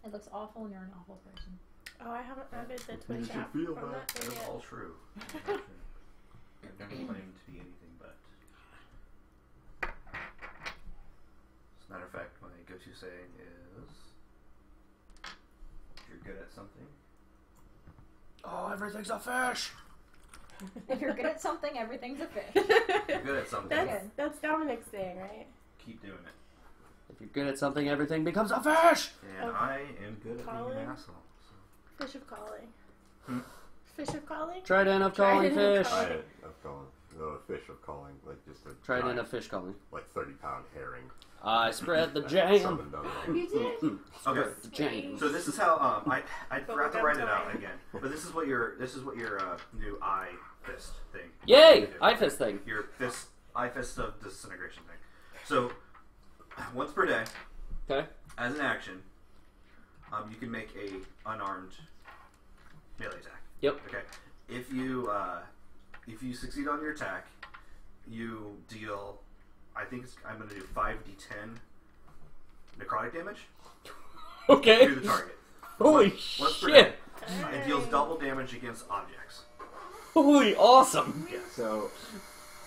It looks awful and you're an awful person. Oh, I haven't added the You Twitch should app feel on that. that thing That's yet. all true. I've never claimed to be anything but. As a matter of fact, my go-to saying is, if you're good at something. Oh, everything's a fish! If you're good at something, everything's a fish. If you're good at something, That's Dominic's saying, right? keep doing it. If you're good at something, everything becomes a fish! And Okay. I am good at Calling? being an asshole. So. Fish of calling. Hmm? Fish of calling? Trident of calling Trident of fish. calling. Trident of calling. No, fish of calling. Like just a Trident giant, of fish calling. like 30-pound herring. I spread the jam. Summoned on the- You did? Okay. The jam. So this is how I forgot to got write it time. out again. But this is what your new eye fist thing. Yay! you do. Eye fist thing. Your eye fist of disintegration thing. So once per day, Okay. as an action, you can make a unarmed melee attack. Yep. Okay. If you succeed on your attack, you deal. I'm going to do 5d10 necrotic damage Okay. to the target. Holy Once per day. shit! It deals double damage against objects. Holy awesome! So,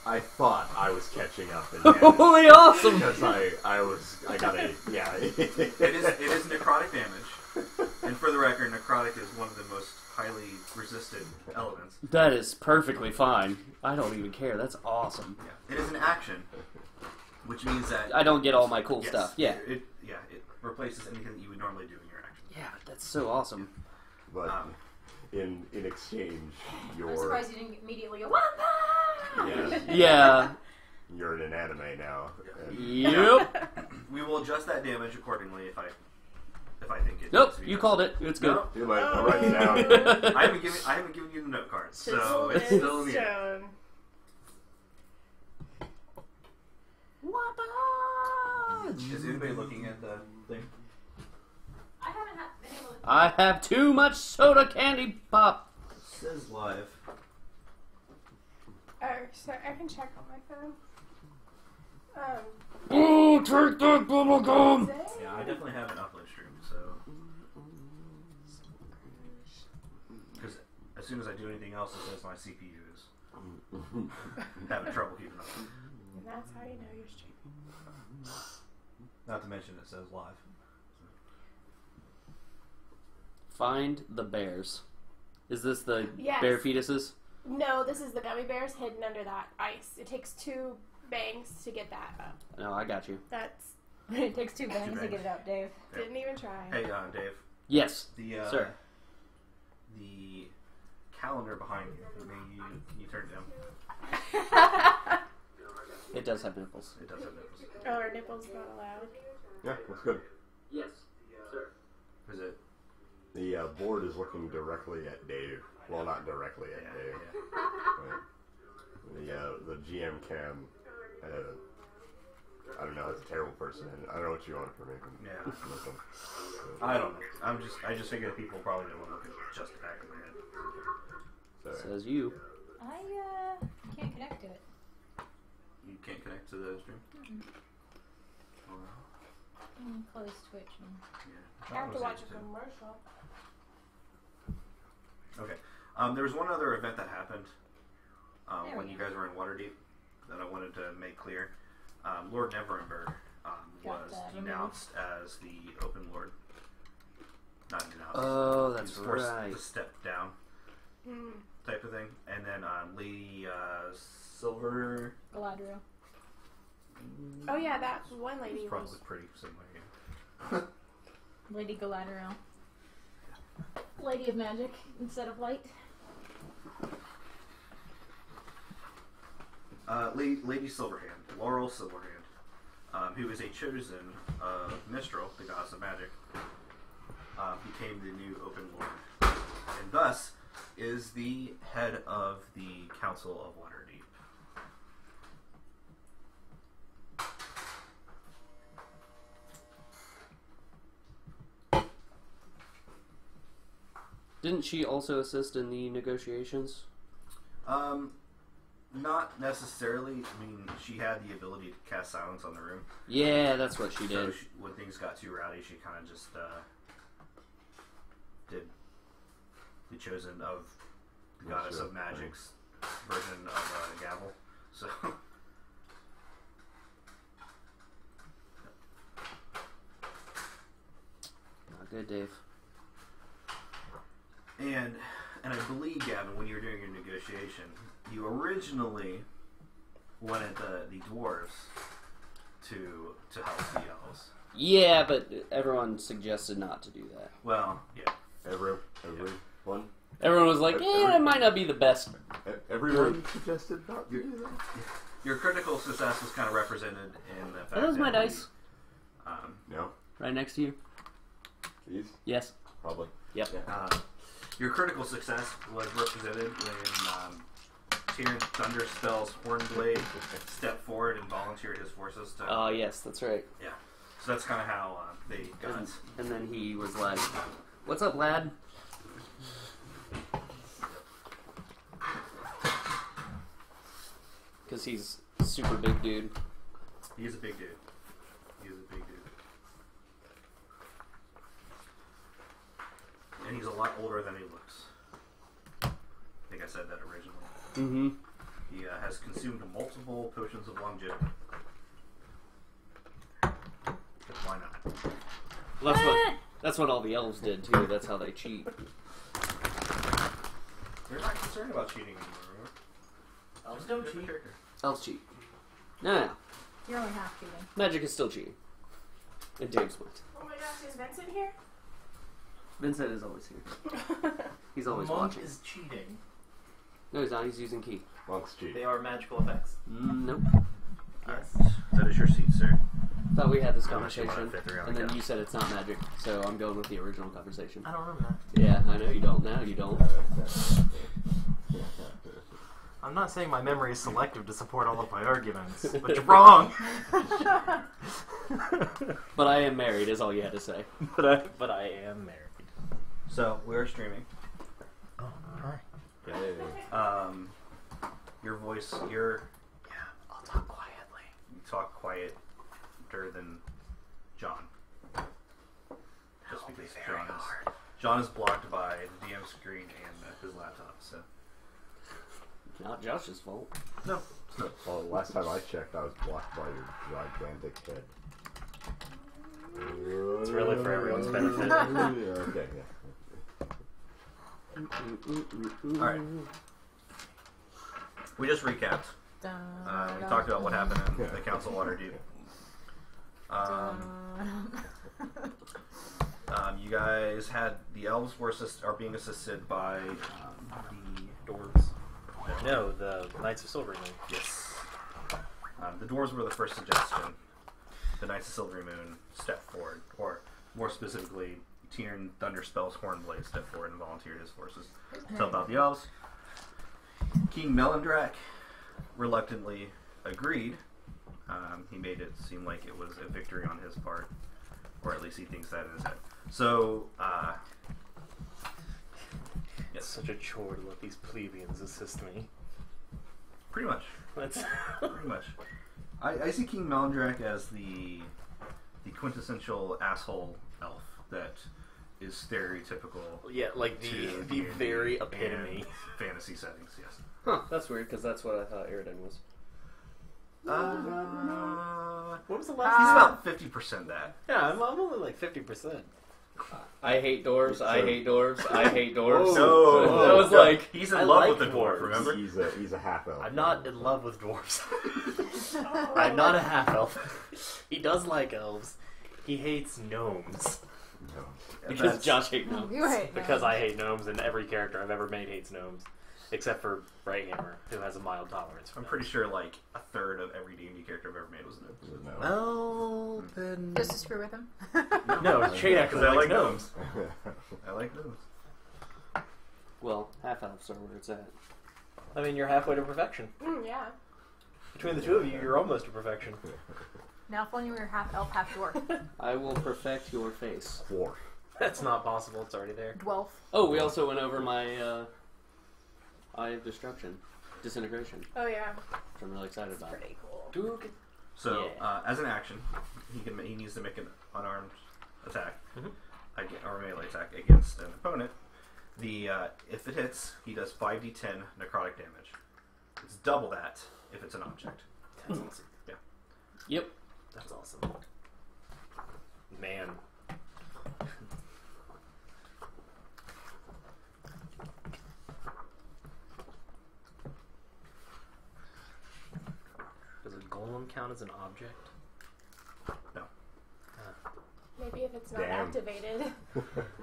I thought I was catching up in Holy awesome! because I got a, yeah. It is necrotic damage, and for the record, necrotic is one of the most highly resisted elements. That is perfectly fine. I don't even care. That's awesome. Yeah. It is an action, which means that I don't get all my cool yes, stuff. Yeah. It replaces anything that you would normally do in your action. Yeah, that's so awesome. But in exchange, I'm you're surprised you didn't immediately go, Wampa! Yeah. you're in an anime now. And Yep. We will adjust that damage accordingly if I think it. Nope. needs to be You adjusted. called it. It's good. No, Too late. I'll write it down. I haven't given you the note cards, so Chisel it's and still in the air. stone. Is anybody looking at the thing? I haven't been able to... I have too much soda candy pop. It says live. Oh, sorry, I can check on my phone. Oh, take that bubble gum. Yeah, I definitely have an upload stream, so because as soon as I do anything else, it says my CPU is having trouble keeping up. And that's how you know you're streaming. Not to mention it says live. Find the bears. Is this the Yes. bear fetuses? No, this is the gummy bears hidden under that ice. It takes 2 bangs to get that up. No, I got you. That's... It takes 2 bangs to get it out, Dave. Yeah. Didn't even try. Hey, Dave. Yes, The sir. the calendar behind you. Maybe you turn it down. It does have nipples. It does have nipples. Oh, our nipples not allowed. Yeah, that's good. Yes, sir. Is it? The board is looking directly at Dave. Well, not directly at Yeah. Dave. But the GM cam. I don't know. It's a terrible person. And I don't know what you want from me. Yeah. Listen. I don't know. I just figured people probably don't want to look at just the back of their head. So, Says you. I can't connect to it. You can't connect to the stream. Oh, Close Twitch. yeah. I have to watch a Too. commercial. Okay. There was one other event that happened There when we you go. guys were in Waterdeep that I wanted to make clear. Lord Neverember Got was that denounced as the Open Lord. Not denounced. Oh, He that's was forced right. to step down, type of thing. And then Lady Silver. Galadriel. Oh yeah, that one lady It's probably was... pretty similar. Yeah. Lady Galadriel. Lady of Magic instead of light. Lady Silverhand, Laurel Silverhand, who is a chosen of Mistral, the goddess of magic, became the new Open Lord, and thus is the head of the Council of Waterdeep. Didn't she also assist in the negotiations? Not necessarily. I mean, she had the ability to cast silence on the room. Yeah, that's what she So did. when things got too rowdy, she kind of just did the Chosen of the Goddess of Magic's version of Gavel. So. Not good, Dave. And I believe, Gavin, when you were doing your negotiation, you originally wanted the dwarves to help the elves. Yeah, but everyone suggested not to do that. Well, yeah. Everyone? Everyone was like, it might not be the best. Everyone suggested not to do that? Your critical success was kind of represented in the fact Are those that my dice? No. Right next to you? These? Yes. Probably. Yep. Your critical success was represented when Tyrion Thunderspell's Hornblade stepped forward and volunteered his forces to... Oh, yes, that's right. Yeah. So that's kind of how they got... And then he was like, what's up, lad? Because he's a super big dude. He's a big dude. And he's a lot older than he looks. I think I said that originally. Mm-hmm. He has consumed multiple potions of longevity. Why not? Well, that's what all the elves did, too. That's how they cheat. They're not concerned about cheating anymore. Elves don't cheat. Elves cheat. No. You're only half cheating. Magic is still cheating. And Dave's went. Oh my gosh, is Vincent here? Vincent is always here. He's always Monk watching. is cheating. No, he's not. He's using key. Monks cheat. They are magical effects. Nope. Yes. That is your seat, sir. Thought we had this I'm not sure conversation, what I fit around and the then couch. you said it's not magic, so I'm going with the original conversation. I don't remember that. Yeah, I know you don't. Now you don't. I'm not saying my memory is selective to support all of my arguments, but you're wrong. But I am married, is all you had to say. but I am married. So, we're streaming. Oh, alright. Your voice, Yeah, I'll talk quietly. you talk quieter than John. Just because John is blocked by the DM screen and his laptop, so. Not Josh's fault. No. Well, last time I checked, I was blocked by your gigantic head. It's really for everyone's benefit. Okay, yeah. Alright. We just recapped. We talked about what happened in the Council Waterdeep. You guys had the elves are being assisted by the Dwarves. No, the Knights of Silver Moon. yes. The dwarves were the first suggestion. The Knights of Silvery Moon stepped forward, or more specifically, Tyrion Thunderspell's Hornblade stepped forward and volunteered his forces to help out the elves. King Melindrak reluctantly agreed. He made it seem like it was a victory on his part, or at least he thinks that in his head. So, It's such a chore to let these plebeians assist me. pretty much. That's Pretty much. I see King Melindrak as the quintessential asshole elf that is stereotypical yeah, like to the D&D very and epitome. fantasy settings. Yes. Huh, that's weird, because that's what I thought Aridin was. What was the He's last? about 50% that. Yeah, I'm only like 50%. I hate dwarves, I hate dwarves, I hate dwarves. Oh, That was like... He's in I love like with the dwarf. dwarves. Remember? He's a half elf. I'm not in love with dwarves. I'm not a half elf. He does like elves. He hates gnomes. No. And Because that's- Josh hates them. You hate Because them. I hate gnomes, and every character I've ever made hates gnomes. Except for Brighthammer, who has a mild tolerance for I'm gnomes. pretty sure like a third of every D&D character I've ever made was a gnome. No. Oh, then... Just to screw with him. No, it's Chaynak because I like gnomes. I like gnomes. Well, half-elves are where it's at. I mean, you're halfway to perfection. Yeah. Between the two of you, you're almost to perfection. Now, if only we were half elf, half dwarf. I will perfect your face. Dwarf. That's not possible. It's already there. Dwelf. Oh, we also went over my Eye of Destruction. Disintegration. Oh yeah. Which I'm really excited about. Pretty cool. Duke. So, Yeah. as an action, he needs to make an unarmed attack. Mhm. or melee attack against an opponent, if it hits, he does 5d10 necrotic damage. It's double that if it's an object. That's awesome. Yeah. Yep. That's awesome. Man. Does a golem count as an object? No. Maybe if it's not Damn. activated.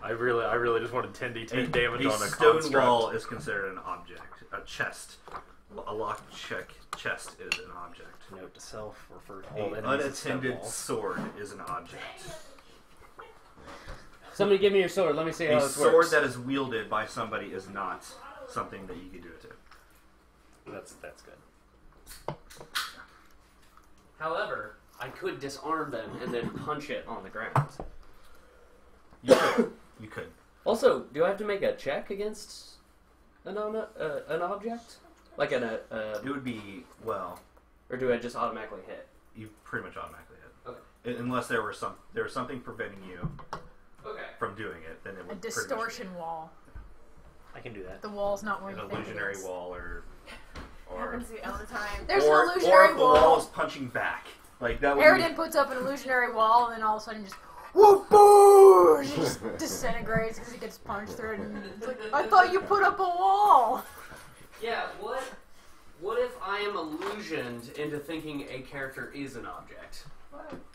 I really just wanted 10d10 damage on a stone construct. wall is considered an object. A chest, a locked chest is an object. Note to self: refer to An all enemies as stone unattended walls. sword is an object. Somebody give me your sword. Let me see how A this sword works. that is wielded by somebody is not something that you can do it to. That's good. However, I could disarm them and then punch it on the ground. You could. You could. Also, do I have to make a check against an object? Like It would be, well, or do I just automatically hit? you pretty much automatically hit. Okay. Unless there was something preventing you Okay. from doing it, then it A would distortion wall. I can do that. The wall's not where an you think it illusionary is. wall or Happens to me all the time. There's or, an illusionary or if the wall wall. is punching back. Like that would Aridin puts up an illusionary wall, and then all of a sudden just whoop boo! She just disintegrates because he gets punched through it. And it's like, I thought you put up a wall. Yeah. What if I am illusioned into thinking a character is an object?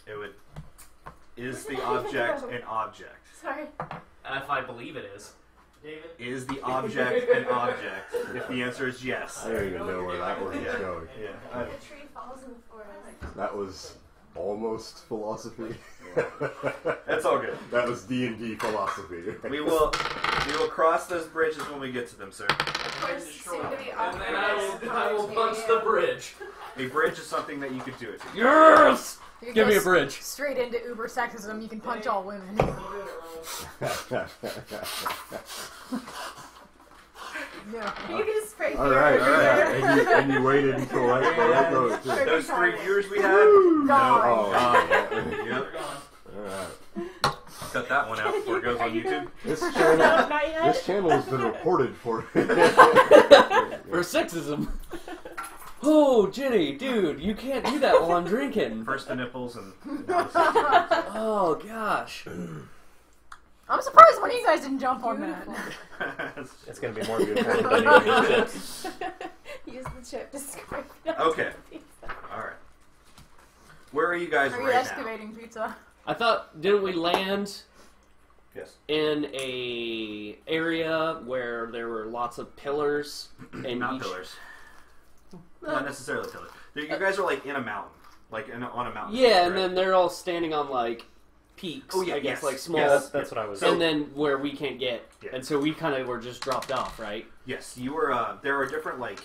it would is the object an object? Sorry. If I believe it is. David? Is the object an object? If the answer is yes. I don't even know where that one is going. Yeah. The tree falls in the forest. That was almost philosophy. That's all good. That was D&D philosophy. We will cross those bridges when we get to them, sir. Of course, soon to be And then I will punch the bridge. A bridge is something that you could do it to. Yes! You Give go me a bridge. Straight into uber sexism. You can punch all women. Yeah. You can just spray all right. here. And you waited until right before it goes. Those 3 viewers we had. Gone. Oh, Yep. all right. Cut that one out before it goes on YouTube. This No, channel, not yet. this channel has been reported for. For sexism. Oh, Jenny, dude, you can't do that while I'm drinking. First the nipples and Oh, gosh. I'm surprised one of you guys didn't jump on that. It's going to be more beautiful than eating chips. Use the chip to scrape it Okay. Alright. Where are you guys Are you right now? excavating pizza? I thought, didn't we land Yes. in a area where there were lots of pillars? And Not each... pillars. Not necessarily pillars. You guys are like in a mountain. Like on a mountain. Yeah, right? and then they're all standing on, like, peaks, Oh, yeah, I guess, yes, like small... yes. That's what I was. and then where we can't get. Yeah. And so we kind of were just dropped off, right? Yes, you were. There are different like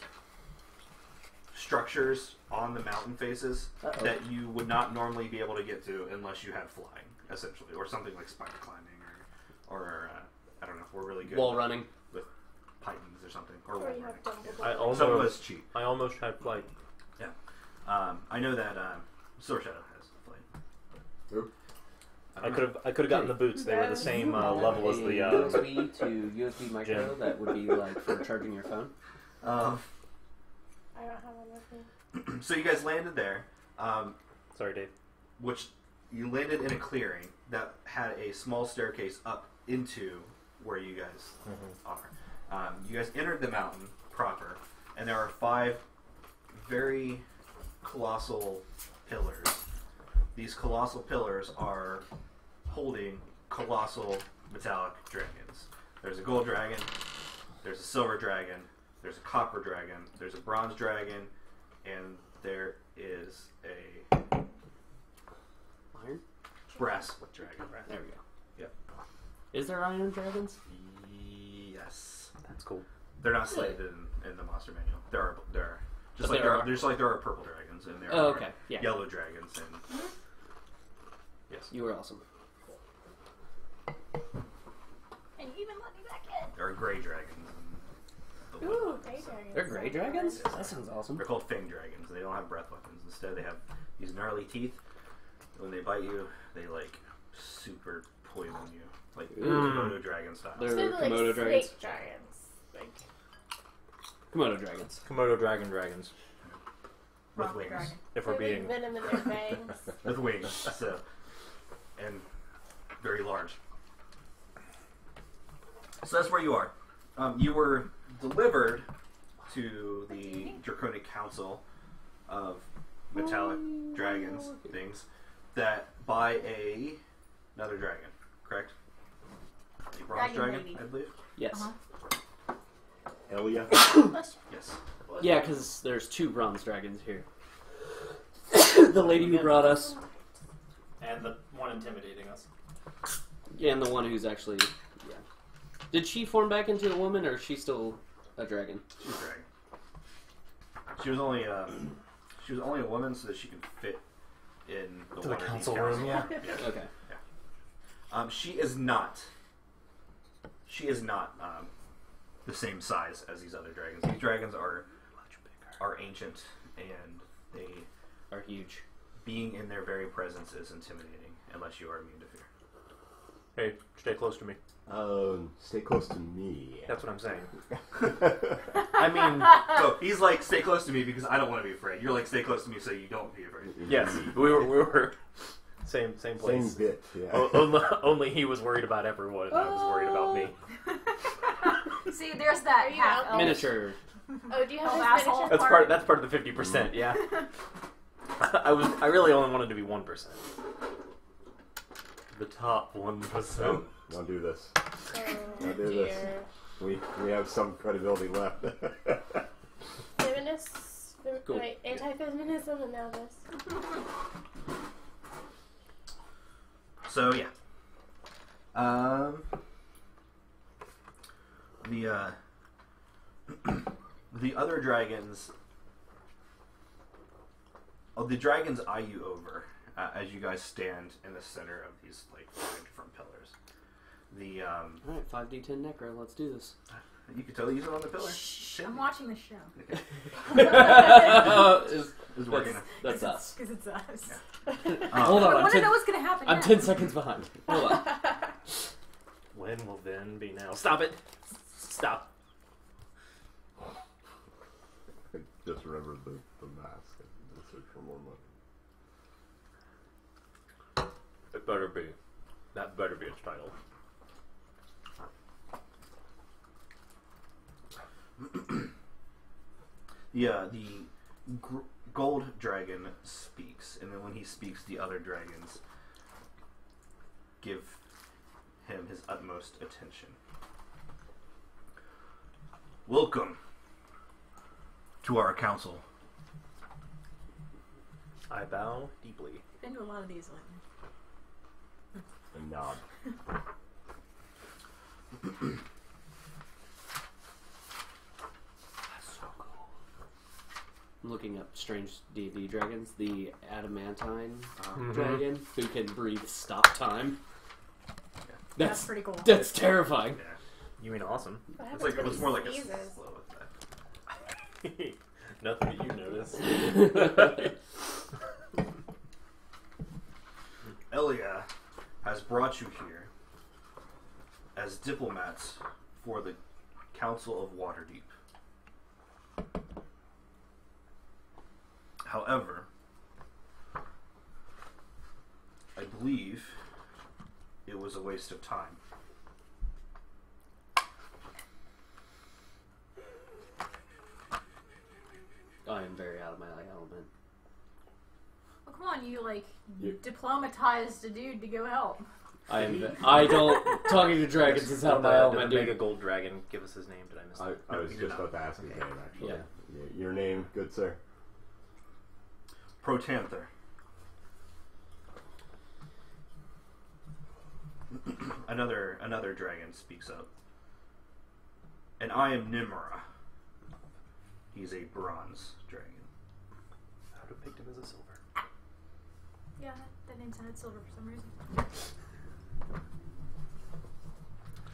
structures on the mountain faces Uh-oh. that you would not normally be able to get to unless you had flying, essentially, or something like spider climbing, or I don't know. We're really good Wall running. with pythons or something, or Or wall you running. have Dumbledore. I Some of almost, us cheat. I almost had flight. I know that Sword Shadow has flight. Who? I could have gotten the boots. They were the same level as the. USB to USB micro Gym. that would be like for charging your phone. I don't have one with me. So you guys landed there, Sorry, Dave. which you landed in a clearing that had a small staircase up into where you guys are. You guys entered the mountain proper, and there are 5 very colossal pillars. These colossal pillars are holding colossal metallic dragons. There's a gold dragon, there's a silver dragon, there's a copper dragon, there's a bronze dragon, and there is a Iron? brass dragon. There we go. Yep. Is there iron dragons? Yes. That's cool. They're not slated in the monster manual. There are just But like there there are. are just like there are purple dragons and there Oh, are okay. Yeah. yellow dragons and yes. You were awesome. And you even let me back in. There are gray dragons. And Ooh, gray dragons. They're gray dragons? That sounds awesome. they're called fang dragons. They don't have breath weapons. Instead, they have these gnarly teeth. When they bite you, they like super poison you. like Ooh. Komodo dragon style. They're So like Komodo dragons. snake giants. Like, Komodo dragons. Komodo dragons. With Rock wings. dragon. If we're they being have venom in their fangs. With wings, so and very large. So that's where you are. You were delivered to the Draconic Council of metallic dragons things that by another dragon, correct? A bronze Dragon dragon, lady. I believe. Yes. Elia. Yes. Yeah, because there's 2 bronze dragons here. The lady who brought us, and the one intimidating us. and the one who's actually, yeah. Did she form back into a woman, or is she still a dragon? She's a dragon. She was only a woman so that she could fit in the To the Waterdeep council Council. room, yeah. Okay. She is not. She is not the same size as these other dragons. These dragons are ancient, and they Are huge. being in their very presence is intimidating unless you are immune to fear. Hey, stay close to me. Stay close to me. That's what I'm saying. I mean, so he's like, stay close to me because I don't want to be afraid. You're like, stay close to me so you don't be afraid. Yes, we were same Same place. bit. Yeah. Only he was worried about everyone, and I was worried about me. See, there's that Are you half out? elf. Miniature. Oh, do you have Oh, this asshole. miniature? That's part of the 50%. Yeah. I really only wanted to be 1%. The top 1%. Don't do this. Oh, Don't do this. dear. We have some credibility left. Feminists, Cool. wait, anti-feminism, and now this. So yeah. The other dragons. Oh, the dragons eye you over as you guys stand in the center of these like 5 different pillars. The Alright, 5d10 necro, let's do this. you could totally use it on the pillar. Shh, I'm watching the show. It's working. That's us. Because it's us. Hold on, I I'm want to 10, know what's going to happen I'm next. 10 seconds behind. Hold on. When will then be now? Stop it! Stop. I just remembered the mask. I'll search for more money. It better be. That better be its title. Yeah, the gold dragon speaks, and then when he speaks, the other dragons give him his utmost attention. Welcome to our council. I bow deeply. Been to a lot of these lately. And nod. I'm looking up strange D&D dragons. The adamantine Mhm. dragon who can breathe stop time. That's pretty cool. That's terrifying. Yeah, You mean awesome? What it's happens like when it's he more like a sneezes? slow effect. Nothing that you notice. Elia has brought you here as diplomats for the Council of Waterdeep. However, I believe it was a waste of time. I am very out of my element. Well, come on, you You- diplomatized a dude to go help. I don't. Talking to dragons is out of my Did the element, mega dude. gold dragon give us his name? Did I miss I it? was you did just not. about to ask his Okay. name, actually. Yeah. Your name, good sir? Protanther. Another dragon speaks up. And I am Nimra. He's a bronze dragon. I would have picked him as a silver. Yeah, that name sounded silver for some reason.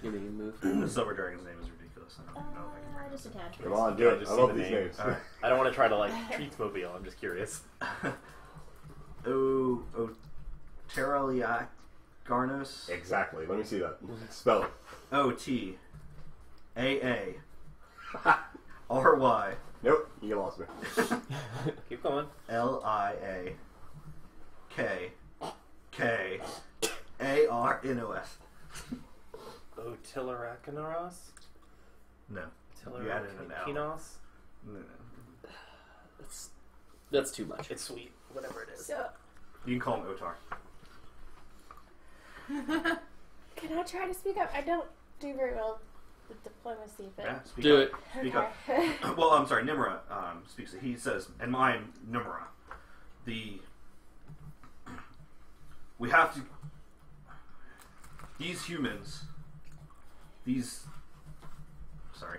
Give me a move. The silver dragon's name is ridiculous. I don't know if I can pronounce Just a tad. Come on, do I it. just I see love the these name. names. Alright. I don't want to try to Beatsmobile. I'm just curious. Oh, Teraliak Garnos. Exactly. Let me see that. Spell it. OTAAARY. Nope. You lost me. Keep going. LIAKKARNOS. Otilaracanos? No. You added an L. Tilaracanos? No. That's too much. It's sweet. Whatever it is. So, You can call him Otar. can I try to speak up? I don't do very well with diplomacy, but... Yeah, speak Do up. it. Speak Okay. up. Well, I'm sorry, Nimra speaks. He says, and I'm Nimra. We have to. These humans. Sorry.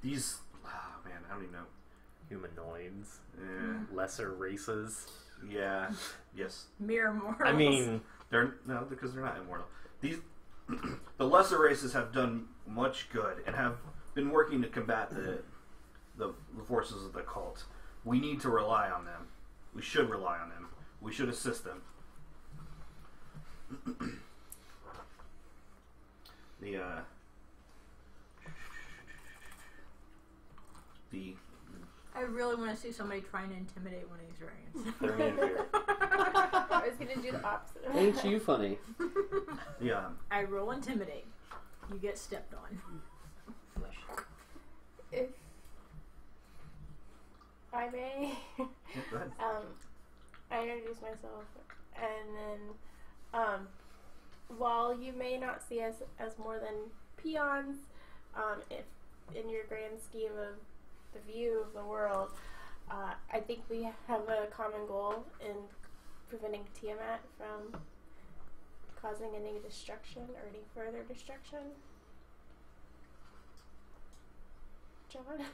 These. Oh man, I don't even know. Humanoids. Lesser. Lesser races. Yeah. Yes. Mere mortals. I mean, because they're not immortal. The lesser races have done much good and have been working to combat the forces of the cult. We need to rely on them. We should rely on them. We should assist them. I really want to see somebody trying to intimidate one of these dragons. they're in here. I was going to do the opposite. Ain't you funny? I roll intimidate. You get stepped on. If I may, Go ahead. I introduce myself, and then, while you may not see us as more than peons, if in your grand scheme of the view of the world, I think we have a common goal in preventing Tiamat from causing any destruction or any further destruction. John?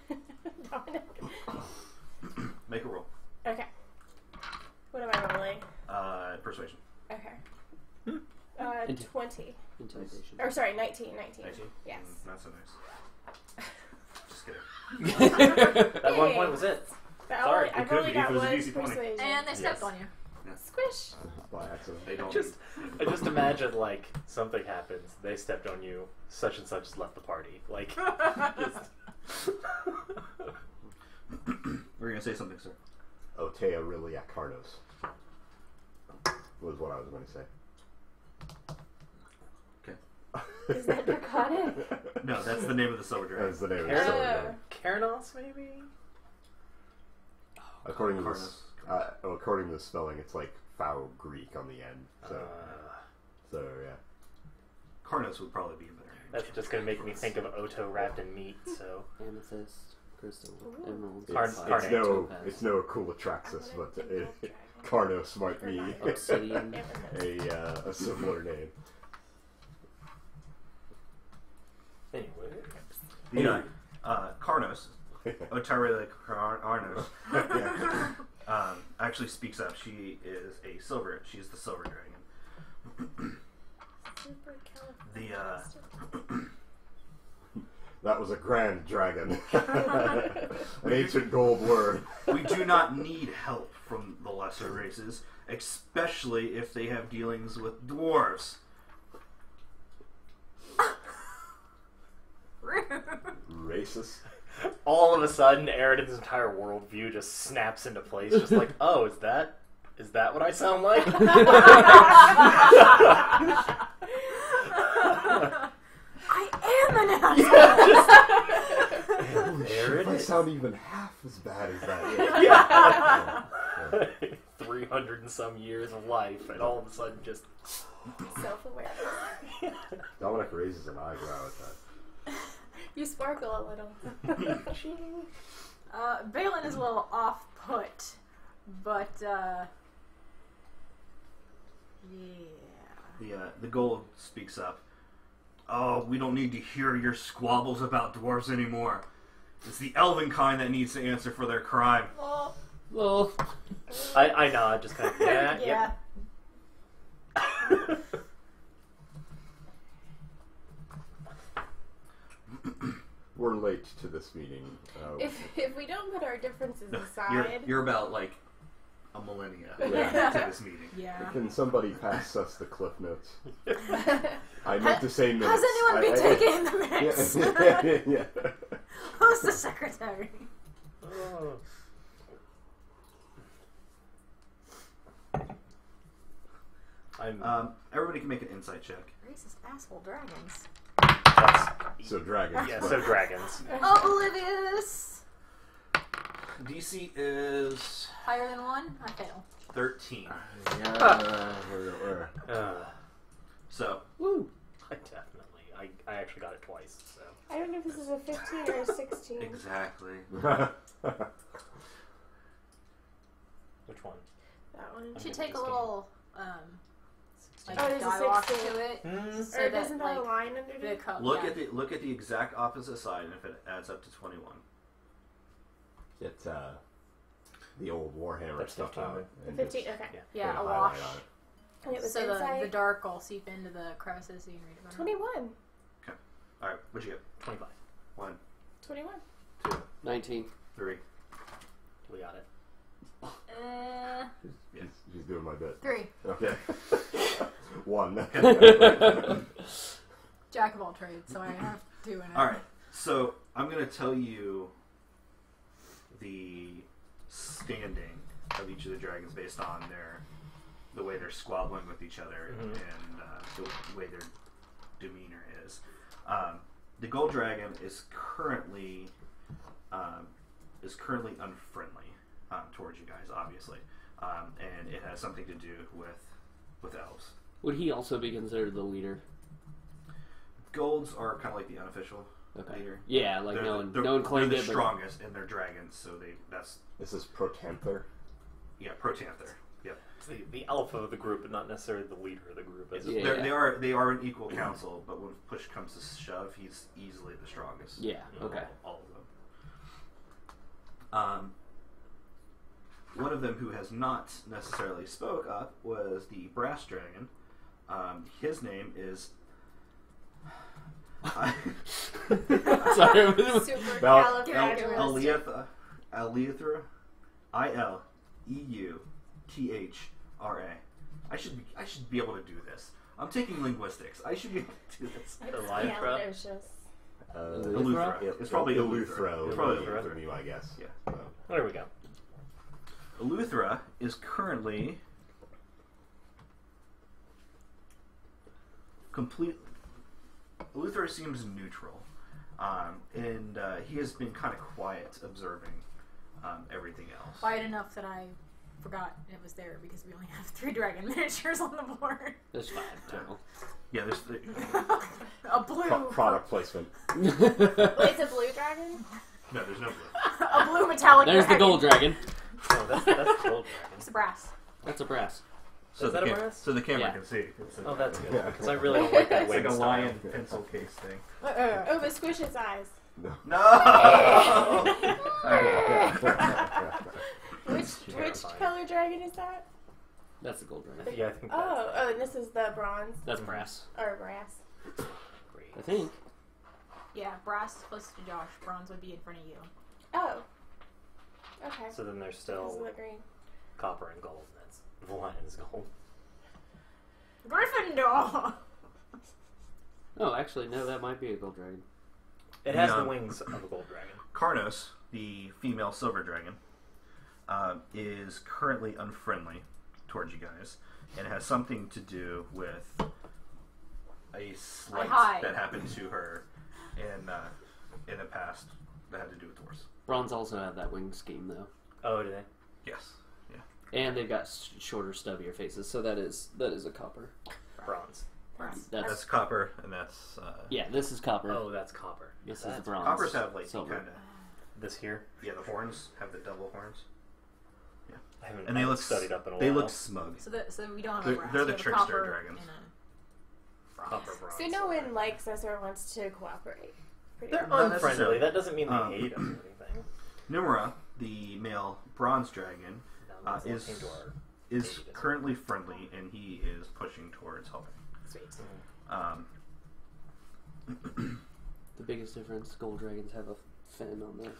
Dominic? Make a roll. Okay. What am I rolling? Persuasion. Okay. 20. 20. Intimidation. Or sorry, 19. 19. 19? Yes. Not so nice. Just kidding. That one point was it. But Sorry, I've it could only be if got it was a one DC 20. persuasion. And they stepped on you. Squish. By accident. They don't. I just imagine, like, something happens, they stepped on you, such and such left the party. Like, just... We're gonna say something, sir. Otea Rilia Carnos was what I was going to say. Is that draconic? No, that's the name of the silver dragon. That's the name of the silver dragon. Karanos, maybe? According to Carnos. according to the spelling, it's like foul Greek on the end. So yeah. Carnos would probably be a better name. That's just gonna make me think of Oto wrapped in meat, so... Amethyst, crystal, emerald. It's no Coolatraxis, but Carnos might be Obsidian. a similar name. Anyway. Carnos, Otarila Arnos, actually speaks up. She is she's the silver dragon. That was a grand dragon. An ancient gold word. We do not need help from the lesser races, especially if they have dealings with dwarves. Racist. All of a sudden, Eridan's entire worldview just snaps into place, just like, oh, is that what I sound like? I am an asshole! If I sound even half as bad as that. Yeah. 300 and some years of life, and all of a sudden just... Self-awareness. Dominic raises an eyebrow at that. You sparkle a little. Balin is a little off-put, but, yeah. The gold speaks up. Oh, we don't need to hear your squabbles about dwarves anymore. It's the elven kind that needs to answer for their crime. Well, I nod, just kind of, yeah, Yeah. Yep. We're late to this meeting. If we don't put our differences aside, You're about like a millennia Yeah. to this meeting. Yeah. Can somebody pass us the cliff notes? I need to say minutes. Has anyone been taking the minutes? Yeah. Who's the secretary? Oh. Everybody can make an insight check. Racist asshole dragons. So dragons. Yeah, so dragons. Oblivious. DC is Higher than 1? I fail. 13. So, Woo! I definitely. I actually got it twice, so. I don't know if this is a 15 or a 16. exactly. Which one? That one. You should take a little, like, Oh, there's a dye wash 16. to it. Mm. So Or that, doesn't have a like, line the underneath? cup. Look at the exact opposite side, and if it adds up to 21. Get the old Warhammer That's stuff 15, out. right? And 15, just okay. Yeah, put a highlight wash. on it. And it was So the inside. dark will seep into the crevices so you can read about it. 21. Alright, what'd you get? 25. 1, 21. 2, 19. 3. We got it. She's doing my bit. 3. Okay. 1. Jack of all trades, so I have to do it. Alright, so I'm going to tell you the standing of each of the dragons based on the way they're squabbling with each other and the way their demeanor is. The gold dragon is currently unfriendly towards you guys, obviously, and it has something to do with elves. Would he also be considered the leader? Golds are kind of like the unofficial Okay. leader. Yeah, like no one claimed they're it. the but- strongest, and they're dragons, so that's This is Protanther. Protanther. Yep. It's the alpha of the group, but not necessarily the leader of the group. As Yeah. They are an equal council, but when push comes to shove, he's easily the strongest. Yeah, okay. All of them. One of them who has not necessarily spoke up was the brass dragon. His name is. Sorry. Supercalifragilistic. Aleithra. Ileuthra. I should be able to do this. I'm taking linguistics. I should be able to do this. Elytra. Eleuthera. It's probably Eleuthera. It's probably Eleuthera. Eleuthera. You, I guess. Yeah. So. There we go. Eleuthera is currently complete. Eleuthera seems neutral, and he has been kind of quiet, observing everything else. Quiet enough that I forgot it was there because we only have 3 dragon miniatures on the board. There's 5 total. Yeah, there's. A blue. Product placement. Wait, it's a blue dragon? No, there's no blue. A blue metallic There's the dragon. gold dragon. Oh, that's the gold dragon. It's a brass. That's a brass. Is that a brass? So the camera Yeah. can see. It's Oh, that's good. Yeah. Because I really don't like that It's wing like a style. lion pencil case thing. Oh, but squish its eyes. No. Which terrifying. color dragon is that? That's the gold dragon. Yeah, I think Oh, and this is the bronze That's brass. or brass. that's great. I think. Yeah, brass close to Josh. Bronze would be in front of you. Oh. Okay. So then there's This is still the green. copper and gold. That's the lion's gold. Gryffindor! Oh, actually, no, that might be a gold dragon. It has Yeah. the wings of a gold dragon. Karnos, the female silver dragon, is currently unfriendly towards you guys, and it has something to do with a slight hide. that happened to her in the past that had to do with dwarves. Bronze also have that wing scheme, though. Oh, do they? Yes. Yeah. And they've got shorter, stubbier faces, so that is a copper. Bronze. Brass. That's copper, and that's Yeah, this is copper. Oh, that's copper. This is That's the bronze. coppers have like silver. kind of This here. the horns have the double horns, I haven't, and they I haven't look studied up in a they while. look smug. So we don't have They're- a brass. they're we the have a trickster copper dragons. and a bronze. Copper bronze. So no one likes us or wants to cooperate. Pretty They're much. Not unfriendly. necessarily. That doesn't mean they Um, hate us or anything. Numera, the male bronze dragon, No, that's is- came to our is date, currently friendly, and he is pushing towards helping. Sweet. The biggest difference, gold dragons have a fin on their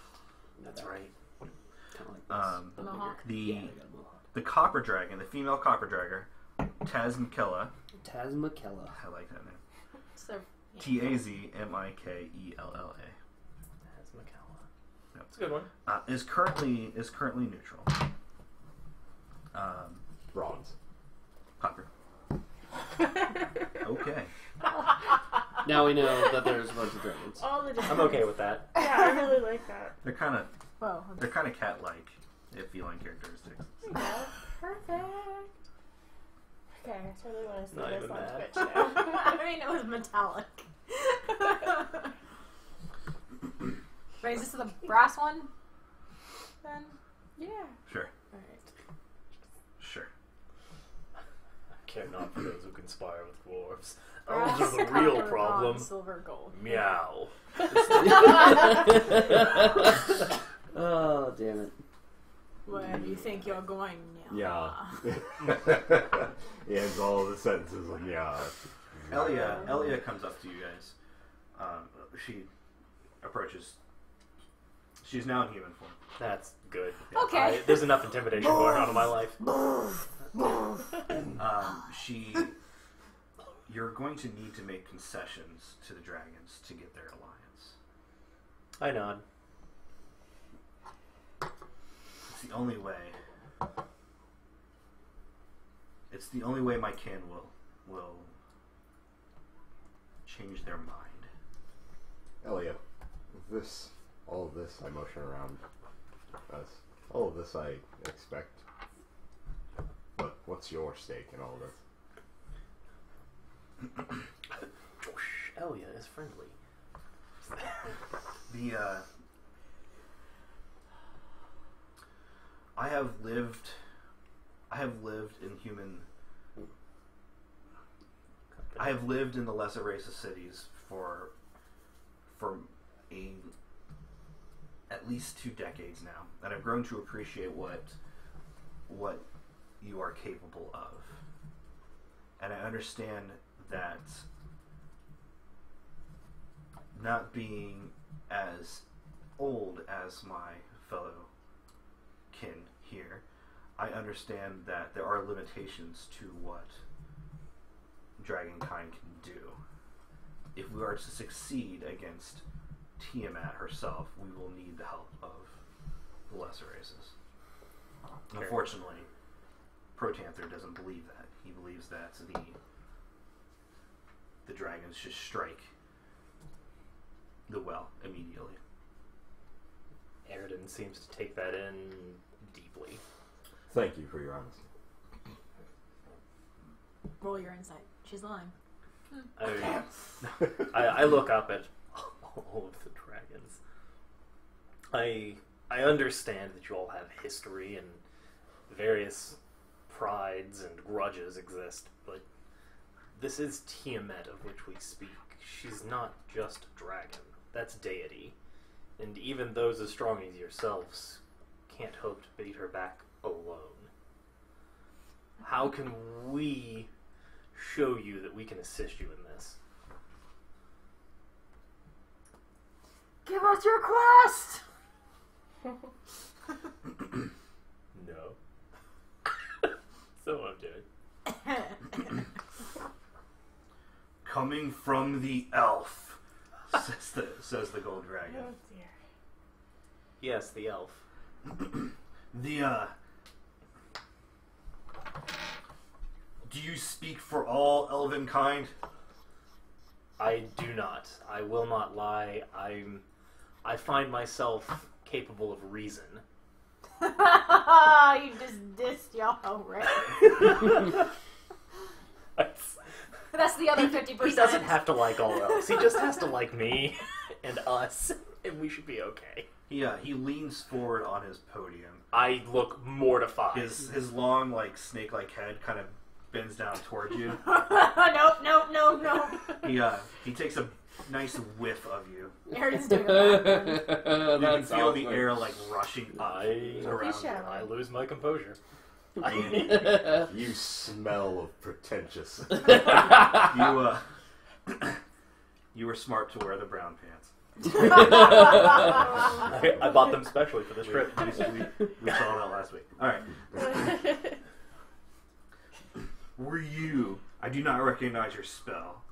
That's right. kind of like this. Um, but Mohawk. bigger. The Yeah, they got a mohawk. the copper dragon, the female copper dragon, Tazmikella. Tazmikella. I like that name. So, Tazmikella. Tazmikella. That's a good one. Is currently neutral. Bronze. Copper. Okay. Now we know that there's a bunch of dragons. All the different. I'm okay with that. Yeah, I really like that. They're kind of whoa. cat-like, if feline characteristics. Yeah, perfect. Okay, I totally want to see Not this even on mad. Twitch now. I mean, it was metallic. Wait, is this the brass one? Then? Yeah. Sure. Alright. Sure. I care not for those who conspire with dwarves. Brass, Elves are the real copper, problem. bronze, silver, gold. Meow. Oh, damn it. Where do you think you're going now? Yeah. He ends all the sentences with yeah. Elia comes up to you guys. She approaches. She's now in human form. That's good. Okay. There's enough intimidation going on in my life. You're going to need to make concessions to the dragons to get their alliance. I nod. It's the only way. It's the only way my kin will change their mind. Elia, all of this I motion around us. All of this I expect. But what's your stake in all of this? Elia is friendly. I have lived in human. I have lived in the lesser race of cities for at least 2 decades now, and I've grown to appreciate what you are capable of, and I understand that not being as old as my fellow kin here, I understand that there are limitations to what dragonkind can do. If we are to succeed against Tiamat herself, we will need the help of the lesser races. Unfortunately, Protanther doesn't believe that. He believes that the dragons should strike the well immediately. Aridin seems to take that in deeply. Thank you for your honesty. Roll your insight. She's lying. I look up at all of the dragons. I understand that you all have history and various prides and grudges exist, but this is Tiamat of which we speak. She's not just a dragon. That's deity. And even those as strong as yourselves can't hope to beat her back alone. How can we show you that we can assist you in this? Give us your quest! No. So I'm doing. Coming from the elf, says the gold dragon. Oh dear. Yes, the elf. Do you speak for all elven kind? I do not. I will not lie. I find myself capable of reason. You just dissed y'all already. That's the other 50%. He doesn't have to like all elves. He just has to like me and us, and we should be okay. He leans forward on his podium. I look mortified. His long, snake-like head kind of bends down towards you. No. He takes a nice whiff of you. Aridin's doing a You can feel the air rushing up around you. I lose my composure. You smell of pretentious. You were smart to wear the brown pants. I bought them specially for this trip. We saw that last week. All right. Were you? I do not recognize your smell.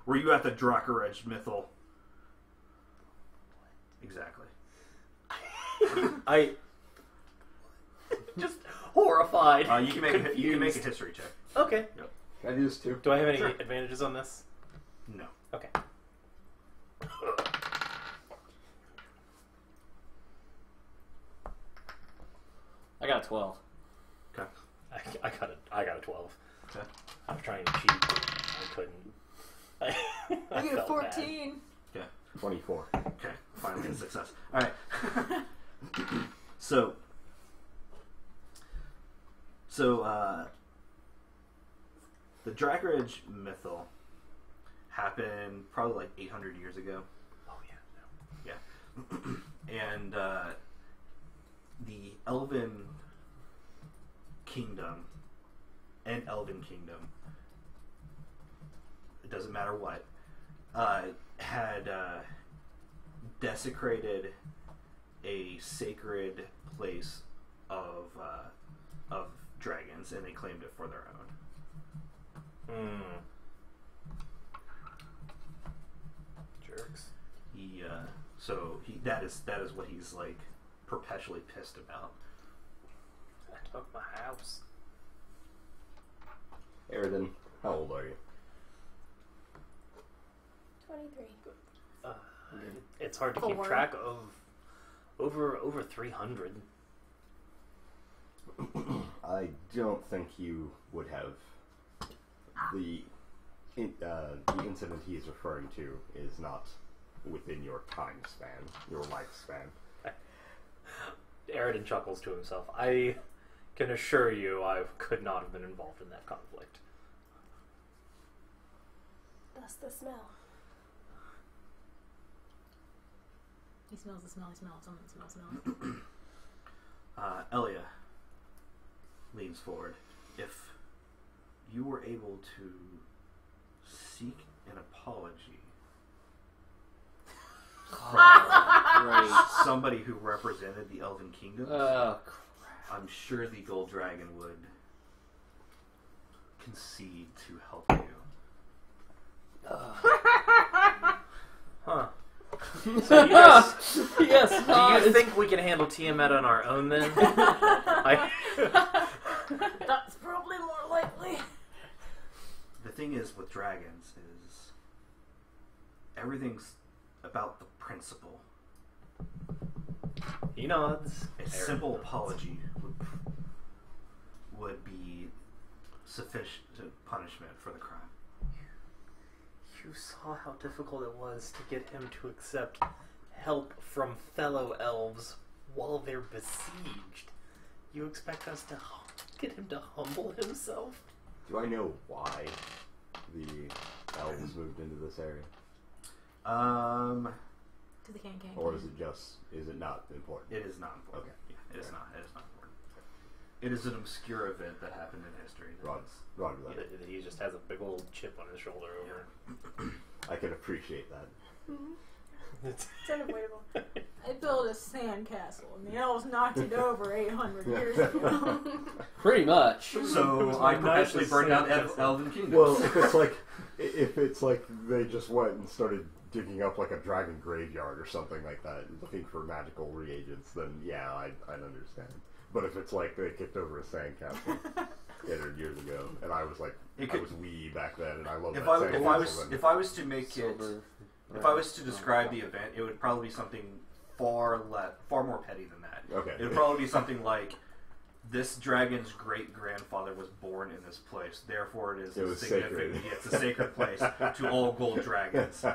Were you at the Dracoridge Mythal? Exactly. I just horrified. You can make a history check. Okay. Can I do this too? Do I have any advantages on this? No. Okay. I got a 12. Okay. I got a 12. Okay. I was trying to cheat. I couldn't. I I get a felt 14. Okay. 24. Okay. Finally a success. All right. So the Dracoridge Mythal happened probably like 800 years ago. Oh yeah. And the Elven Kingdom and Elven Kingdom, it doesn't matter what, had desecrated a sacred place of dragons, and they claimed it for their own. Jerks. That is what he's like perpetually pissed about. I took my house. Aridin, how old are you? 23. It's hard to keep track of over 300. I don't think you would have. The incident he is referring to is not within your time span, your lifespan. Aridin chuckles to himself. I can assure you I could not have been involved in that conflict. Thus the smell. He smells the smell. He smells. Someone smells. Elia leans forward. If you were able to seek an apology from somebody who represented the Elven Kingdoms, I'm sure the Gold Dragon would concede to help you. Huh. So you guys, Yes. do you think we can handle Tiamat on our own then? That's probably more likely. The thing is with dragons is everything's about the principle. He nods. A simple apology would be sufficient punishment for the crime. You saw how difficult it was to get him to accept help from fellow elves while they're besieged. You expect us to get him to humble himself? Do I know why the elves moved into this area? To the can. Or is it not important? It is not important. Okay. Yeah, it is not important. It is an obscure event that happened in history. Roger that. He just has a big old chip on his shoulder over. I can appreciate that. It's unavoidable. I built a sandcastle, and the elves knocked it over 800 years ago. Pretty much. So I perpetually burned down Elven Kingdom. Well, if it's like they just went and started digging up like a dragon graveyard or something like that, looking for magical reagents, then yeah, I'd understand. But if it's like they kicked over a sandcastle 800 years ago, and I was like, I was wee back then, and I love that sandcastle. If I was to make it, if I was to describe the event, it would probably be something far more petty than that. Okay. It would probably be something like, this dragon's great-grandfather was born in this place, therefore it is significant. It's a sacred place to all gold dragons.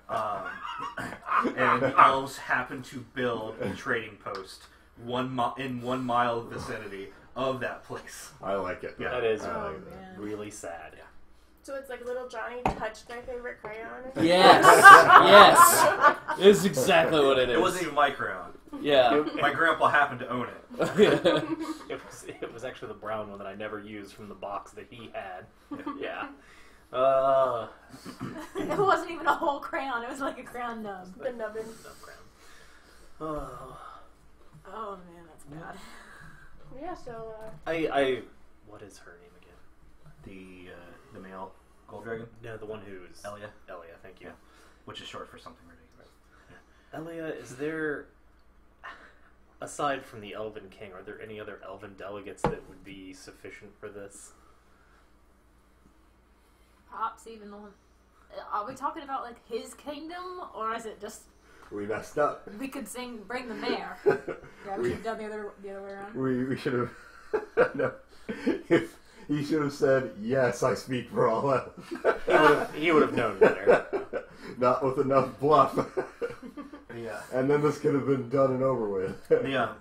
And the elves happen to build a trading post in 1 mile vicinity of that place. I like it. That is man. really sad. Yeah. So it's like little Johnny touched my favorite crayon. Or Yes. Yes. It's exactly what it is. It wasn't even my crayon. Yeah. My grandpa happened to own it. It was actually the brown one that I never used from the box that he had. Yeah. It wasn't even a whole crayon. It was like a crayon nub. The nubbin. Oh. Oh man, that's bad. Yeah, so, What is her name again? The male gold dragon? No, the one who's... Elia. Elia, thank you. Yeah. Which is short for something ridiculous. Elia, is there... Aside from the Elven King, are there any other Elven delegates that would be sufficient for this? Perhaps even the one. Are we talking about like his kingdom, or is it just We messed up. we could bring the mayor? Yeah, we should have done the other way around. We should have. No. If he should have said, "Yes, I speak for all elves." He would have known better. Not with enough bluff. Yeah. And then this could have been done and over with. Yeah.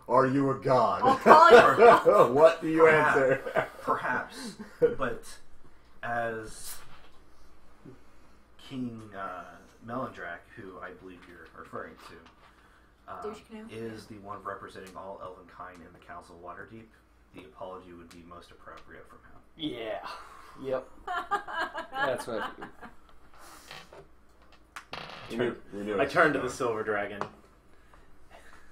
Are you a god? I'll call you. What do you answer? Perhaps. But as King Melindrak, who I believe you're referring to, Douche canoe? is the one representing all elvenkind in the Council of Waterdeep, the apology would be most appropriate from him. Yeah. Yep. That's what I figured. I turned to the Silver Dragon.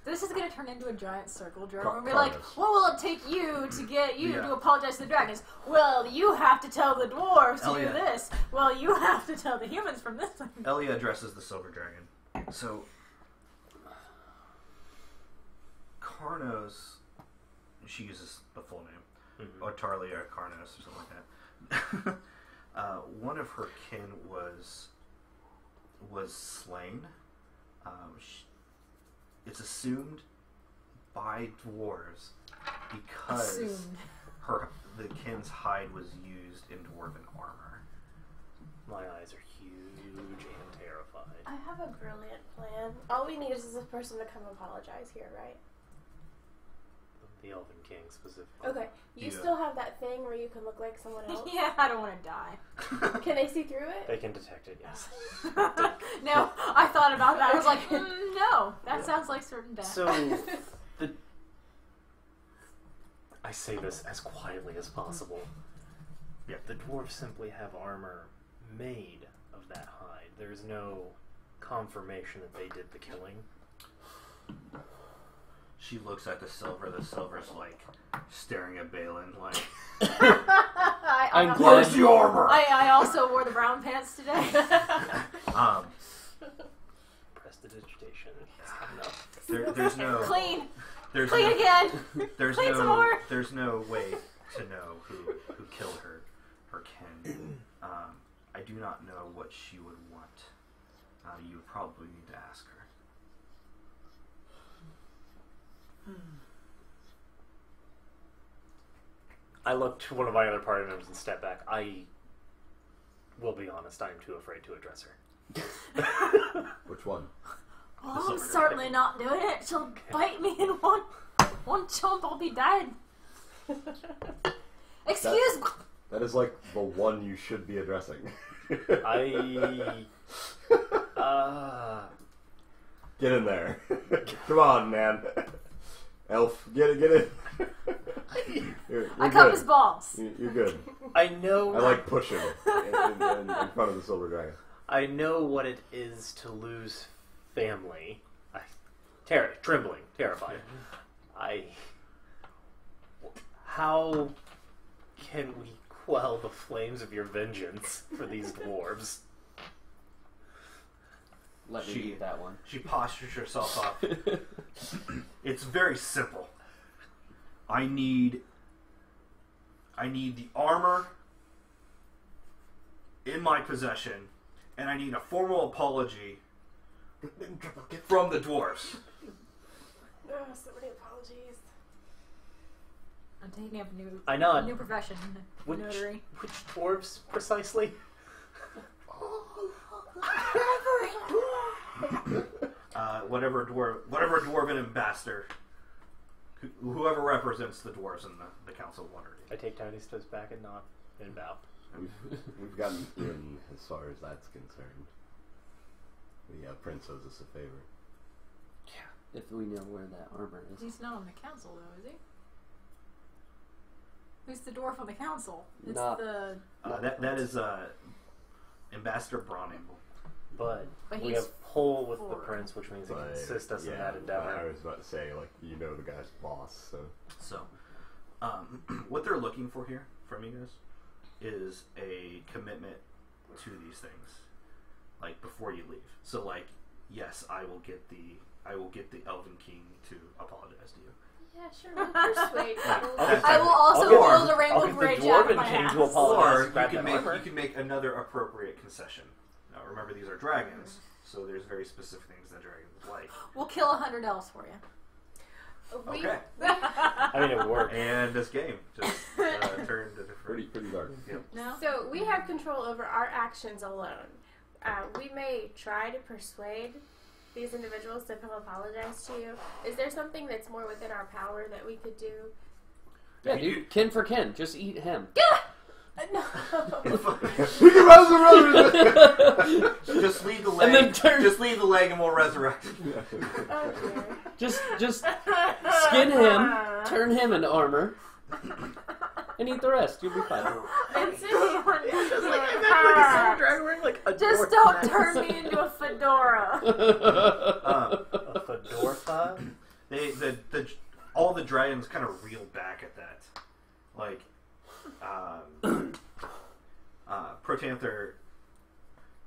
This is going to turn into a giant circle jerk. Car- We'll be like, Carlos. what will it take you to get you Yeah. to apologize to the dragons? Well, you have to tell the dwarves to do Elliot. this. Well, you have to tell the humans from this thing. Elia addresses the Silver Dragon. So, Karnos, she uses the full name, or Tarlia Karnos, or something like that. One of her kin was slain. It's assumed by dwarves because Assumed. the kin's hide was used in dwarven armor. My eyes are huge and terrified. I have a brilliant plan. All we need is this person to come apologize here, right? The Elven King specifically. Okay. You Yeah. still have that thing where you can look like someone else? Yeah, I don't want to die. Can they see through it? They can detect it, yes. No, I thought about that. I was like, no, that sounds like certain death. So, I say this as quietly as possible. Yeah. The dwarves simply have armor made of that hide. There's no confirmation that they did the killing. She looks at the silver's like staring at Balin like, I'm glad. where's the armor? I also wore the brown pants today. Prestidigitation. It's coming up. There's no Clean. there's Clean no, again. there's Clean some no more. there's no way to know who killed her kin. I do not know what she would want. You would probably need to ask her. I look to one of my other party members and step back. I will be honest, I'm too afraid to address her. Which one? Oh, I'm certainly not doing it. She'll bite me in one chomp. I'll be dead. Excuse me. That is like the one you should be addressing. Get in there. Come on, man. Elf, get in. You're I cut good. his balls. You're good. I know. I like pushing in front of the silver dragon. I know what it is to lose family. Trembling, terrified. How can we quell the flames of your vengeance for these dwarves? Let me eat that one. She postures herself up. It's very simple. I need the armor in my possession, and I need a formal apology from the dwarves. Oh, so many apologies. I'm taking up I know. a new profession. Which Notary. dwarves precisely? Whatever dwarven ambassador, whoever represents the dwarves in the Council of Waterdeep. I take tiny steps back and nod and bow. We've gotten in as far as that's concerned. The prince owes us a favor. If we know where that armor is. He's not on the council, though, is he? Who's the dwarf on the council? It's Not- the... That is Ambassador Bronamble. But we he's have pull with the forward. prince, which means he can But, assist us in yeah, that endeavor. I was about to say, like, you know the guy's boss, so. So, what they're looking for here from you guys is a commitment to these things, like before you leave. So, like, yes, I will get the Elven King to apologize to you. Yeah, sure. We'll persuade people. I will also I'll get- roll the I'll Rainbow get the Bridge out of Dwarven my King ass. to apologize. Or grab you that can armor. make another appropriate concession. Now, remember, these are dragons, so there's very specific things that dragons like. We'll kill 100 elves for you. Okay. I mean, it would work. And this game just turned to different. Pretty dark. Yep. No? So we have control over our actions alone. We may try to persuade these individuals to come apologize to you. Is there something that's more within our power that we could do? Yeah, dude, kin for kin. Just eat him. No. Just leave the leg. And then turn- Just leave the leg, and we'll resurrect it. Oh, dear. Just skin him, turn him into armor, and eat the rest. You'll be fine. And since Just don't turn me into a fedora. A fedora? All the dragons kind of reel back at that. Like, Protanther,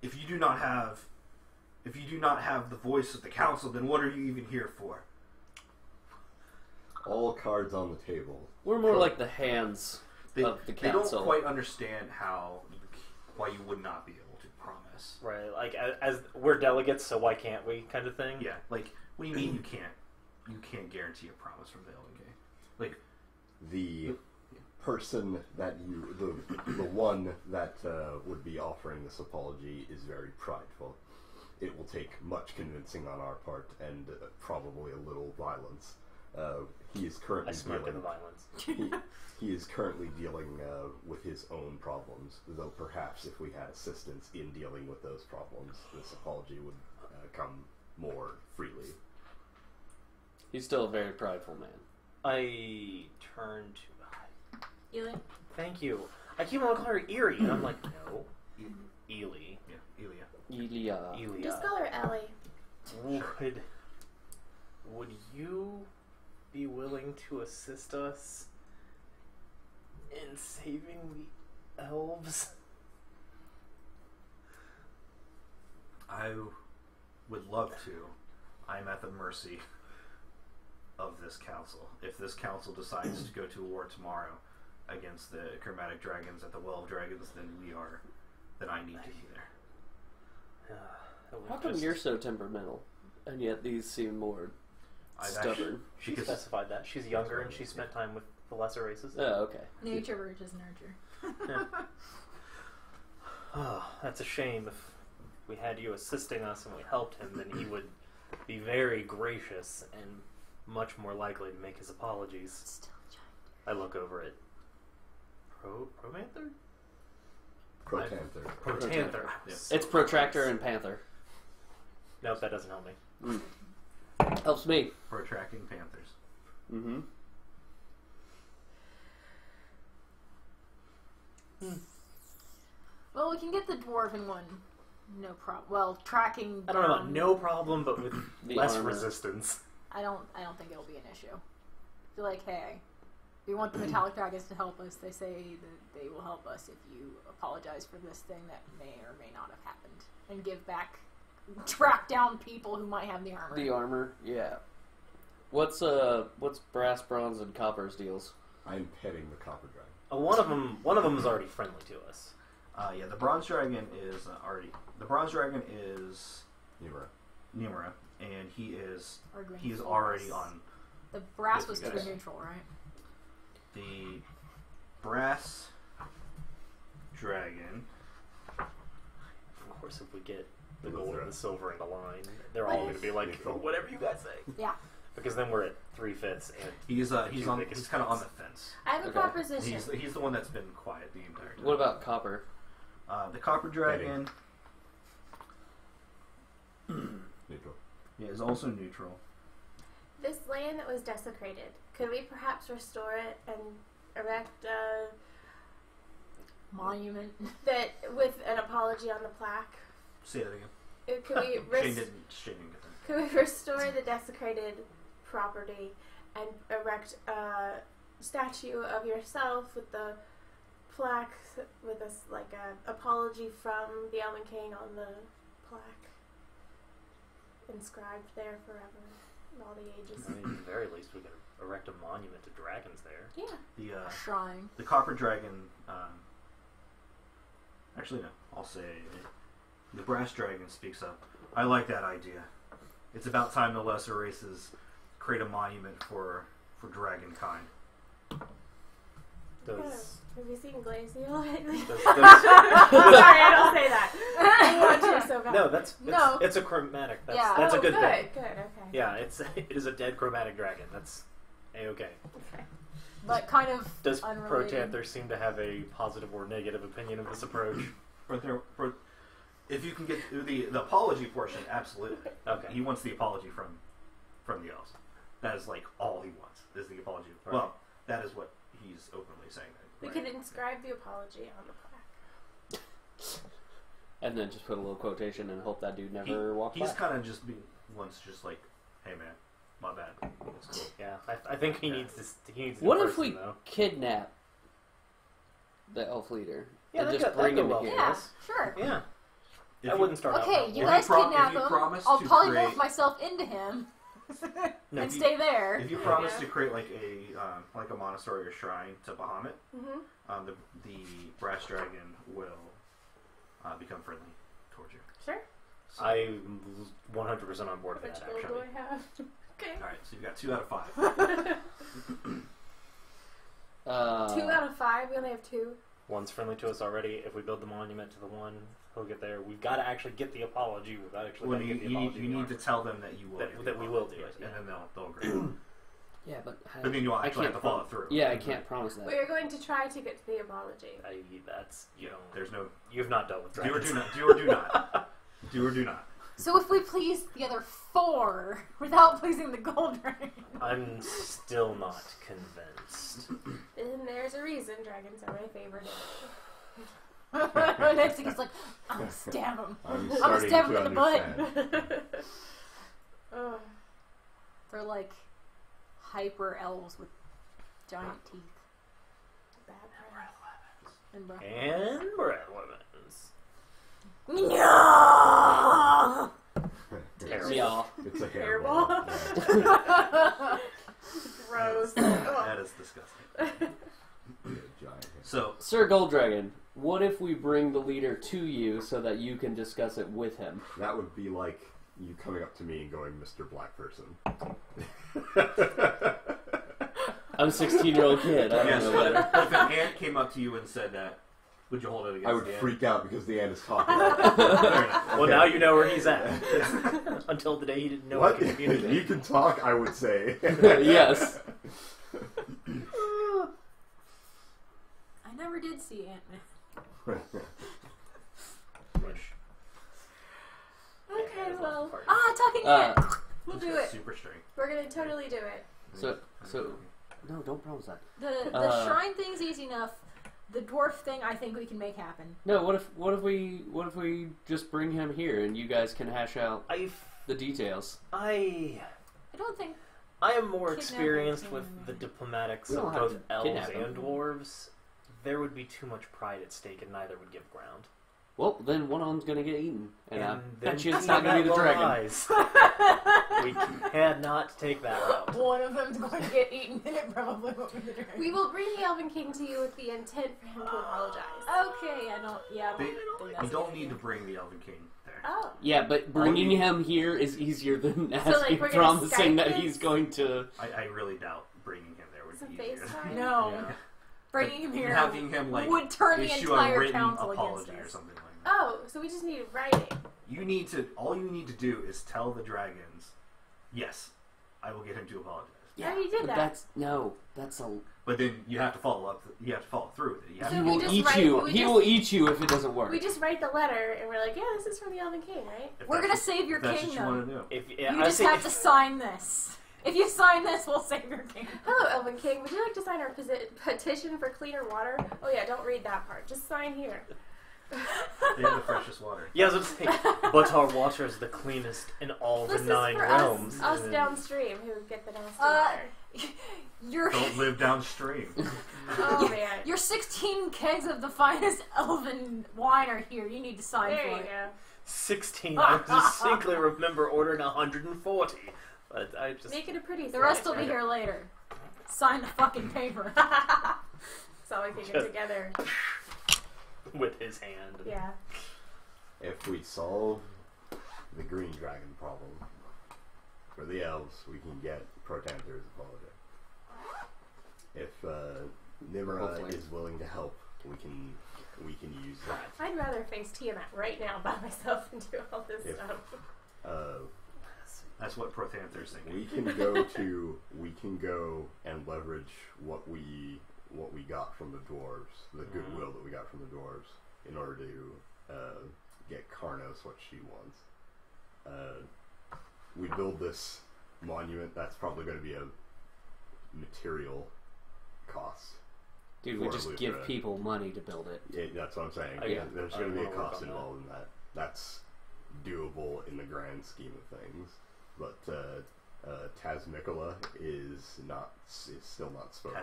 if you do not have the voice of the council, then what are you even here for? All cards on the table. We're more like the hands They, of the they council. don't quite understand why you would not be able to promise. Right, like as we're delegates, so why can't we, kind of thing. Yeah, like what do you mean you can't guarantee a promise from the Elven King? Like The person that the one that would be offering this apology is very prideful. It will take much convincing on our part and probably a little violence. He is I currently smirk at the violence. he is currently dealing with his own problems, though perhaps if we had assistance in dealing with those problems, this apology would come more freely. He's still a very prideful man. I turn to. Eli? Thank you. I keep on calling her Erie, and I'm like, no, Ely. yeah, Ilya. Ilya. Elia. just call her Ellie. Would you be willing to assist us in saving the elves? I would love to. I'm at the mercy of this council. If this council decides to go to war tomorrow against the chromatic dragons at the Well of Dragons, then I need to be there. How come you're so temperamental, and yet these seem more stubborn? She specified that. She's younger and she spent time with the lesser races. Oh, okay. Nature versus nurture. Oh, that's a shame. If we had you assisting us and we helped him, then he would be very gracious and much more likely to make his apologies. Still a giant. I look over it. Promanther? Protanther. Protanther. Yes. It's Protractor and Panther. Nope, that doesn't help me. Helps me. Protracting panthers. Mm-hmm. Well, we can get the dwarven one. No problem. Well, tracking. I don't know about down- no problem, but with The less armor. resistance. I don't think it'll be an issue. Be like, hey, we want the metallic dragons to help us. They say that they will help us if you apologize for this thing that may or may not have happened, and give back, track down people who might have the armor. The armor, yeah. What's brass, bronze, and copper's deals? I'm petting the copper dragon. One of them is already friendly to us. Yeah, the bronze dragon is The bronze dragon is Nimura, and he is Or green already forest. on. The brass was Yes. too neutral, right? The brass dragon. Of course, if we get the gold and the silver and the line, they're all going to be like, whatever you guys say. Yeah. Because then we're at 3/5, and He's two kind biggest of on the fence. fence. I have a Okay. proposition. He's the one that's been quiet the entire time. What about copper? The copper dragon? Neutral. Yeah, is also neutral. This land that was desecrated, could we perhaps restore it and erect Monument. that with an apology apology on the plaque? Say that again. Could we Shane didn't get that. could we restore the desecrated property and erect a statue of yourself with the plaque with a apology from the Elven King on the plaque, inscribed there forever in all the ages? I mean, at the very least, we could erect a monument to dragons there. Yeah. A shrine. The copper dragon. Actually, no. I'll say the brass dragon speaks up. I like that idea. It's about time the lesser races create a monument for dragonkind. Have you seen Glacial lately? Does- Sorry, I don't say that. I want to so bad. no, No. it's a chromatic. Yeah. That's a good good, thing. Good, okay. Yeah, it is a dead chromatic dragon. That's a-okay. Okay. But kind of Does unrelated. Protanther seem to have a positive or negative opinion of this approach? If you can get the apology portion, absolutely. Okay. He wants the apology from the elves. That is like all he wants is the apology. Right. Well, that is what he's openly saying. We Right? could inscribe the apology on the plaque. And then just put a little quotation and hope that dude never walks He's by. kind of just wants just like, hey man, my bad. It's cool. Yeah, I think he Yeah. needs this. He needs. What the if person, we though. kidnap the elf leader Yeah, and that just could- bring that him could well here? be. Yeah, sure. Yeah, If that you- wouldn't start out. Okay, well. you If guys you kidnap if you him. promise I'll to polymorph create- myself into him No, and if you- stay there. If you promise Yeah. to create like a monastery or shrine to Bahamut, Mm-hmm. the brass dragon will become friendly towards you. Sure. So, I'm 100% on board How with much that. gold Actually, do I have? Okay. all right, so you've got 2 out of 5. 2 out of 5. We only have 2. one's friendly to us already. If we build the monument to the one, he'll get there. We've got to actually get the apology. We've got to actually Well, gotta you, get the you, apology. you need to tell them that you will. That- do that the we will apology, do it, and yeah. then they'll agree. Yeah, but But then you'll I actually have can't to follow through. Yeah, I can't promise that. We are going to try to get to the apology. That's you know. There's no You've not dealt with do or dragons. do not. Do or do not. Do or do not. So if we please the other 4 without pleasing the gold dragon, I'm still not convinced. And there's a reason dragons are my favorite. next thing is like, I'm gonna stab him. I'm gonna starting stab him to in the butt. understand. Oh. They're like hyper elves with giant teeth Bad breath. and breath. And bread weapons. No! Terrible. Yeah. It's a Hairball. hairball. Yeah. Gross. That is disgusting. Yeah, giant hair. So Sir Golddragon, what if we bring the leader to you so that you can discuss it with him? That would be like you coming up to me and going, Mr. Black Person. I'm a 16-year-old kid. I don't yes, know but better. if an ant came up to you and said that, would you hold it against I would the ant? freak out because the ant is talking. Fair enough. Well, now you know where he's at. Until the day he didn't know What? he could communicate. You can talk, I would say. Yes. I never did see Ant-Man. Which, Okay, yeah, well, part- Talking Ant! We'll It's do it. Super straight. we're gonna totally do it. So no, don't promise that. The shrine thing's easy enough. The dwarf thing, I think we can make happen. No, what if we just bring him here and you guys can hash out the details? I don't think. I am more Kidnapping experienced can- with the diplomatics We of don't have both to elves kidnap and them. dwarves. There would be too much pride at stake, and neither would give ground. Well, then one of them's gonna get eaten, and I then bet you it's not gonna be the Tiamat dragon. lies. We cannot take that route. One of them's going to get eaten, and it probably won't be the dragon. We will bring the Elven King to you with the intent for him to apologize. Okay, I don't. Yeah, I They- don't think You that's a don't good need to idea. bring the Elven King there. Oh. Yeah, but bringing him here is easier than asking, like, we're gonna promising Skype that this? he's going to. I really doubt bringing him there would Some be easier. FaceTime? No. Yeah. Bringing him here Having him like would turn the issue a entire written council apology against or us. something like that. Oh, so we just need writing. All you need to do is tell the dragons, yes, I will get him to apologize. Yeah, you did But that. that's a. But then you have to follow up. You have to follow through with it. You have So He to, we will just eat write- you. we He just- will eat you if it doesn't work. We just write the letter and we're like, yeah, this is from the Elven King, right? if We're that's gonna save your if that's what you kingdom. want to do. If, You I just say have if- to sign this. If you sign this, we'll save your kingdom. Hello, Elven King. Would you like to sign our petition for cleaner water? Oh yeah, don't read that part. Just sign here. They have the freshest water. Yeah, I was going to say, but our water is the cleanest in all This the is 9 for realms. us and- downstream who get the nasty water. Your Don't live downstream. Oh man. your 16 kegs of the finest elven wine are here. You need to sign There for you it. go. 16. I distinctly remember ordering 140. But I just... Make it a pretty The rest will signature. be here later. Sign the fucking paper. So we can get together. with his hand. Yeah. If we solve the green dragon problem for the elves, we can get Protanter's apology. If Nimra Hopefully. is willing to help, we can use that. I'd rather face Tiamat right now by myself and do all this If- stuff. That's what Protanther's thinking. We can go and leverage what we got from the dwarves, the goodwill that we got from the dwarves, in order to get Karnos what she wants. We build this monument. That's probably going to be a material cost. Dude, we For just Eludra. give people money to build it. Yeah, that's what I'm saying. Yeah, There's I going to be a wanna work cost on that. involved in that. That's doable in the grand scheme of things. But Tazmikala is still not spoken.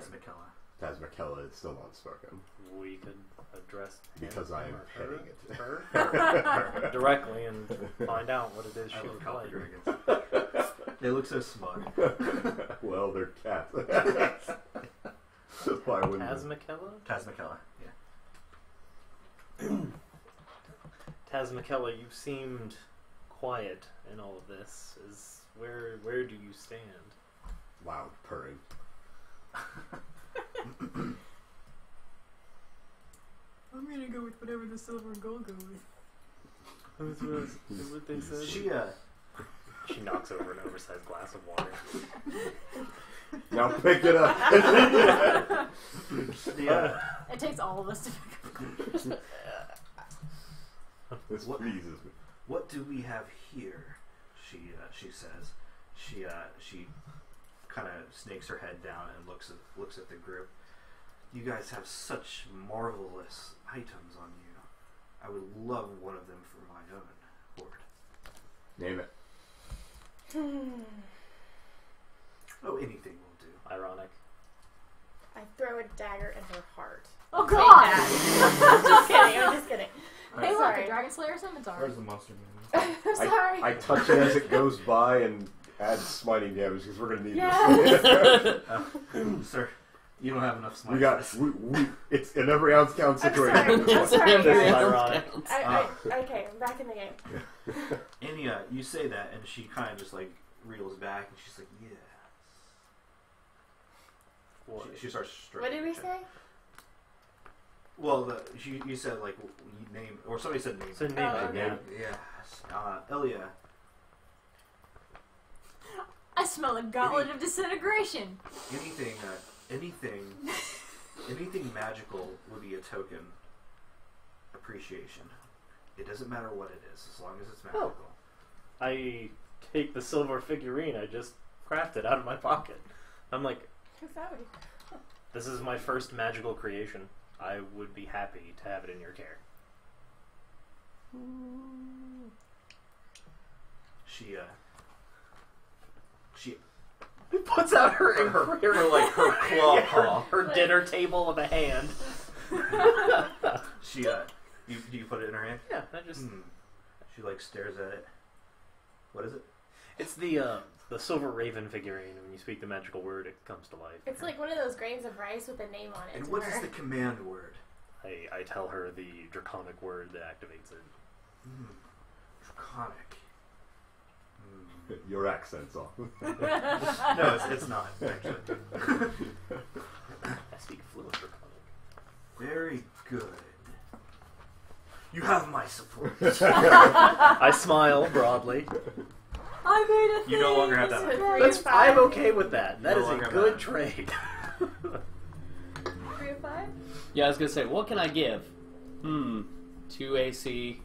Tazmikala is still not spoken We could address him because I am or heading it. her directly and find out what it is I she love would copy like. dragons. They look so smug. Well, they're cats. Why wouldn't they? Tazmikella? Tazmikella, yeah. Tazmikella, you seemed quiet in all of this. Where do you stand? Loud purring. I'm gonna go with whatever the silver and gold go with. What they said? She She knocks over an oversized glass of water. Now pick it up. It takes all of us to pick up. This pleases me. What do we have here? She says. She kind of snakes her head down and looks at the group. You guys have such marvelous items on you. I would love one of them for my own hoard. Name it. Oh, anything will do. Ironic. I throw a dagger in her heart. Oh Say god! that. I'm just kidding. I'm just kidding. Hey, look, Sorry. a Dragon Slayer's inventory. Where's the monster movie? I'm sorry. I touch it as it goes by and add smiting damage because we're going to need Yes. this. Sir, you don't have enough smite. We got it's an every ounce count I'm situation. sorry. I'm sorry, This is guys. ironic. Okay, I'm back in the game. And you say that, and she kind of just like reels back, and she's like, "Yes." What? She starts. What did we say? Well, you said like you name, or somebody said name. So name Oh, it, okay. yeah. Yes, Elia. I smell a gauntlet of disintegration. Anything magical would be a token appreciation. It doesn't matter what it is, as long as it's magical. I take the silver figurine I just crafted out of my pocket. I'm like, Who's that one? this is my first magical creation. I would be happy to have it in your care. She Puts out her like her claw paw. her dinner table of a hand. She do you put it in her hand? Yeah, I just She like stares at it. What is it? it's the silver raven figurine. When you speak the magical word, it comes to life. It's like one of those grains of rice with a name on it. And to what her. is the command word? I tell her the draconic word that activates it. Draconic. Your accent's off. No, it's not actually. I speak fluent draconic. Very good. You have my support. I smile broadly. I made a thing. You no longer have This that. is a 3 That's, of 5. I'm okay with that. That No is a longer good bad. trade. 3 of 5? Yeah, I was gonna say, what can I give? 2 AC,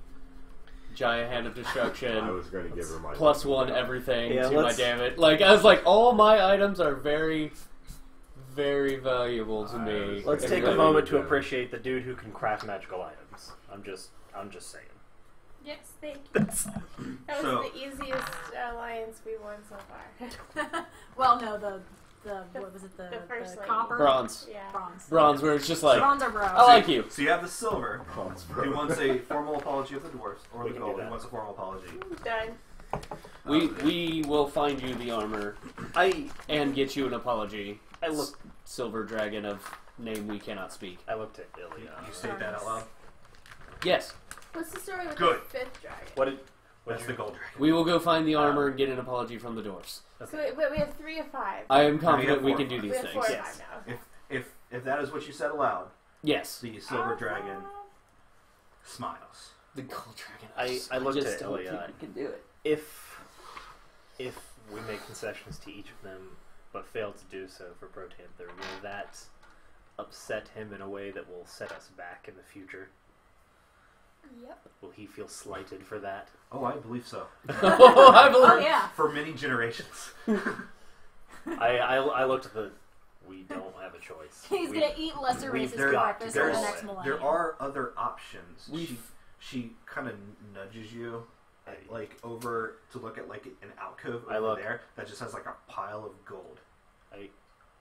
giant hand of I destruction, was going to give her my +1 everything Yeah, to my let's- damage. Like, I was like, all my items are very, very valuable to me. Let's And take a really- moment to appreciate the dude who can craft magical items. I'm just saying. Yes, thank you. That was So- the easiest alliance we won so far. Well, no, the what was it? The first lady. copper Bronze. Yeah. Bronze, where it's just like, Bronze or bros. I like you. So you have the silver, Bronze who wants a formal apology of the dwarves, or We the can do gold, that. who wants a formal apology. Done. We will find you the armor I get you an apology. look Silver Dragon of name we cannot speak. I looked at Ilya. You state that out loud. Yes, What's the story with Good. the 5th dragon? What That's the gold dragon. we will go find the armor and get an apology from the dwarves. So wait, we have 3 of 5. I am confident have we four can of do five. these We have 4 of things. 5 now. If that is what you said aloud, Yes. the silver dragon smiles. The gold dragon. I looked just at don't Ilya. think we can do it. If we make concessions to each of them, but fail to do so for Protanther, will that upset him in a way that will set us back in the future? Yep. Will he feel slighted for that? Oh, I believe so. Oh, I believe. Oh yeah. For many generations. I looked at the. We don't have a choice. He's We- gonna eat lesser we've races for got breakfast to for go the away. next millennium. There are other options. We've- She kind of nudges you, like over to look at like an alcove I over look. there that just has like a pile of gold.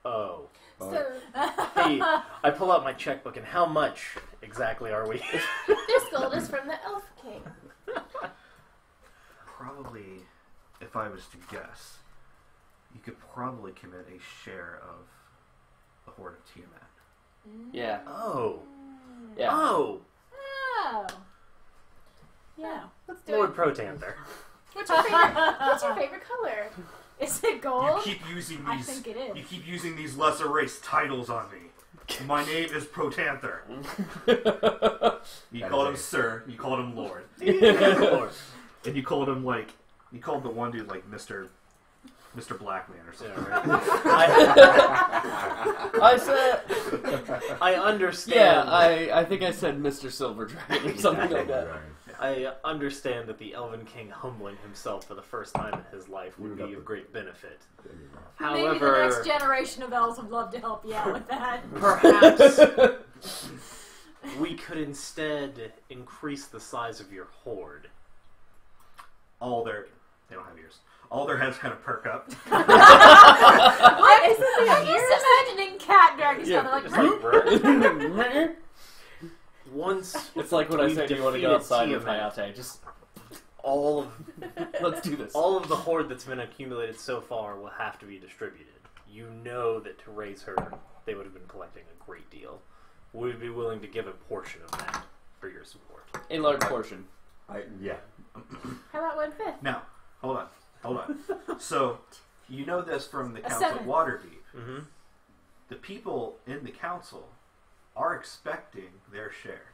Oh. So, Hey, I pull out my checkbook, and how much exactly are we? this gold is from the Elf King. Probably, if I was to guess, you could probably commit a share of the Horde of Tiamat. Yeah. Oh. Yeah. Oh. Oh. Yeah. Let's do Lord it. Protanther. What's your favorite color? Is it gold? You keep using I these. think it is. You keep using these lesser race titles on me. My name is Protanther. You That called is him it. Sir. You called him Lord. And you called him like you called the one dude like Mr. Blackman or something. Yeah, Right? right. I said. I understand. Yeah, I think I said Mr. Silver Dragon or something like that. I understand that the Elven King humbling himself for the first time in his life would be of great benefit. Maybe the However, next generation of elves would love to help you out with that. perhaps we could instead increase the size of your horde. They don't have ears. All their heads kind of perk up. What? I'm just imagining cat dragons. Yeah. They're like, Once It's like when I we've said you want to go defeated outside with Tiamat, Hayate. Just all of let's do this. all of the horde that's been accumulated so far will have to be distributed. You know that to raise her, they would have been collecting a great deal. We would be willing to give a portion of that for your support. A large portion. Yeah. How about 1/5? Now, hold on. So, you know this from the A Council of seventh. Waterdeep. Mm-hmm. The people in the council are expecting their share.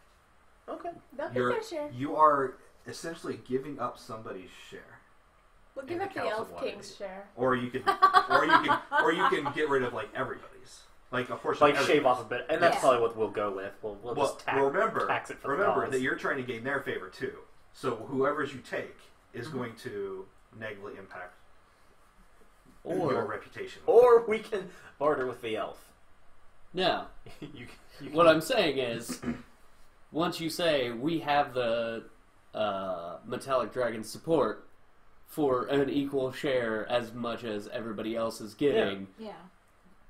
Okay. They'll get You're, their share. you are essentially giving up somebody's share, We'll give in up the the Council Elf of King's Waterdeep. share. or you can get rid of like everybody's, like a portion. Like of shave everybody's. off a bit, and that's Yeah. probably what we'll go with. We'll Well, just tax it for the remember cause. that you're trying to gain their favor too. So whoever's you take is Mm-hmm. going to negatively impact your Or reputation. Or we can barter with the elf. no. you What I'm saying is, once you say we have the metallic dragon support for an equal share as much as everybody else is getting, yeah.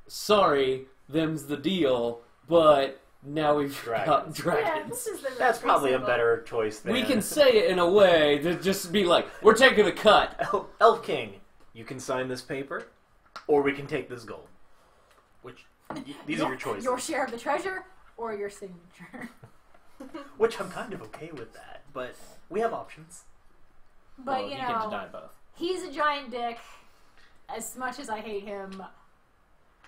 sorry, them's the deal. But now we've got Dragons. Yeah, dragons. this is the That's probably a reasonable. better choice than We can say it in a way to just be like, we're taking a cut. Elf King, you can sign this paper, or we can take this gold. Which these are your choices. Your share of the treasure or your signature. Which I'm kind of okay with that, but we have options. But Well, you can know, deny both. he's a giant dick. As much as I hate him,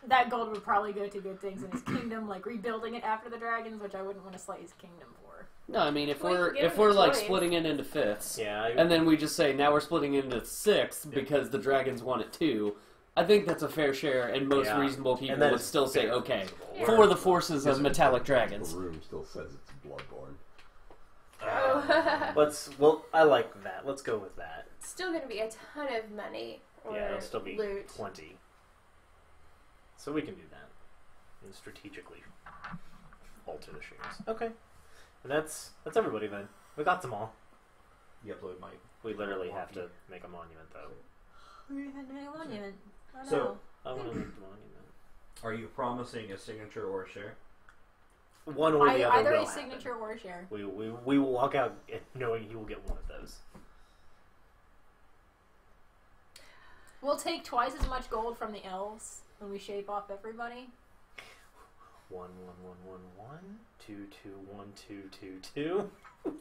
that gold would probably go to good things in his kingdom, like rebuilding it after the dragons, which I wouldn't want to slay his kingdom for. No, I mean if Well, you we're can give if him we're a like choice. splitting it into fifths, Yeah, and then we just say now we're splitting it into sixths because the dragons want it too. I think that's a fair share, and most Yeah. reasonable people And that would is still say very okay reasonable. Yeah. for the forces of metallic dragons. The room still says it's Bloodborne. Oh. I like that. Let's go with that. It's still going to be a ton of money or Yeah, it'll still be loot. 20. So we can do that. And strategically alter the shares. Okay. And that's everybody then. We got them all. the upload might. We literally have to make a monument, though. We had to make a monument. I So- know. I want to make the monument. Are you promising a signature or a share? One or the other Either will a happen. signature or a share. We will walk out knowing he will get one of those. We'll take twice as much gold from the elves when we shape off everybody. 1, 1, 1, 1, 1, 2, 2, 1, 2, 2, 2.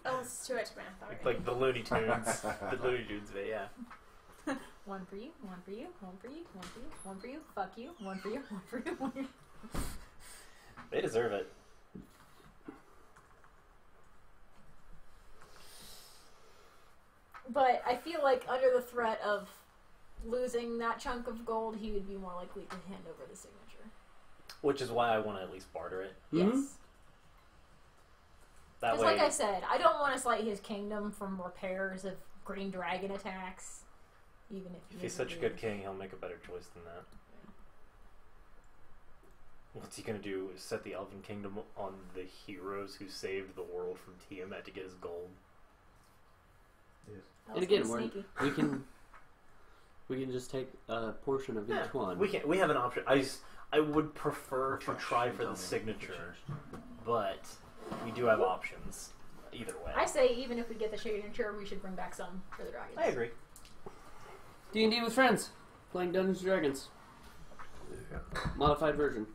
Oh, it's too much math already. Like the Looney Tunes. The Looney Tunes bit, yeah. One for you, one for you, one for you, one for you, one for you, fuck you, one for you, one for you, one for you. They deserve it. But I feel like under the threat of losing that chunk of gold, he would be more likely to hand over the signature. Which is why I want to at least barter it. Yes. That Because way, like I said, I don't want to slight his kingdom from repairs of green dragon attacks. Even if he's such a good king, he'll make a better choice than that. What's he gonna do? Set the Elven Kingdom on the heroes who saved the world from Tiamat to get his gold? Yes. And again, we can just take a portion of each one. We have an option. I would prefer to Trash. try for Tell the me. signature, but we do have options. Either way, I say even if we get the signature, we should bring back some for the dragons. I agree. D&D with friends, playing Dungeons and Dragons, modified version.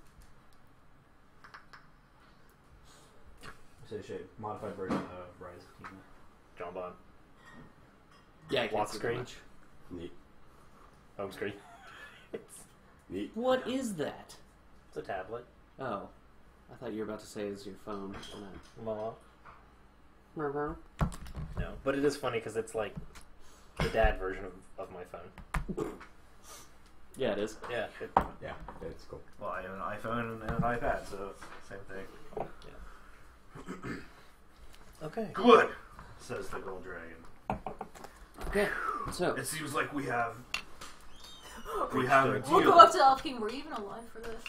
So modified version of Rise of Tiamat. John Bond, Yeah, I can't lock see screen, much. Neat. home screen. Neat. What is that? It's a tablet. Oh, I thought you were about to say it's your phone. Well, No. no, but it is funny because it's like the dad version of my phone. Yeah, it is. Yeah. Yeah, it's cool. Well, I have an iPhone and an iPad, so same thing. Okay. Good, says the gold dragon. Okay, so It seems like we have a We'll deal. We'll go up to Elf King. Were you even alive for this?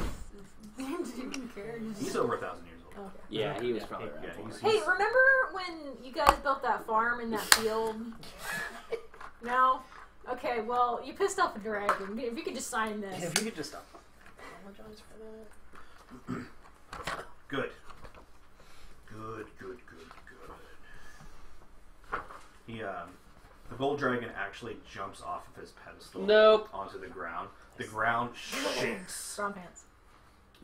Do you even care? He's over 1,000 years old. Okay. yeah, he was Yeah. probably Yeah, around. he's- Hey, remember when you guys built that farm in that field? No? Okay, well, you pissed off a dragon. If you could just sign this. If you could just apologize for that. Good. He, the gold dragon actually jumps off of his pedestal Nope. onto the ground. The ground shakes, Brown pants.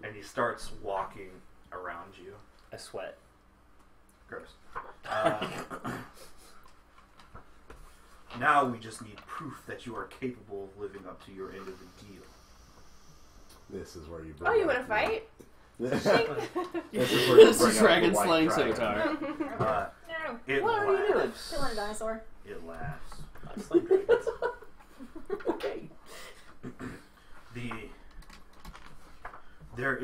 and he starts walking around you. I sweat. Gross. Now we just need proof that you are capable of living up to your end of the deal. This is where you. Oh, you want to fight? This This is where you is bring out Dragon the white Slaying dragon. Scimitar. No. It What are you doing? laughs. Killing a dinosaur. It laughs. I've slain dragons. Okay. There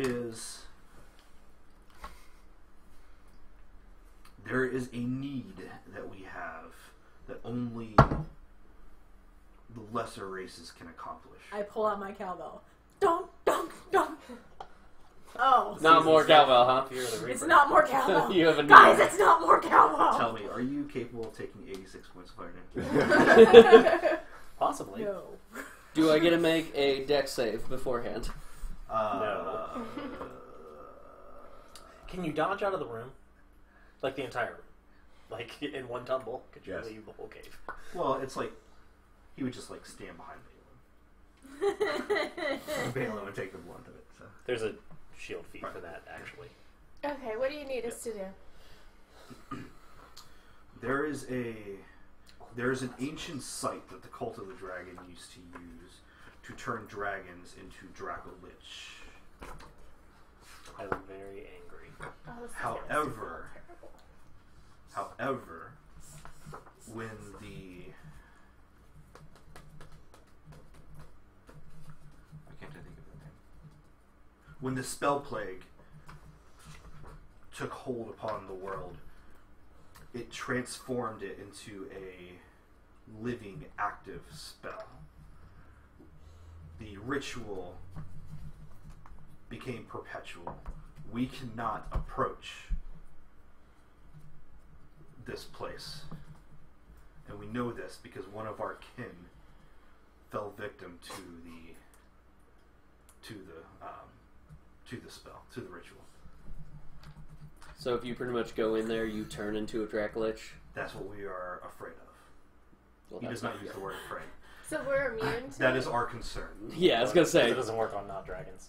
is a need that we have that only the lesser races can accomplish. I pull out my cowbell. Don't. Oh. Not more cowbell, huh? Fear of the Reaper. It's not more cowbell. You have a new Guys, one. it's not more cowbell. Tell me, are you capable of taking 86 points of fire? Possibly. No. Do I get to make a deck save beforehand? No. Can you dodge out of the room? Like the entire room? Like in one tumble? Could you Yes. leave the whole cave? Well, it's like he would just like stand behind Balin. And Balin would take the blunt of it. So. There's a shield feat for that, actually. Okay, what do you need us to do? There is an ancient site that the Cult of the Dragon used to use to turn dragons into Dracolich. I was very angry. Oh, this is However, when when the spell plague took hold upon the world, it transformed it into a living, active spell. The ritual became perpetual. We cannot approach this place And we know this because one of our kin fell victim to the spell, to the ritual. So if you pretty much go in there, you turn into a Dracolich. That's what we are afraid of. Well, He that's does not use the word afraid. So we're immune to That it? is our concern. Yeah, I was gonna say. It doesn't work on not dragons.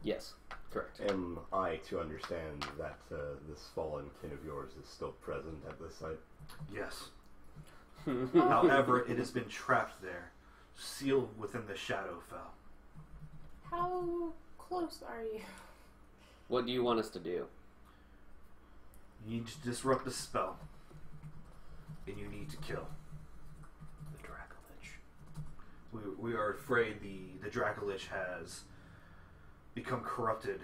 Yes, correct. Am I to understand that this fallen kin of yours is still present at this site? Yes. However, it has been trapped there, sealed within the Shadowfell. How close are you? What do you want us to do? You need to disrupt the spell, and you need to kill The Dracolich. We are afraid the Dracolich has become corrupted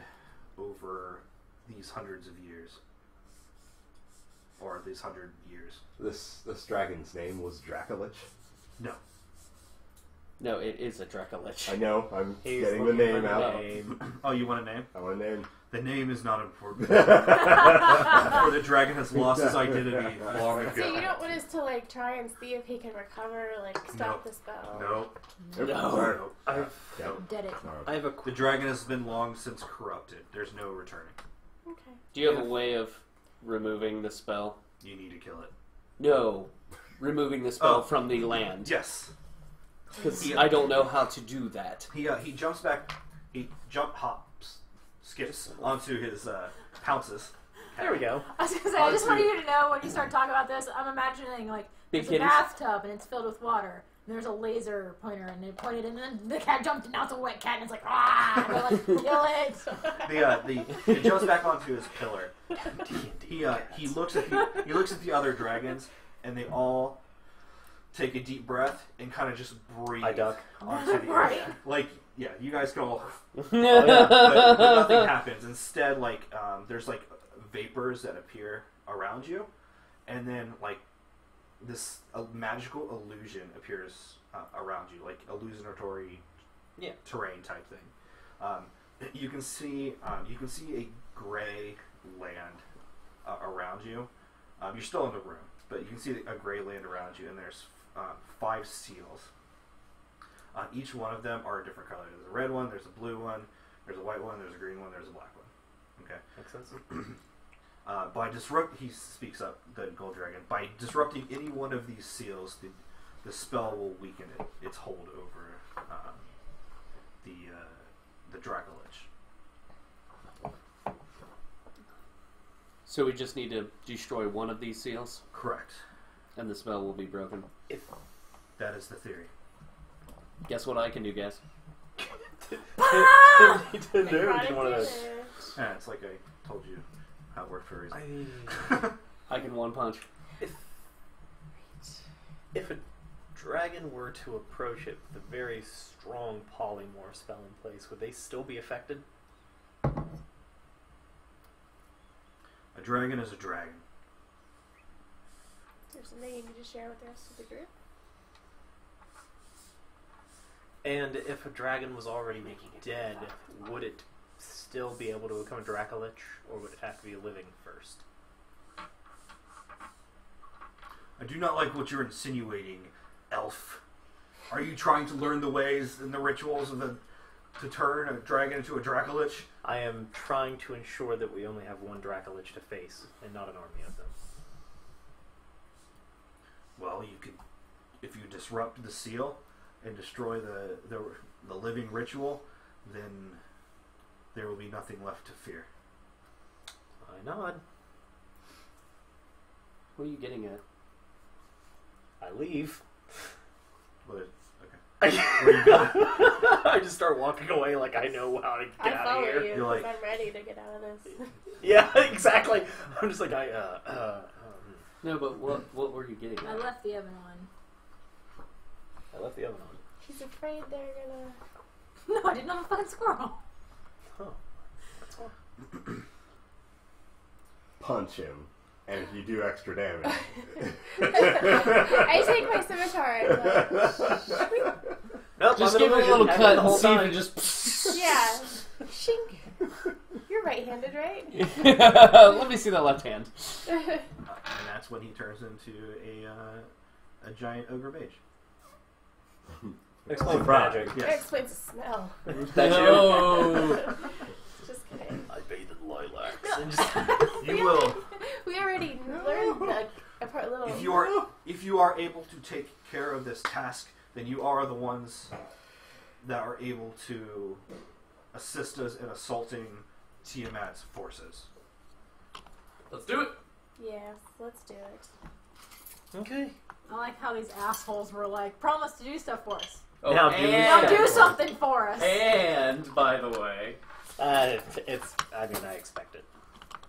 over these hundreds of years. Or these 100 years. This dragon's name was Dracolich. No. No, it is a Dracolich. I know. I'm He's getting the looking name for the out. name. Oh, you want a name? I want a name. The name is not important. Or the dragon has lost his identity long ago. So you don't want us to like try and see if he can recover, like stop No. the spell? No. No. Dead it. I have a. The dragon has been long since corrupted. There's no returning. Okay. Do you have a way of removing the spell? You need to kill it. No, removing the spell Oh. from the land. Yes. Because Yeah. I don't know how to do that. He jumps back. He hops, skips onto his pounces. There we go. I was gonna say, I just want you to know when you start talking about this, I'm imagining like Big there's a kitties. bathtub and it's filled with water. And there's a laser pointer and they pointed and then the cat jumped and now it's a wet cat and it's like ah, and they're like kill it. He jumps back onto his pillar. He looks at the other dragons and they all take a deep breath and kind of just breathe I duck. onto the Right. area. Like yeah, you guys go all Oh, yeah. but nothing happens. Instead, like there's like vapors that appear around you, and then like this magical illusion appears around you, like illusionatory terrain type thing. You can see a gray land around you. You're still in the room, but you can see a gray land around you, and there's 5 seals. Each one of them are a different color. There's a red one, there's a blue one, there's a white one, there's a green one, there's a black one. Okay. Makes sense. He speaks up, the gold dragon. By disrupting any one of these seals, the spell will weaken its hold over the Dracolich. So we just need to destroy one of these seals, Correct. and the spell will be broken. That is the theory. Guess what I can do, guys? Didn't do one of those. Yeah, it's like I told you how it worked for a reason. I can one punch. If a dragon were to approach it with a very strong polymorph spell in place, would they still be affected? A dragon is a dragon. There's something you need to share with the rest of the group. And if a dragon was already dead, would it still be able to become a Dracolich, or would it have to be living first? I do not like what you're insinuating, elf. Are you trying to learn the ways and the rituals to turn a dragon into a Dracolich? I am trying to ensure that we only have one Dracolich to face, and not an army of them. Well, you could, if you disrupt the seal and destroy the living ritual, then there will be nothing left to fear. I nod. What are you getting at? I leave. But okay, where you going? I just start walking away like I know how to I get out follow of here. you You're because like- I'm ready to get out of this. Yeah, exactly. I'm just like, No, but what were you getting I at? left the oven on. I left the oven on. He's afraid they're gonna. No, I didn't have a fucking squirrel. Oh, that's all. Punch him, and if you do extra damage, I take my scimitar and like, Nope, Just I'm give it gonna a little have cut the and whole see if time. it just... yeah, shink. You're right-handed, right? Let me see that left hand. And that's when he turns into a giant ogre mage. Explain Surprise. magic. That Yes. explains the smell. That's No. Just kidding. I bathe in lilacs. No. And just, You will. We already learned a part little. If you are able to take care of this task, then you are the ones that are able to assist us in assaulting Tiamat's forces. Let's do it. Yes, let's do it. okay. I like how these assholes were like, promise to do stuff for us. Oh, Now do Now and, do something for us. and by the way, It's. I mean, I expect it.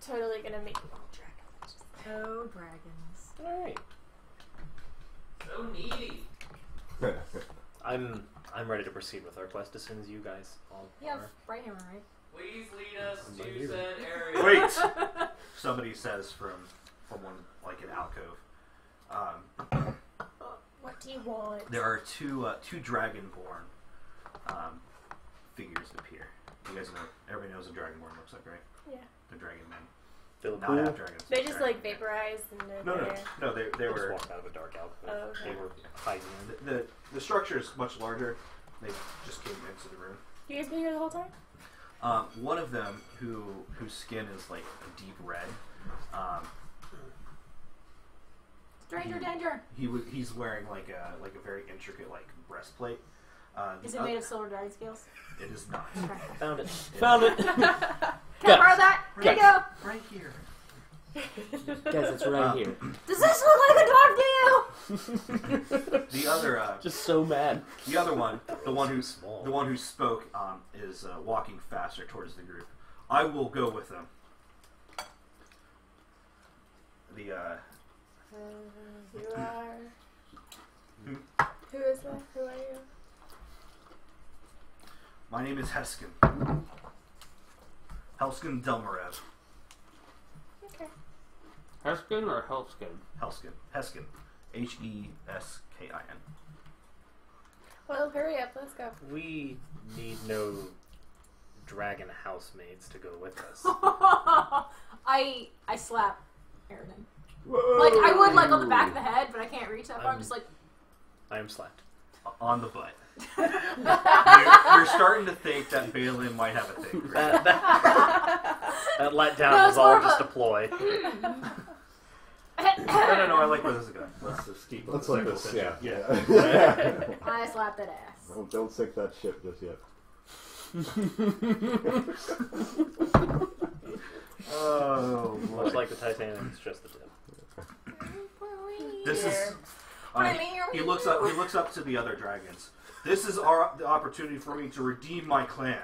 Totally gonna make dragons. Oh, dragons. All right. so needy. I'm ready to proceed with our quest as soon as you guys all You have are. bright hammer, right? Please lead us I'm to leaving. said area. Wait! Somebody says from one like an alcove. What do you want? There are two dragonborn figures appear. You guys know, everybody knows what dragonborn looks like, right? Yeah. They're dragon men. They look Not cool. half dragons. They just like dragon men. vaporized and they're No, there. they They just were. walked out of a dark alcove. Oh, okay. They were hiding. The structure is much larger. They just came into the room. You guys been here the whole time? One of them, whose skin is like a deep red, Stranger danger. he's wearing like a very intricate like breastplate. Is it made of silver dragon scales? It is not. Found it. Found it. Can I borrow that? There you go. Right here. Guys, it's right here. Does this look like a dog to you? The other, Just so mad. the other one, the one who Small. the one who spoke, is walking faster towards the group. I will go with them. You are. Who is that? Who are you? My name is Heskin. Helskin Delmarev. Okay. Heskin or Helskin? Helskin. Heskin. Heskin. Well, hurry up. Let's go. We need no dragon housemaids to go with us. I slap Aridin. Like, I would, like, on the back of the head, but I can't reach that far. I'm just like... I am slapped. On the butt. You're starting to think that Balin might have a thing for you. That letdown No, was it's more all of just a- a ploy. No, I like where this is going. Let's just keep Let's let this, yeah. I slap that ass. Don't sink that ship just yet. Oh, Much like the Titanic, it's just the tip. This is. Here. He looks up. He looks up to the other dragons. This is the opportunity for me to redeem my clan.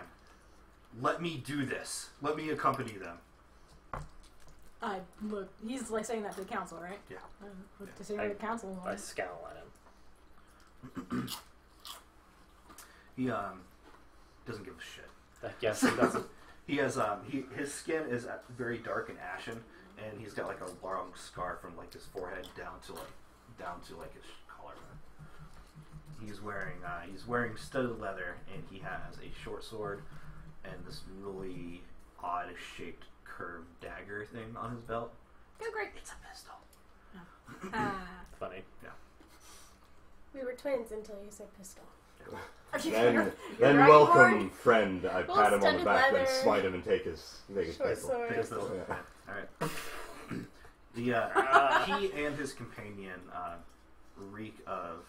Let me do this. Let me accompany them. I look. He's like saying that to the council, right? Yeah. Look to say what the council I wants. scowl at him. He doesn't give a shit. I guess he doesn't. He has his skin is very dark and ashen, and he's got like a long scar from like his forehead down to his collarbone. He's wearing studded leather, and he has a short sword and this really odd shaped curved dagger thing on his belt. Go great. It's a pistol. Funny. We were twins until you said pistol. Then right, welcome, Lord. friend. I Well, pat him on the studded back, then leather. smite him and take his Short pistol. sword. Pistol. Yeah. All right. He and his companion reek of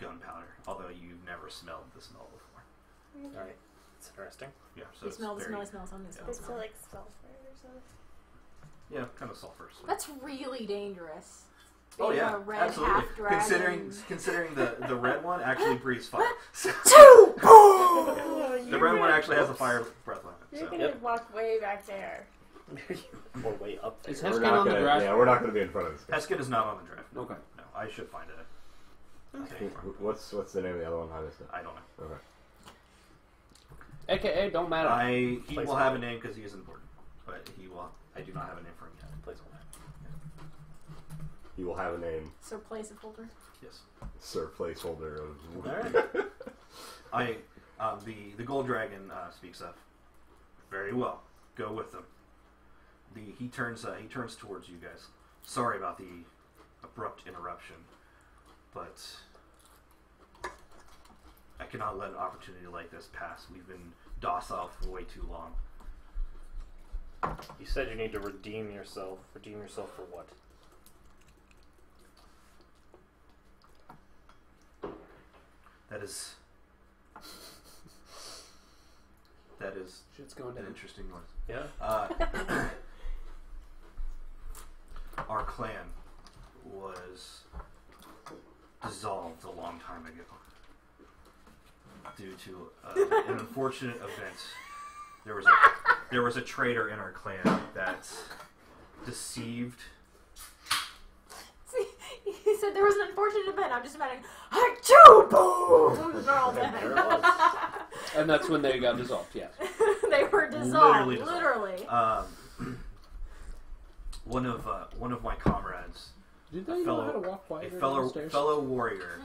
gunpowder, although you've never smelled the smell before. Alright. It's interesting. Yeah, so You it's smell the very, smell, I smell something. It's still like sulfur or something. yeah, kind of sulfur. Sweet. That's really dangerous. Oh Being yeah, a red absolutely. half-dragon. Considering the red one actually breathes fire. Oh, The red one actually has a fire breath on it. You're So. gonna walk way back there. Or way up there. Is We're Heskin not on the gonna, draft? yeah, we're not going to be in front of this guy. Heskin is not on the draft. Okay. No, I should find it. Okay. What's the name of the other one? How is it? I don't know. Okay. AKA, don't matter. He Place will on have it. a name because he is important, but he will. I do not have a name for him yet. Place on that. He will have a name, So placeholder. Yes. Sir Placeholder of. Alright. The gold dragon speaks up. Very well. Go with them. He turns towards you guys. Sorry about the abrupt interruption. but I cannot let an opportunity like this pass. We've been docile for way too long. You said you need to redeem yourself. Redeem yourself for what? That is Shit's going an down. interesting one. Yeah. Our clan was dissolved a long time ago due to an unfortunate event. There was a traitor in our clan that deceived. See, he said there was an unfortunate event. I'm just imagining, achoo, boom! They're all dead. There it was. And that's when they got dissolved, yes. They were dissolved, Literally dissolved. One of my comrades, Did they know how to walk quietly a downstairs? fellow warrior,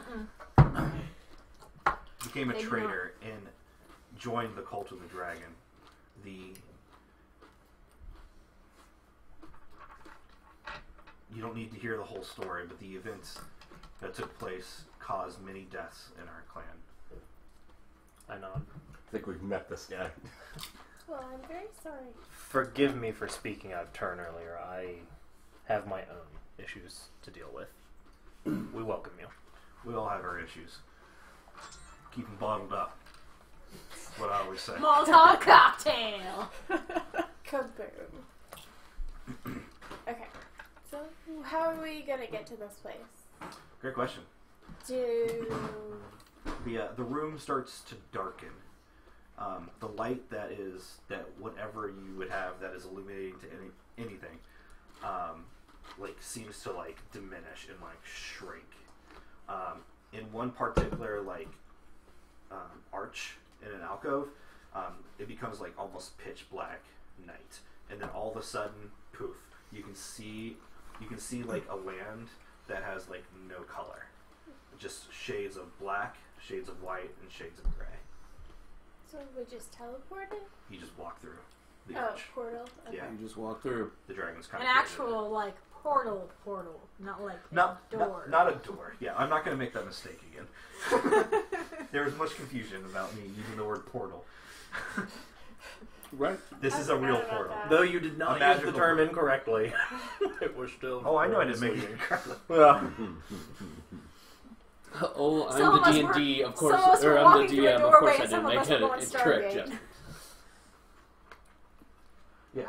became a They do traitor and joined the cult of the dragon. You don't need to hear the whole story, but the events that took place caused many deaths in our clan. I nod. I think we've met this guy. Well, I'm very sorry. Forgive me for speaking out of turn earlier. I have my own issues to deal with. We welcome you. We all have our issues. Keep them bottled up. That's what I always say. Molotov cocktail! Kaboom. Okay. So, how are we gonna get to this place? Great question. The room starts to darken. The light that whatever you would have that is illuminating to anything, seems to diminish and shrink. In one particular arch in an alcove, it becomes almost pitch black night, and then all of a sudden, poof! You can see a land that has no color, just shades of black, shades of white, and shades of gray. So we just teleported? You just walk through the Oh, arch. portal. Okay. Yeah. You just walk through. The dragon's kind An of actual, portal, not a door. not a door. Yeah, I'm not going to make that mistake again. There was much confusion about me using the word portal. Right. This I is a real forgot about portal. that. Though you did not use the Magical term word. incorrectly, it was still. Oh, I know I didn't make it incorrectly. Oh, Some I'm of the us D&D, of course. some of us were Or I'm walking the through a DM, of doorway course I and some didn't of us make were a going trick. Stargate. Just Yeah.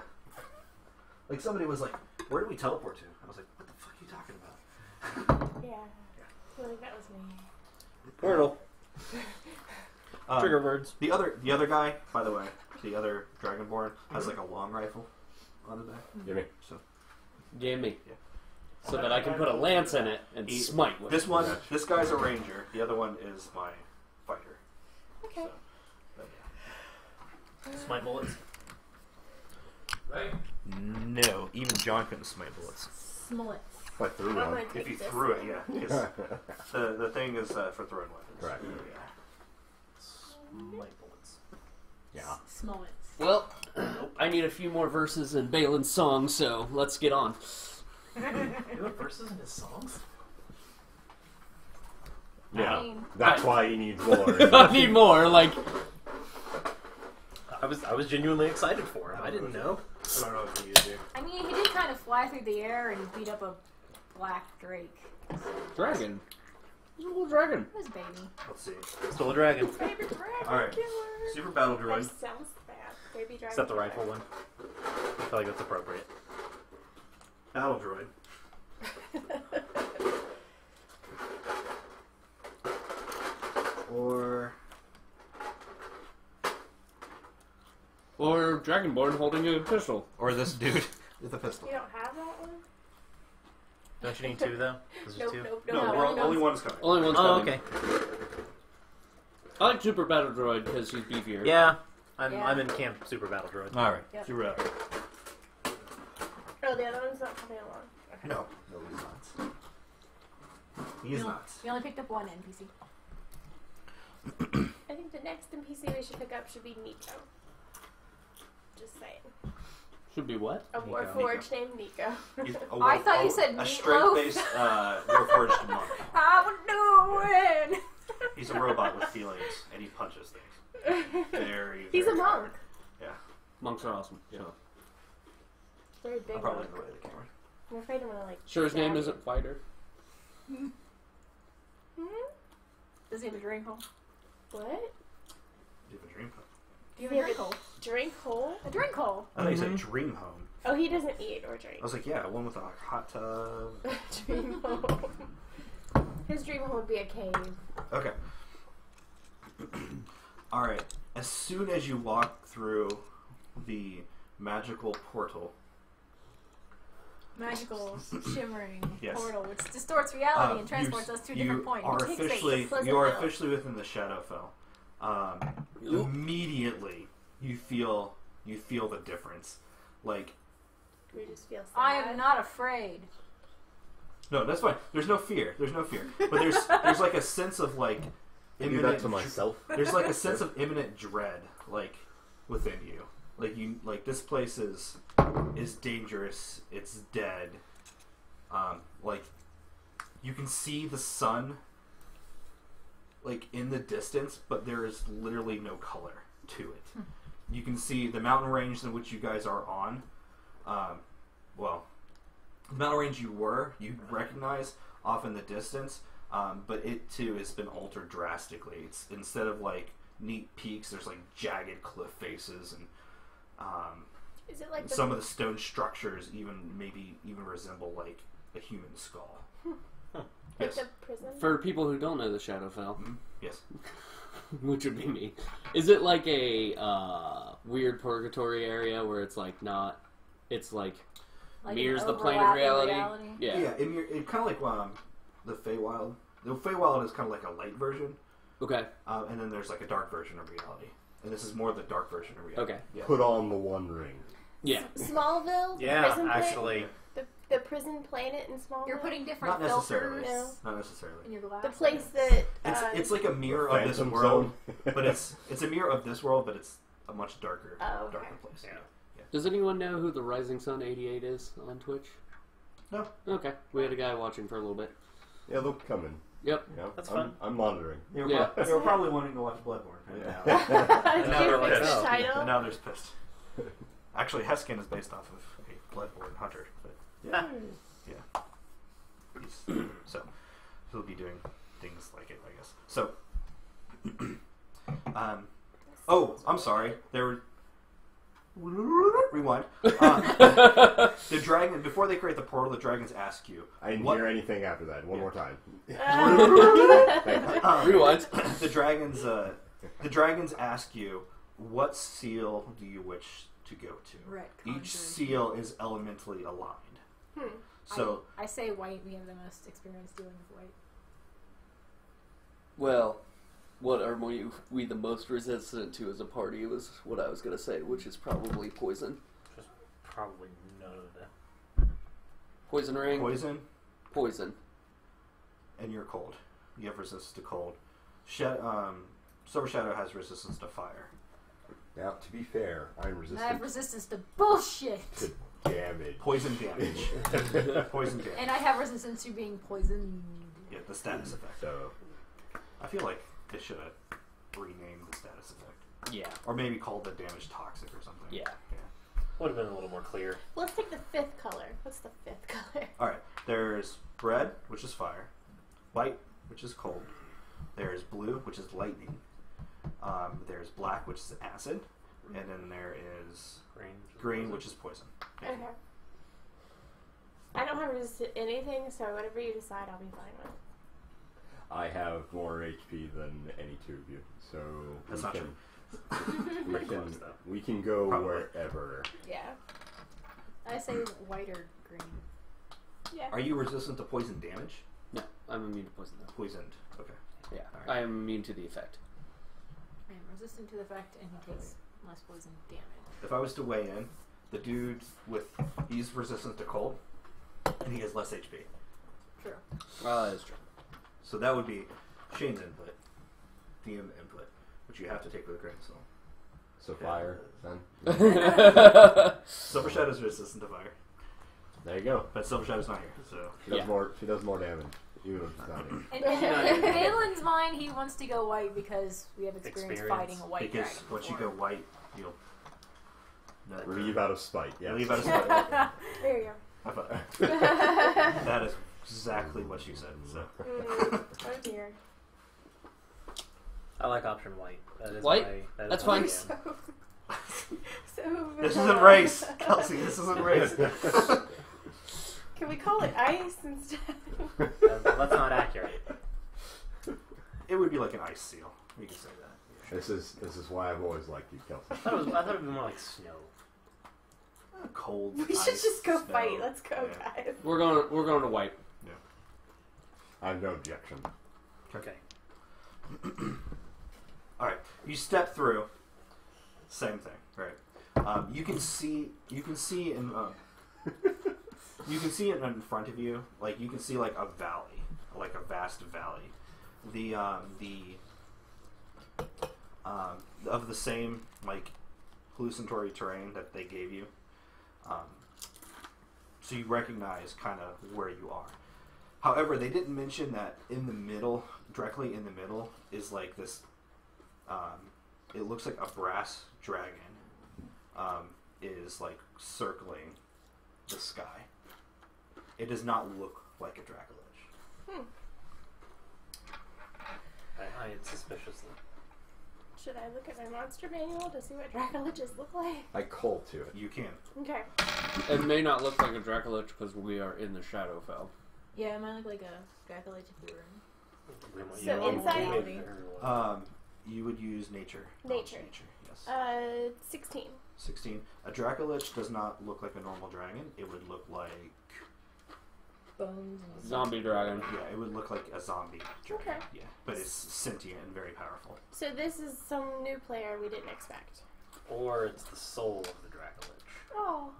Somebody was like, where do we teleport to? I was like, what the fuck are you talking about? Yeah. I feel like that was me. Portal. Trigger Um, words. the other guy, by the way, the other Dragonborn, has a long rifle on his back. Gimme. So gimme. Yeah. So that I can put a lance in it and smite with this it. one, this guy's a ranger. The other one is my fighter. Okay. So, but yeah. Smite bullets. Right? No, even John couldn't smite bullets. Smollett. If I threw I'm one. gonna take If you this threw it, one. yeah. The thing is for throwing weapons. Correct. Smite bullets. Yeah. Smollett. Well, I need a few more verses in Balin's song, so let's get on. You have verses in his songs? Yeah. I mean- That's why he needs more. I need more, I was genuinely excited for him. I didn't know. I don't know if he used it. I mean, he did kind of fly through the air and beat up a black drake. dragon. He's a little dragon. It was baby. Let's see. Still a dragon. Baby dragon Alright. killer. Super Battle That Droid. sounds bad. Baby dragon Except the killer. rifle one. I feel like that's appropriate. Battle Droid. Or Dragonborn holding a pistol. Or this dude with a pistol. You don't have that one? Don't you need two though? Is it Nope, two? nope, No, nope. only one's coming. Only one's Oh, coming. okay. I like Super Battle Droid because he's beefier. Yeah, Yeah. I'm in camp Super Battle Droid. All right. Yep. Super Battle. Oh, the other one's not coming along. Okay. No, he's not. He's You not. You only picked up one NPC. I think the next NPC we should pick up should be Nico. Just saying. Should be what? A Warforged named Nico. He's I thought you said a meatloaf. strength-based Warforged monk. I would do He's a robot with feelings, and he punches things. Very, He's very a hard. monk. Yeah. Monks are awesome. Yeah. So. Very big I'm probably monk. in the way of the camera. I'm afraid I'm gonna like. Sure, his name stab isn't Fighter. you. Does he have a drink hole? What? Do you have a dream home? Do you have a drink hole? Drink hole? A drink hole. I thought you said dream home. Oh, he doesn't eat or drink. I was like, yeah, one with a hot tub. Dream home. His dream home would be a cave. Okay. All right. As soon as you walk through the magical portal, Magical, shimmering Yes. portal, which distorts reality and transports us to a different point. You are Takes us officially to Pleasant you are Hill. officially within the Shadowfell. Oop. Immediately, you feel the difference. Like, We just feel sad. I am not afraid. no, that's fine. There's no fear. But there's like a sense of like I do that to myself. There's like a sense of imminent dread, like within you. Like this place is dangerous. It's dead. Like you can see the sun, like in the distance, but there is literally no color to it. You can see the mountain range in which you guys are on. Well, the mountain range you recognize off in the distance. But it too has been altered drastically. It's instead of like neat peaks, there's like jagged cliff faces, and Is it like the some of the stone structures maybe resemble like a human skull. like Yes. the prison? For people who don't know the Shadowfell, Mhm. Yes. which would be me, is it like a weird purgatory area where it's like not? It's like mirrors an the plane of overlapping reality. Yeah. It kind of like the Feywild. The Feywild is kind of like a light version, Okay. and then there's like a dark version of reality. And this is more the dark version of reality. Okay. Yeah. Put on the One Ring. Yeah. Smallville? Yeah, Prison actually. the prison planet in Smallville? You're putting different Not necessarily. filters No. Not necessarily. in your glass. the place that It's like a mirror of this Phantom world, Zone. but it's a mirror of this world, but it's a much darker, Oh, okay. darker place. Yeah. Does anyone know who the Rising Sun 88 is on Twitch? No. Okay. We had a guy watching for a little bit. Yeah, they'll come in. Yep. Yeah, That's I'm, fun. I'm monitoring. They were, Yeah. they were probably wanting to watch Bloodborne. And Yeah. now, Did now you they're fix pissed. the title? And now they're pissed. Actually, Heskin is based off of a Bloodborne hunter. But yeah, so he'll be doing things like it, I guess. So, oh, I'm sorry. There were. Rewind. The dragon, before they create the portal, the dragons ask you. I didn't What- hear anything after that. One more time. Rewind. The dragons ask you, what seal do you wish to go to? Right. Each seal is elementally aligned. Hmm. So I say white. We have the most experience dealing with white. Well, what are we the most resistant to as a party was what I was going to say, which is probably poison. Just probably none. Poison ring? poison, Poison. and you're cold. You have resistance to cold. Silver Shadow has resistance to fire. Now, to be fair, I'm And I have resistant resistance to bullshit. to damage. Poison damage. Poison damage. And I have resistance to being poisoned. Yeah, the status effect. So, I feel like they should have renamed the status effect. Yeah. Or maybe called the damage toxic or something. Yeah. Would have been a little more clear. Let's take the fifth color. What's the fifth color? Alright, there's red, which is fire. White, which is cold. There's blue, which is lightning. There's black, which is acid. And then there is green, which is poison. Okay. I don't have resistant to anything, so whatever you decide, I'll be fine with. I have more HP than any two of you, so That's not true. Pretty close, though. we can go Probably. wherever. Yeah. I say white or green. Yeah. Are you resistant to poison damage? No, I'm immune to poison though. Poisoned. Okay. Yeah. Alright. I am immune to the effect. I am resistant to the effect, and he takes less poison damage. If I was to weigh in, the dude he's resistant to cold, and he has less HP. True. That's true. So that would be Shane's input, DM input, which you have to take with a grain of salt. So Yeah. fire, then. Silver Shadow's resistant to fire, There you go. but Silver Shadow's not here, so She does Yeah. more. She does more damage. Even if it's not him. In Valen's mind, he wants to go white because we have experience fighting a white Because dragon. once you before. go white, you'll Leave out of spite, yes. leave out of sight. There you High five. That is exactly what she said. So. go. Oh dear. I like option white. That is White? That is That's my fine. jam. So This isn't race, Kelsey. This isn't race. Can we call it ice instead? That's not accurate. It would be like an ice seal. You can say that. This is why I've always liked you, Kelsey. I thought it would be more like snow. Cold. We should ice, just go snow. fight. Let's go, Yeah. guys. We're going to white. I have no objection. Okay. All right, you step through. Same thing, right? You can see in you can see it in front of you. Like you can see like a valley, like a vast valley. The of the same like hallucinatory terrain that they gave you. So you recognize kind of where you are. However, they didn't mention that in the middle, directly in the middle, is like this. It looks like a brass dragon is like circling the sky. It does not look like a Dracolich. I eyed suspiciously. Should I look at my monster manual to see what Dracoliches look like? I call to it. You can. Okay. It may not look like a Dracolich because we are in the Shadowfell. Yeah, it might look like a Dracolich if we were in. So inside- You would use nature. Nature. Yes. 16. 16. A Dracolich does not look like a normal dragon. It would look like Bones and Zombie dragon. it would look like a zombie dragon. Okay. Yeah, but it's sentient and very powerful. So this is some new player we didn't expect. Or it's the soul of the Dracolich. Oh.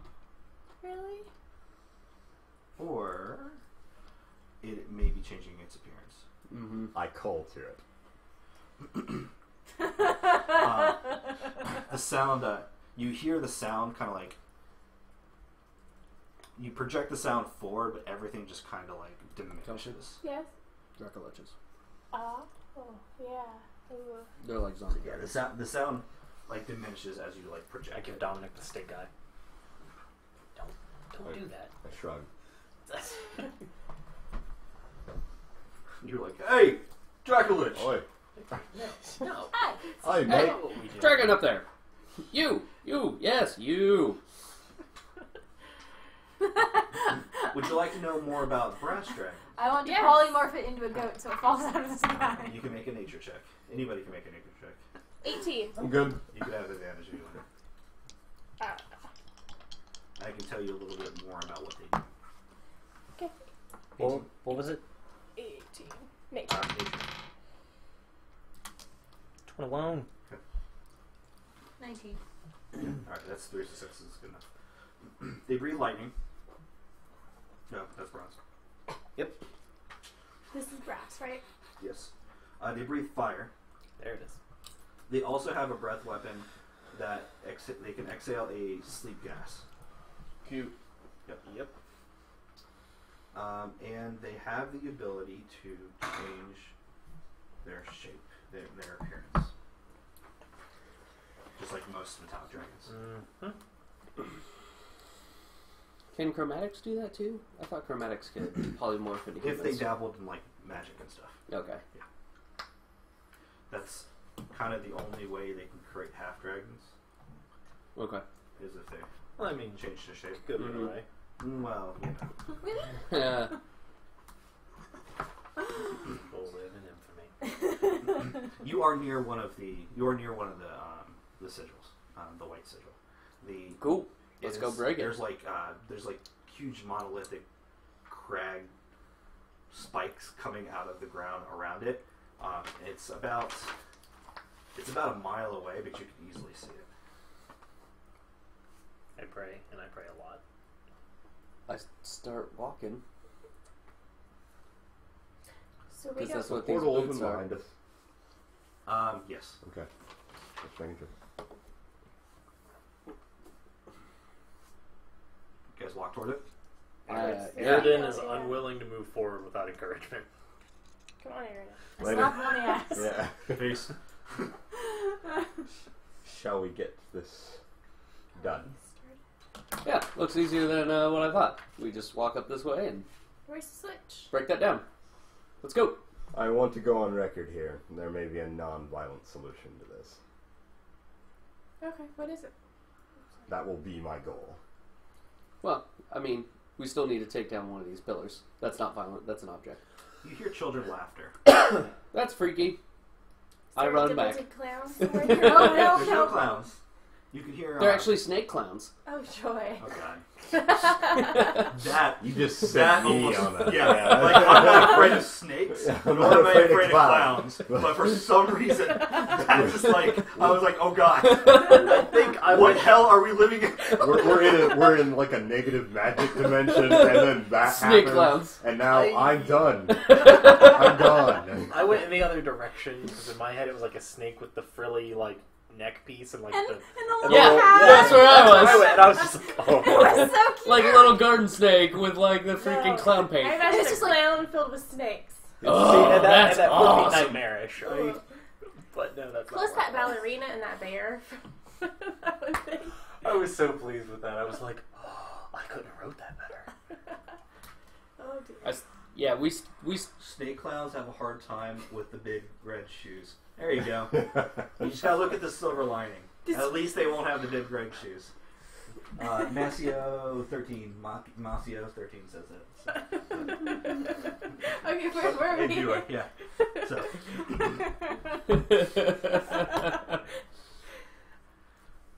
Really? Or it may be changing its appearance. Mm-hmm. I call to it. The sound, you hear the sound kind of like, you project the sound forward, but everything just kind of like diminishes. Yes. Dracoliches. Oh, yeah. Ooh. They're like zombie Yeah, dragons. the sound like diminishes as you like project. I give it. Dominic the stick guy. Don't do that. I shrug. You're like, hey, Dracolich! Oi. No. Hi, Hey, mate. what we do. dragon up there. You, yes, you. Would you like to know more about brass dragon? I want to Yes. polymorph it into a goat so it falls out of the sky. You can make a nature check. Anybody can make a nature check. 18. I'm good. You can have advantage if you want. I can tell you a little bit more about what they do. Okay. What was it? 18. Nature. Nature. 21. 19. Alright, that's 3 successes. Good enough. They breathe lightning. No, that's bronze. This is brass, right? Yes. They breathe fire. There it is. They also have a breath weapon that they can exhale a sleep gas. Cute. Yep. And they have the ability to change their shape, their appearance. Just like most metallic dragons. Mm-hmm. Can chromatics do that too? I thought chromatics could polymorph into If they humans. dabbled in like magic and stuff. Okay. That's kind of the only way they can create half dragons, Okay. is if they Well, I mean, change their shape. good Mhm. way. Well, you know. Yeah. We'll live in infamy. You are near one of the sigils, the white sigil. The Cool. Let's go break it. There's like huge monolithic crag spikes coming out of the ground around it. It's about a mile away, but you can easily see it. I pray, and I pray a lot. I start walking. So we Because don't. that's what these Portal boots open are. behind us. Yes. Okay. Just making sure. You guys walk toward it. Aridin is unwilling to move forward without encouragement. Come on, Aaron. Later. Slap him on the ass. Yeah. Peace. Shall we get this done? Yeah, looks easier than what I thought. We just walk up this way and Where's the switch? break that down. Let's go. I want to go on record here. There may be a non-violent solution to this. Okay, what is it? That will be my goal. Well, I mean, we still need to take down one of these pillars. That's not violent. That's an object. You hear children laughter. That's freaky. I Is there run a back. demented clown Oh, somewhere? no, There's no no. clowns. You can hear. They're actually snake clowns. Oh, joy. Oh god. That You just that set me almost, on that. yeah. Like I'm not afraid of snakes, I'm nor not am I afraid of clowns. clowns. But for some reason, that's just like I was like, oh god. I think I What would. hell are we living in? We're in like a negative magic dimension, and then that Snake happens, clowns. and now I- I'm done. I'm gone. I went in the other direction because in my head it was like a snake with the frilly like neck piece and like And the. the Yeah, little hat. that's where I was. I went, and I was just like, oh. It was so cute. Like a little garden snake with like the freaking No. clown I paint. imagine It's a just like- clown filled with snakes. Oh, and that's that would awesome. be nightmarish. But no, that's Plus not that what I was. ballerina and that bear. That one thing. I was so pleased with that. I was like, oh, I couldn't have wrote that better. Oh, dear. Yeah, we Snake clowns have a hard time with the big red shoes. There you go. You just gotta look at the silver lining. At least they won't have the big red shoes. Masio 13. Masio 13 says it. So. Okay, where are And we? you are, yeah. So,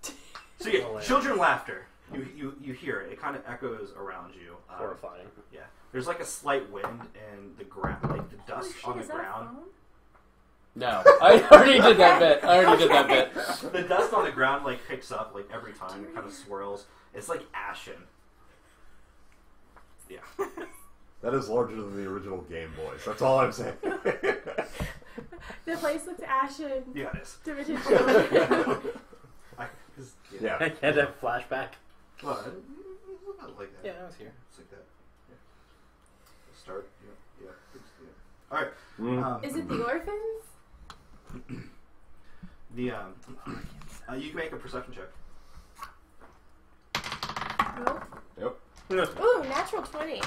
so yeah, Hilarious. children laughter. You hear it. It kind of echoes around you. Horrifying. Yeah. There's like a slight wind and the ground, like the dust Oh, on shit, the is that a ground. phone? no. I already did that bit. I already did that bit. The dust on the ground like picks up like every time. It kind of swirls. It's like ashen. Yeah. That is larger than the original Game Boys. That's all I'm saying. The place looks ashen. Yeah, it is. Dimension children. Yeah. I had a flashback. Well, I like that. Yeah, I was here. It's like that. Yeah. Start. Yeah. All right. Mm. Is it the orphans? The you can make a perception check. Nope. Yep. Ooh, natural 20.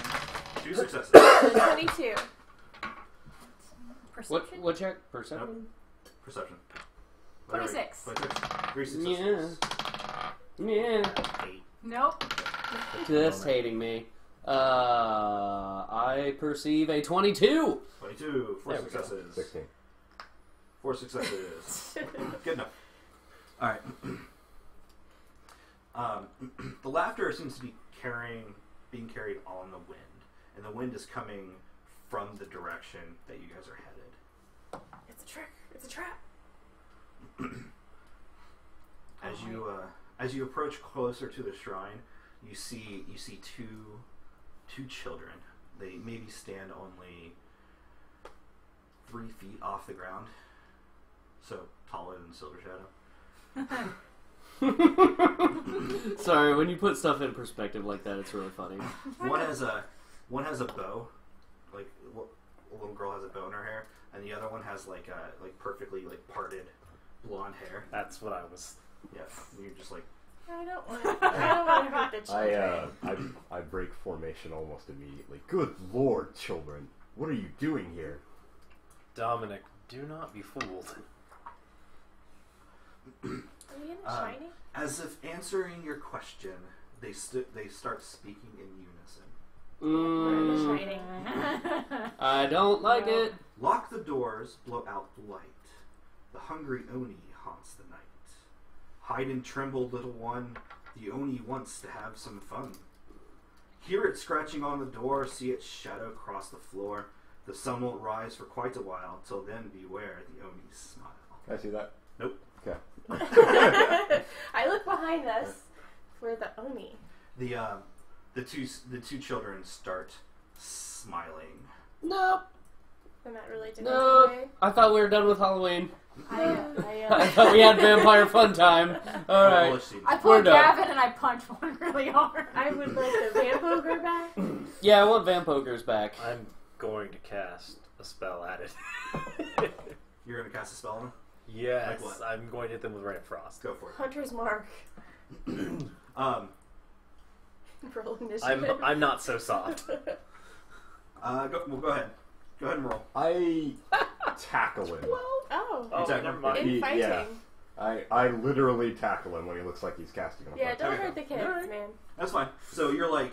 2 successes. 22. Perception? What check? Perception? Perception. 26. 3 successes. Yeah. 8. Nope. Just hating me. I perceive a 22. 22. 4 There we go. successes. 16. 4 successes. Good enough. All right. The laughter seems to be being carried on the wind, and the wind is coming from the direction that you guys are headed. It's a trick. It's a trap. As you approach closer to the shrine, you see two children. They maybe stand only 3 feet off the ground, so taller than Silver Shadow. Sorry, when you put stuff in perspective like that, it's really funny. One has a bow, like a little girl has a bow in her hair, and the other one has like perfectly like parted blonde hair. That's what I was. Yeah, and you're just like, I don't want to hurt the children. I break formation almost immediately. Good Lord, children. What are you doing here? Dominic, do not be fooled. Are we in a shiny? as if answering your question, they start speaking in unison. We're in the shining. I don't like it. Lock the doors, blow out the light. The hungry Oni haunts the night. Hide and tremble, little one. The Oni wants to have some fun. Hear it scratching on the door, see its shadow cross the floor. The sun won't rise for quite a while. Till then, beware the Oni's smile. Can I see that? Nope. Okay. I look behind us for the Oni. The two children start smiling. Nope. And that really didn't Nope. away. I thought we were done with Halloween. I thought we had vampire fun time. All right. I We're pulled done. Gavin and I punched one really hard. I would like the Vamp Ogre back. Yeah, I want Vamp Ogres back. I'm going to cast a spell at it. You're going to cast a spell on him? Yes, Like what? I'm going to hit them with Ray of Frost. Go for it. Hunter's Mark. Roll initiative. I'm not so soft. Go ahead. Go ahead and roll. I tackle him. Oh. Oh, Exactly. never mind. In fighting. Yeah. I literally tackle him when he looks like he's casting a Yeah, fight. don't Okay. hurt the kids, Alright. man. That's fine. So you're like,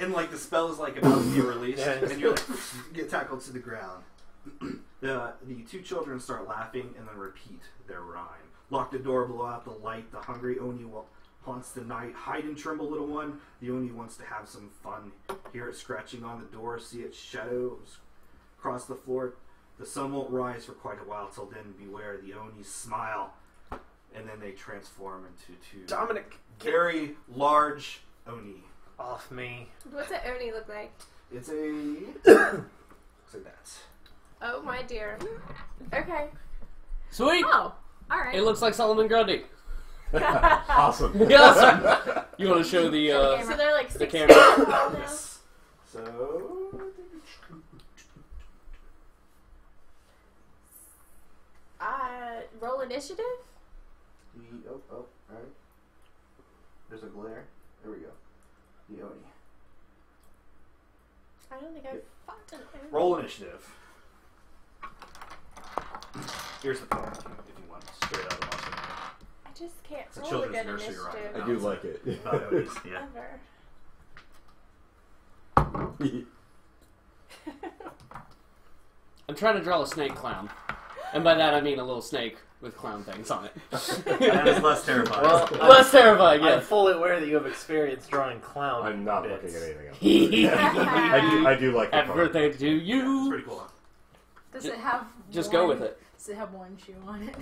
and like the spell is like about to be released, Yeah, and you're like, get tackled to the ground. The two children start laughing and then repeat their rhyme. Lock the door, blow out the light. The hungry Oni haunts the night. Hide and tremble, little one. The Oni wants to have some fun. Hear it scratching on the door. See its shadows across the floor. The sun won't rise for quite a while. Till then, beware. The Onis smile, and then they transform into two Dominic, get very large Oni. off me. What's an Oni look like? It's a looks like that. Oh, my dear. Okay. Sweet. Oh, alright. It looks like Solomon Grundy. Awesome. Yes. You want to show the So they're like the 6 camera. feet tall now? Yes. So Roll initiative? all right. There's a glare. There we go. The Oni. I don't think I've fought an Oni. Roll initiative. Here's the point if you want straight out of Austin. I just can't It's a roll a children's good nursery initiative. rhyme. I do like it. About Onis, yeah. Ever. I'm trying to draw a snake clown, and by that I mean a little snake with clown things on it. That is less terrifying. Well, Less terrifying, I'm yes. fully aware that you have experience drawing clown. I'm not bits. looking at anything else. I do like the Happy color. birthday to It's you. pretty cool. Huh? Does it have Just one, go with it. Does it have one shoe on it?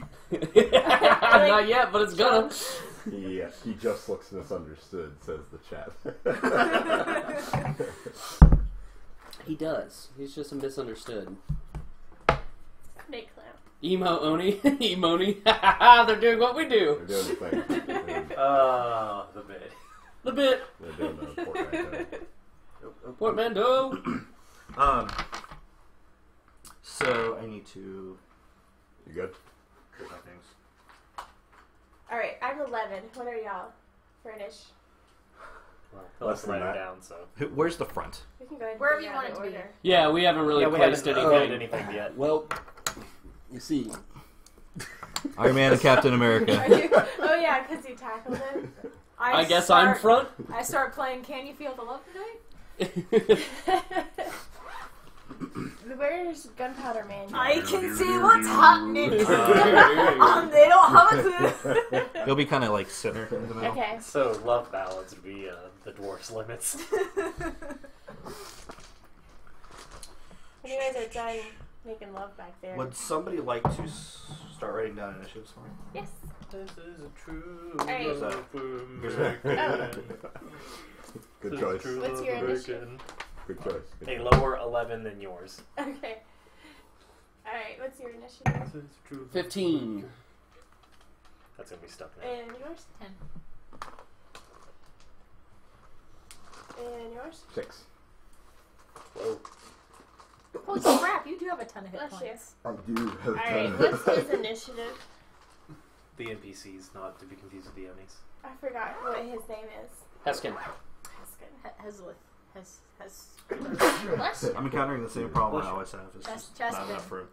Not yet, but it's gonna. He just looks misunderstood, says the chat. He does. He's just misunderstood. Snake clown. Emo Oni, Emoni. They're doing what we do. They're doing the thing. The bit. The bit. They're doing the Fortnite thing. Portmanteau. So I need to You good? put my things. Alright, I'm 11. What are y'all? Furnish. Well, Less let's than write it that. down, so. Where's the front? We can go ahead and Wherever figure you out want it an to be. order. Yeah, we haven't really Yeah, we placed haven't anything. made anything yet. Well, you see. Iron Man and Captain America. Are you, oh yeah, because you tackled it. I guess I'm front. I start playing Can You Feel the Love Tonight? Where's Gunpowder Man? I can see what's happening. They don't have it. He'll be kind of like center in the middle. Okay. So, love ballads would be the dwarf's limits. When you guys are done making love back there. Would somebody like to start writing down initiatives for me? Yes. This is a true Alright. love for Here's American. Good This is choice. true What's love your American. initiative? Good choice. Good A choice. lower 11 than yours. Okay. Alright, what's your initiative? This is true love 15. That's gonna be stuck now. And yours? 10. And yours? 6. Whoa. Holy crap, you do have a ton of hit Bless you. points. I do have Alright, what's his initiative? The NPCs, not to be confused with the Onis. I forgot what his name is. Heskin. That's good. Has Bless you. I'm encountering the same problem I always have. It's That's just not Chespin. enough room.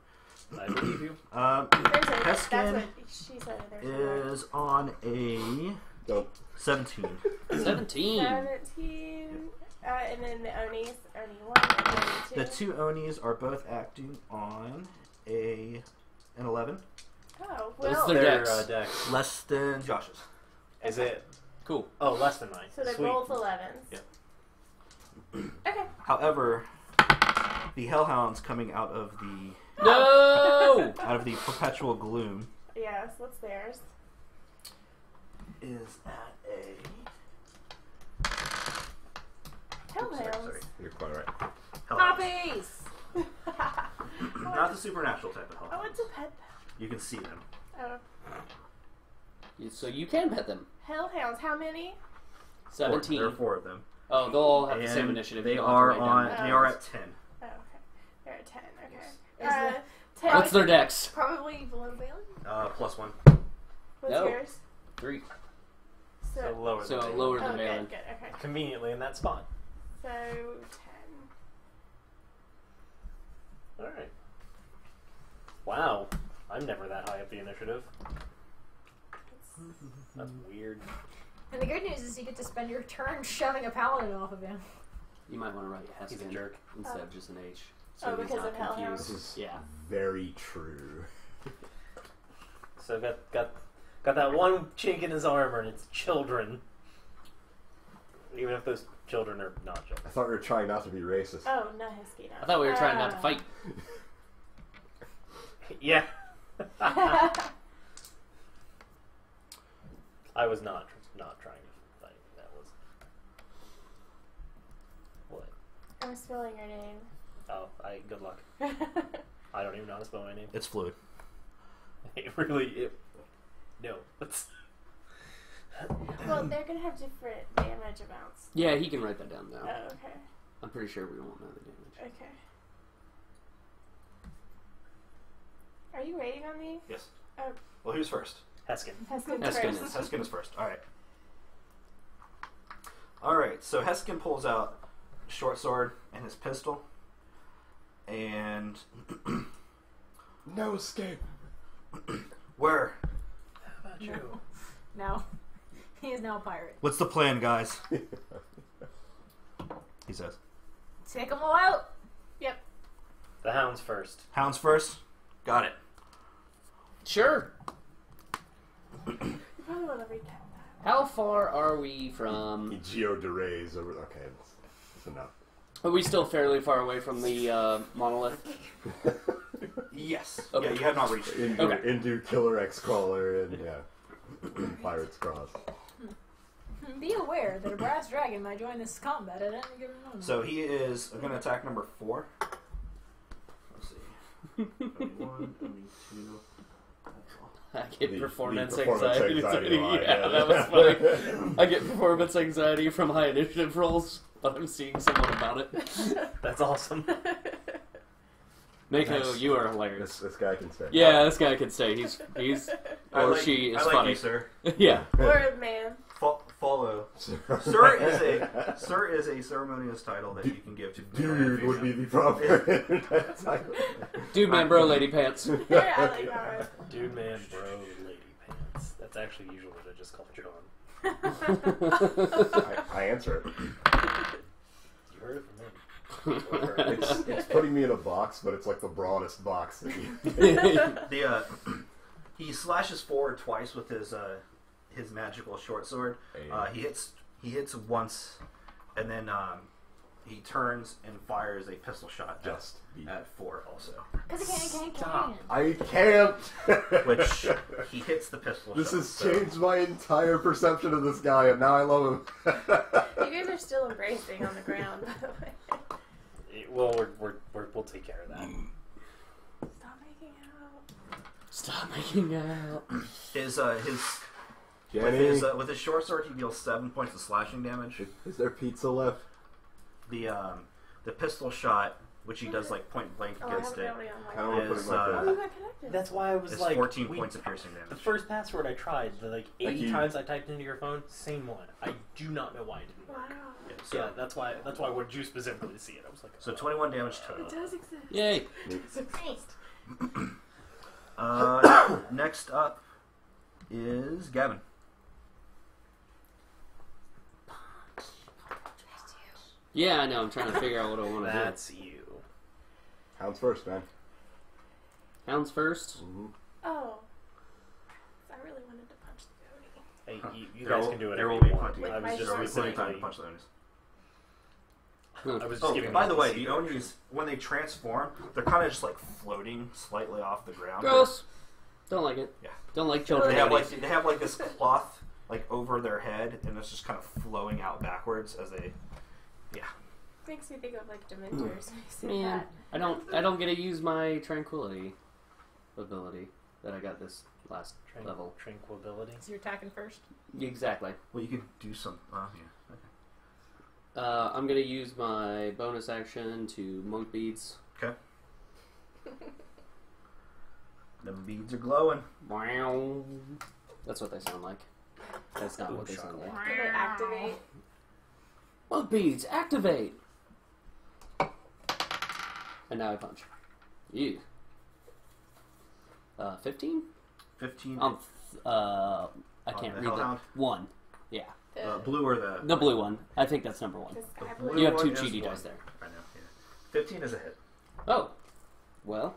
I believe you. There's a, that's Heskin what she said. There's is on a Nope. 17. 17. 17. And then the Onis, Oni 1 and Oni 2. The two Onis are both acting on an 11. Oh, What's well. their Their dex? dex. Less than Josh's. Is it? Cool. Oh, less than 9. So they're Sweet. both 11s. Yep. Okay. However, the Hellhounds coming out of the No! perpetual gloom Yes, what's theirs? is at a. Hellhounds. You're quite right. Hellhounds. Poppies! Not the supernatural type of Oh, Hellhounds. it's a pet. You can see them. Oh. So you can pet them. Hellhounds, how many? 17. There are 4 of them. Oh, they'll all have the same And initiative. They You don't have to are write down on. their They are numbers. at 10. Oh, okay. They're at 10, okay. Is 10. What's their dex? Probably below Valen. +1. What's No. yours? 3. So lower So than lower Oh, than Valen. good, okay. conveniently in that spot. So, 10. Alright. Wow. I'm never that high up the initiative. That's weird. And the good news is you get to spend your turn shoving a paladin off of him. You might want to write He's a Heskin jerk. instead of just an H. So Oh, he's because not of Hellhound? confused. This is Yeah. very true. So got that one chink in his armor, and it's children. Even if those children are not children. I thought we were trying not to be racist. Oh, no, Husky, I thought we were trying not to fight. Yeah. I was not trying to fight. That was what? I'm spelling your name. Oh, good luck. I don't even know how to spell my name. It's fluid. No. It's Well, they're going to have different damage amounts. Yeah, he can write that down though. Oh, okay. I'm pretty sure we won't know the damage. Okay. Are you waiting on me? Yes. Oh. Well, who's first? Heskin. Heskin Heskin first. Heskin is first. All right. So Heskin pulls out a short sword and his pistol, and No escape. where? How about you? No. He is now a pirate. What's the plan, guys? He says. Take them all out. The hounds first. Hounds first. Got it. Sure. You probably want to recap that. How far are we from... Geo de Rays over. Okay, it's enough. Are we still fairly far away from the monolith? Yes. Okay. Yeah, you have not reached it. Into Killer X Crawler and Pirates Cross. Be aware that a brass dragon might join this combat at any given moment. So he is going to attack number 4. Let's see. Only 1, only 2. I get The performance performance anxiety. anxiety line, Yeah, that was funny. I get performance anxiety from high initiative rolls, but I'm seeing someone about it. That's awesome. Mako, Nice. you are hilarious. This guy can stay. Yeah, this guy can stay. He's or she is I like funny. you, sir. Yeah. Word, man. Follow. Sir is a ceremonious title that you can give to Dude would be the proper. Dude, man, bro, lady pants. Yeah, I like that. Dude, man, bro, lady pants. That's actually usually what I just call John. I answer it. You heard it from him. It's putting me in a box, but it's like the broadest box that you. He slashes forward twice with his magical short sword. He hits once, and then he turns and fires a pistol shot at 4 also. Because he can't. I can't! Which he hits the pistol This shot. has so- changed my entire perception of this guy, and now I love him. You guys are still embracing on the ground, by the way. Well, we'll take care of that. Stop making out. Stop making out. Jenny, With his short sword, he deals 7 points of slashing damage. is there pizza left? The pistol shot, which he does like point blank Oh, I against have it, it already on I my don't want to put it Is, in my Oh, face. you got connected. That's why I was is like 14 points of piercing The damage. first password I tried, the like 80 you. times I typed into your phone, same one. I do not know why it didn't work. Wow. Yeah, so, Yeah, that's why I wanted you specifically to see it. I was like, so 21 damage total. It does exist. Yay. It exists. Next up is Gavin. Yeah, I know. I'm trying to figure out what I want to do. That's you. Hounds first, man. Hounds first. Mm-hmm. Oh. I really wanted to punch the Oni. Hey, you guys can do There whatever will you be want. plenty. I was just There will be plenty of time to specifically. punch the Onis. I was just giving. By them the way, secret the Onis, when they transform, they're kind of just like floating slightly off the ground. Gross. Don't like it. Yeah. Don't like children. They have Onis. like this cloth like over their head, and it's just kind of flowing out backwards as they. Yeah. Makes me think of like Dementors when you say Man, that. I don't get to use my tranquility ability. that I got this last level. Tranquility. So you're attacking first? Exactly. Well, you could do some. Yeah. Okay. I'm going to use my bonus action to monk beads. Okay. Them beads are glowing. Wow. That's what they sound like. That's not what they sound like. Do they activate? Monk beads, activate! And now I punch. You. 15? 15. I can't the read hellhound? the 1. Yeah. Blue or the... The blue one. I think that's number 1. The sky blue blue. You have one 2 is cheaty one. dice there. I know, yeah. 15 is a hit. Oh. Well.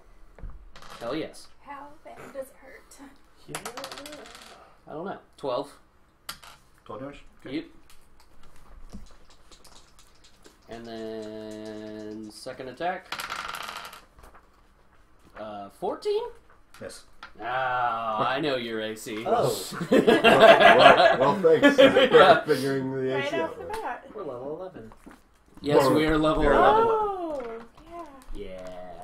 Hell yes. How bad does it hurt? Yeah. I don't know. 12. 12 damage? Okay. Yep. And then second attack. 14? Yes. Ah, I know your AC. Oh, well, thanks for Yeah. figuring the Right AC off out. the there. bat. we're level 11. Yes, we are level You're 11. Oh, yeah.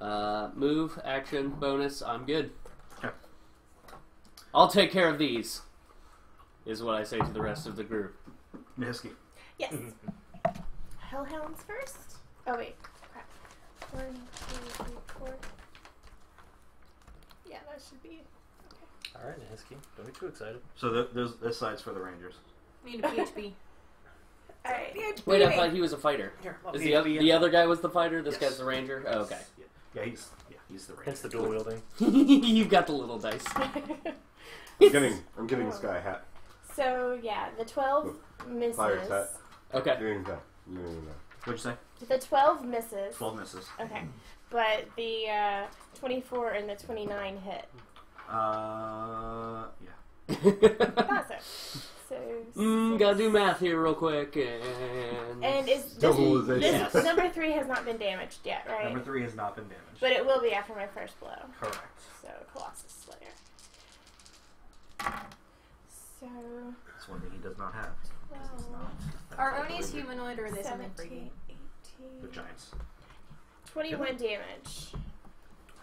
Yeah. Move, action, bonus, I'm good. Okay. I'll take care of these, is what I say to the rest of the group. Nihiski. Yes. Hellhounds first? Oh, wait. Crap. 1, 2, 3, 4. Yeah, that should be. Okay. Alright, Nihiski, don't be too excited. So this side's for the Rangers. Need a PHP. Alright. Wait, I thought he was a fighter. Here, Is the other guy was the fighter? This Yes. guy's the ranger? Oh, okay. Yeah, he's the Ranger. Hence the dual wielding. You got the little dice. I'm getting this guy a hat. So, yeah, the 12 misses. Fire's hat. Okay. Doing that. Doing What'd you say? The 12 misses. 12 misses. Okay. But the 24 and the 29 hit. Yeah. Thought so. So. Gotta do math here real quick, and... And is Doubleization. this Yes. number 3 has not been damaged yet, right? Number 3 has not been damaged. But it will be after my first blow. Correct. So, Colossus Slayer. So, That's one thing he does not have. He's 12, not. Are Onis humanoid or are they something 17, freaky? 18, The Giants. 21 damage.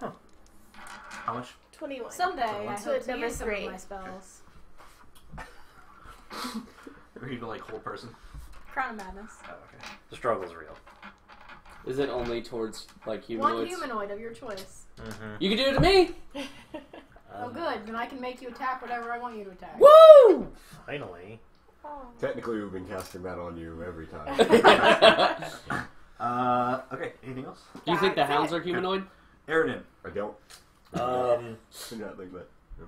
How much? 21. Someday I So hope it's to number use some of 3. my spells. Are you like whole person? Crown of Madness. Oh, okay. The struggle's real. Is it only towards, like, humanoids? One humanoid of your choice. Mm-hmm. You can do it to me! Oh, good. Then I can make you attack whatever I want you to attack. Woo! Finally. Oh. Technically, we've been casting that on you every time. Okay, anything else? Do you think the That's hounds it. are humanoid? Aridin. I don't. Do not think that. No.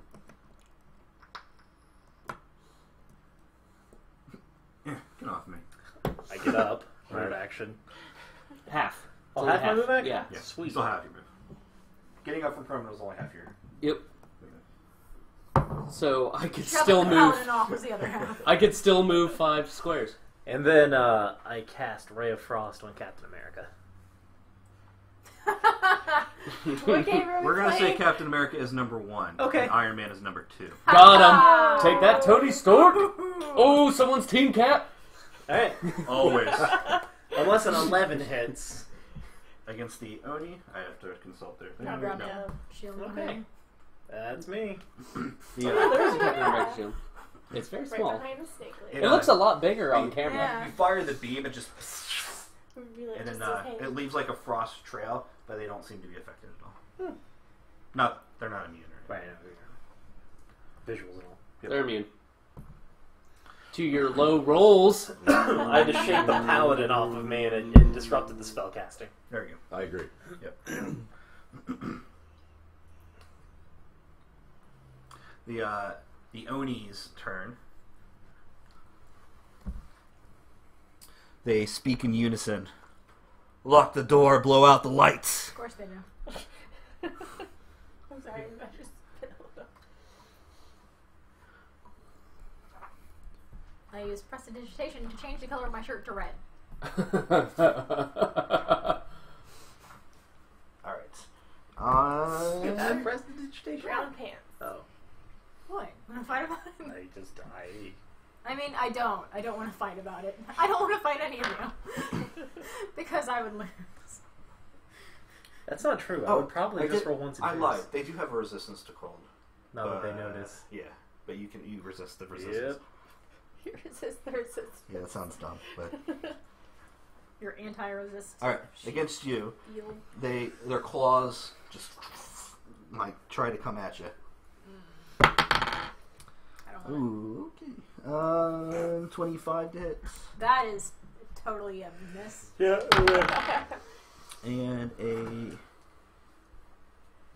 Yeah, get off me. I get up. Move Right. action. Half. Oh, It's only half my move action? Yeah. Yeah, Sweet. You still have your move. Getting up from prone was only half your Yep. movement. So I could Shove still the move... paladin off was the other half. I could still move 5 squares. And then I cast Ray of Frost on Captain America. What game are we We're gonna say playing? Captain America is number 1. Okay. And Iron Man is number 2. Got him! Take that, Tony Stark! Oh, someone's Team Cap! Alright. Always. Unless an 11 hits. Against the Oni, I have to consult their thing. I'll grab No. the shield. Okay. That's me. The, Oh, there is a Captain America shield. It's very Right small. behind the snake lady. It looks a lot bigger on camera. Yeah. You fire the beam, it just... Really And just then his it hand. leaves like a frost trail, but they don't seem to be affected at all. Not, they're not immune or Right. anything. Visuals and all. They're immune. To your low rolls. I had to shake the paladin off of me and it disrupted the spell casting. There you go. I agree. The Oni's turn. They speak in unison. Lock the door, blow out the lights. Of course they know. I'm sorry, I just spit a little. I use prestidigitation to change the color of my shirt to red. Alright. Get that prestidigitation? Brown pants. Oh. What? Want to fight about it? I I mean, I don't. I don't want to fight about it. I don't want to fight any of you. Because I would lose. That's not true. I Oh, would probably I just did- roll once. I lied. They do have a resistance to cold. Not that they notice. Yeah, but you resist the resistance. Yep. You resist the resistance. Yeah, that sounds dumb, but Your anti-resist. all right. Against you, Shield. their claws just like try to come at you. I don't want Ooh, okay. 25 to hit, That is totally a miss. Yeah. and an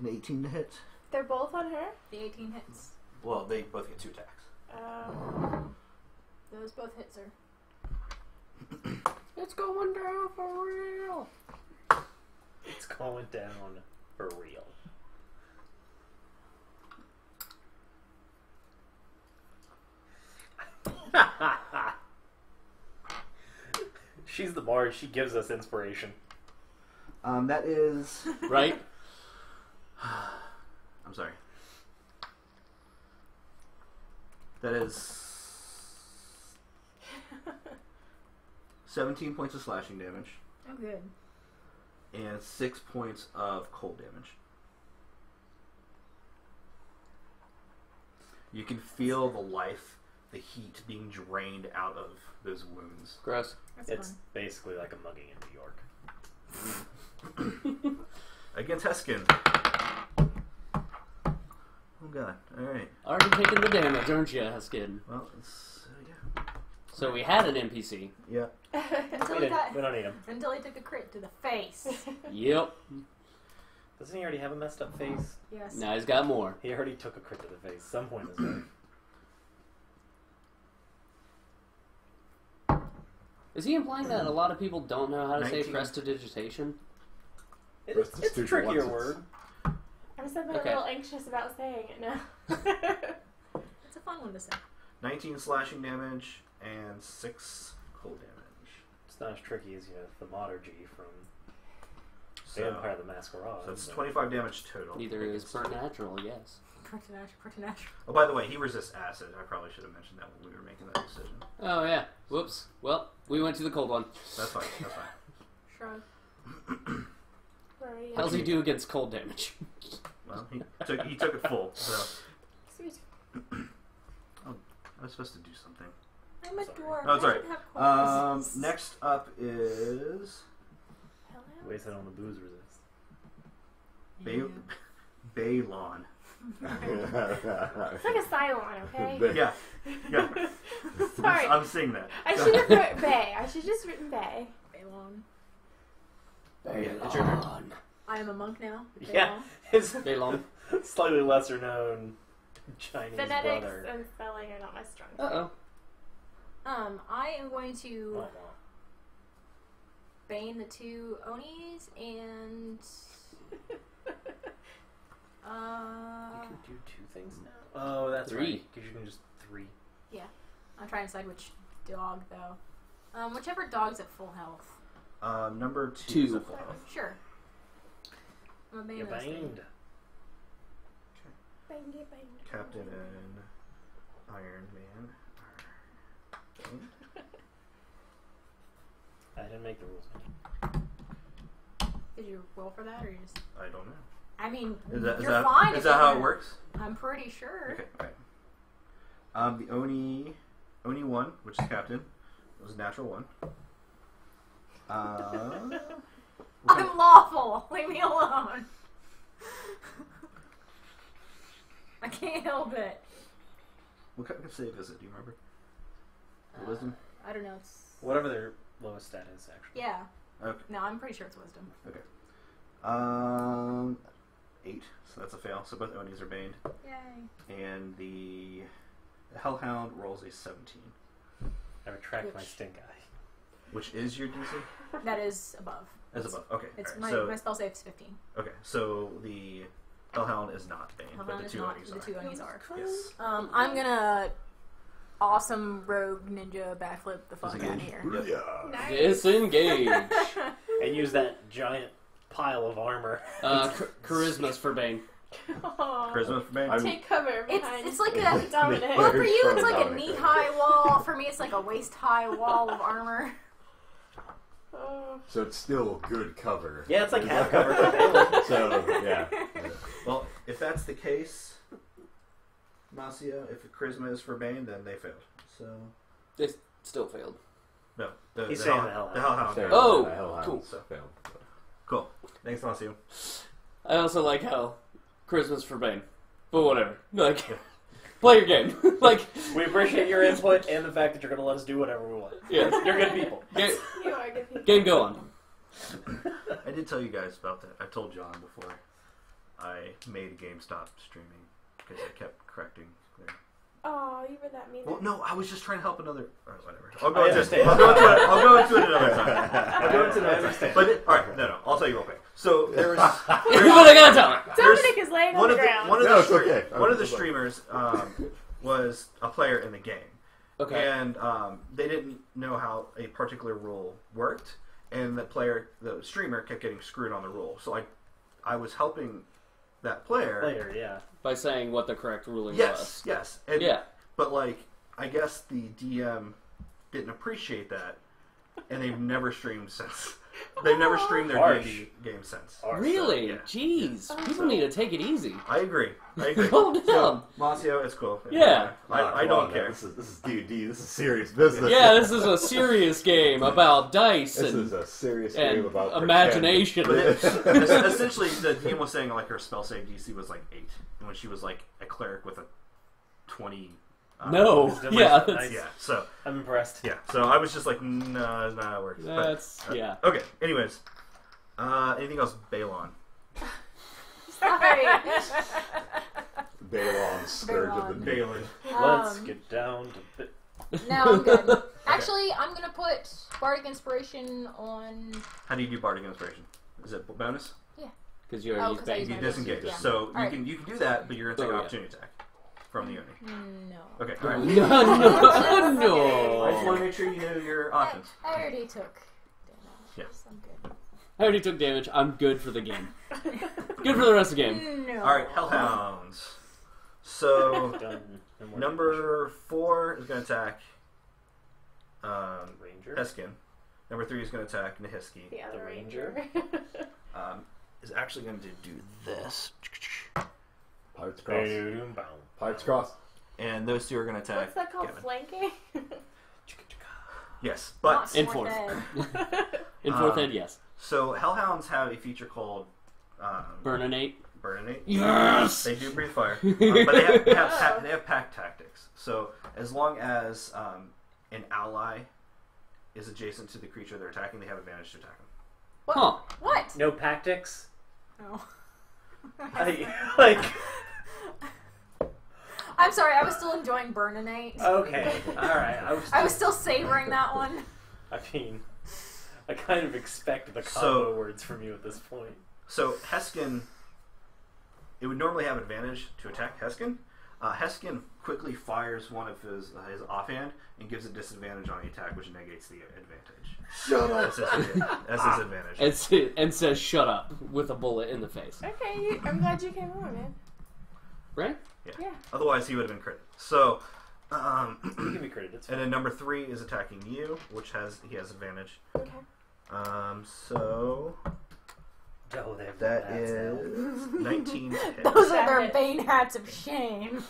18 to hit. They're both on her? The 18 hits. Well, they both get 2 attacks. Those both hits her. It's going down for real. It's going down for real. She's the bard. She gives us inspiration. That is. Right? I'm sorry. That is 17 points of slashing damage Oh, good. and 6 points of cold damage. You can feel the life, the heat being drained out of those wounds. Gross. That's It's fun. basically like a mugging in New York. Against Heskin. Oh god. Alright. Already taking the damage, aren't you, Heskin? Well, it's. Yeah. So we had an NPC. Yeah. Until We he, got, don't need him. until he took a crit to the face. Yep. Doesn't he already have a messed up face? Yes. Now he's got more. He already took a crit to the face. Some point in his life. Is he implying that a lot of people don't know how to say 19. prestidigitation? It's a trickier word. I'm something Okay. a little anxious about saying it now. It's a fun one to say. 19 slashing damage and 6 cold damage. It's not as tricky as, thaumaturgy from So, Vampire the Masquerade. so it's 25 damage total. Neither is against- supernatural, yes. Pretty natural. Oh, by the way, he resists acid. I probably should have mentioned that when we were making that decision. Oh, yeah. Whoops. Well, we went to the cold one. That's fine. That's fine. Shrug. Right. How's he do against cold damage? Well, he took it full. So Sweet. I was supposed to do something. I'm a dwarf. Oh, it's I alright. don't have qualities. Next up is Hell yeah. Wasted on the booze resist. Balon. It's like a Cylon, okay? Yeah, yeah. Sorry. I'm seeing that. I should have written Bay. I should just written Bay. Balon. It's your turn. I am a monk now. Yeah, his Balon. slightly lesser known Chinese Phonetics brother. and spelling are not my strong suit. Uh-oh. I am going to Oh, wow. bane the 2 Onis and You can do 2 things now? Oh, that's 3. right. Because you can just 3. I'm trying to decide which dog though. Whichever dog's at full health. Number 2 Two. is at full health. Sure. I'm a bane You're those things. baned. Bang, get banged. Captain and Iron Man. are- I didn't make the rules. Did you roll for that or you just? I don't know. I mean, Is that, you're fine. is if that you how it want. works? I'm pretty sure. Okay, alright. The Oni 1, which is Captain, was a natural 1. I'm lawful. Leave me alone. I can't help it. What kind of save is it? Do you remember? The wisdom? I don't know. It's Whatever their lowest stat is, actually. yeah. Okay. No, I'm pretty sure it's wisdom. 8. So that's a fail. So both Onis are baned. Yay. And the Hellhound rolls a 17. I retract my Which- stink eye. Which is your DC? That is above. As above. Okay. It's alright. my spell save's 15. Okay. So the Hellhound is not banned, but Hellhound the is 2 not. Onis The are. 2 Onis are. Yes. I'm gonna awesome rogue ninja backflip the fuck out of Disengage. here. Yeah. Nice. Disengage. And use that giant pile of armor. Charisma's for Bane. Aw. Charisma for banned. I'm- Take cover behind It's like a Dominic. well for you it's Very like a strong knee high wall. For me it's like a waist high wall of armor. Oh, So it's still good cover. Yeah, it's like half cover for Balin. So, yeah. Well, if that's the case, Masio, if charisma is for Bane, then they failed. So They still failed. no, He's saying the Hellhound. The Hellhound. Failed. Oh, Hellhound cool. Failed. Cool. Thanks, Masio. I also like how Christmas for Bane. But whatever. Like, play your game. Like, We appreciate your input and the fact that you're going to let us do whatever we want. yeah. You're good people. You are good people. Game go on. I did tell you guys about that. I told John before I made GameStop streaming because I kept correcting their... Oh, you were that mean. Well, no, I was just trying to help another... Or whatever. I'll I understand. I'll go into it another time. I'll go into it another time. But, alright, no. I'll tell you real quick. So, But I gotta tell it. Dominic is laying on the ground. No, it's okay. One of the streamers was a player in the game. Okay. And they didn't know how a particular rule worked, and the streamer kept getting screwed on the rule. So I was helping that player. Later, yeah. By saying what the correct ruling was. Yes. And, Yeah. But I guess the DM didn't appreciate that, and they've never streamed since. They've never streamed their Harsh. D&D game since. Really? Yeah. Jeez. People need to take it easy. I agree. Calm down. So, Masio, it's cool. Yeah. I don't care. This is D&D. This is serious business. Yeah, this is a serious game about dice This and, is a serious game and about imagination. But essentially, the DM was saying like her spell save DC was like 8, and when she was like a cleric with a 20. No. Wisdom. Yeah. Nice. That's, Yeah. So I'm impressed. yeah. So I was just like, no, it's not how it works. But, yeah. okay. Anyways, anything else, Balon? Sorry. Balon, Scourge of the Deep. Balon. Let's get down to... No, I'm good. Actually, I'm gonna put Bardic Inspiration on. How do you do Bardic Inspiration? Is it bonus? Because you Oh, already 'cause I used used bang. my Disengage. Yeah. So you Alright. can do that, but you're gonna take Oh, an yeah. opportunity attack from the Oni. No. Okay. No, All right. no, I just want no. to make sure you know your options. I already took damage. Yeah. I'm good. I already took damage. I'm good for the game. Good for the rest of the game. No. All right, Hellhounds. So Done. No more number 4 is going to attack Ranger. Heskin. Number 3 is going to attack Nahiski. The other The ranger. Is actually going to do this, Pirates cross. Boom, boom. Pirates cross. and those 2 are going to attack. What's that called? Gavin. Flanking? Yes, Not but In fourth fourth. ed. In fourth ed, yes. so Hellhounds have a feature called Burninate. Burninate. Yes! They do breathe fire, but they have pack tactics. So as long as an ally is adjacent to the creature they're attacking, they have advantage to attack them. What? Huh. What? No tactics? No. Like... I'm sorry. I was still enjoying Burninate. Okay. Alright. I was still savoring that one. I mean... I kind of expect the So- combo words from you at this point. So Heskin, it would normally have advantage to attack Heskin. Heskin quickly fires one of his offhand and gives a disadvantage on the attack, which negates the advantage. Shut up! That's his advantage. And says shut up with a bullet in the face. Okay, I'm glad you came on, man. Right? Yeah. Otherwise, he would have been crit. So, You can be credited. It's and fine. then number 3 is attacking you, which he has advantage. Okay. So Oh, they have that bats now. is 19 to hit. Those are their Bane hats of shame.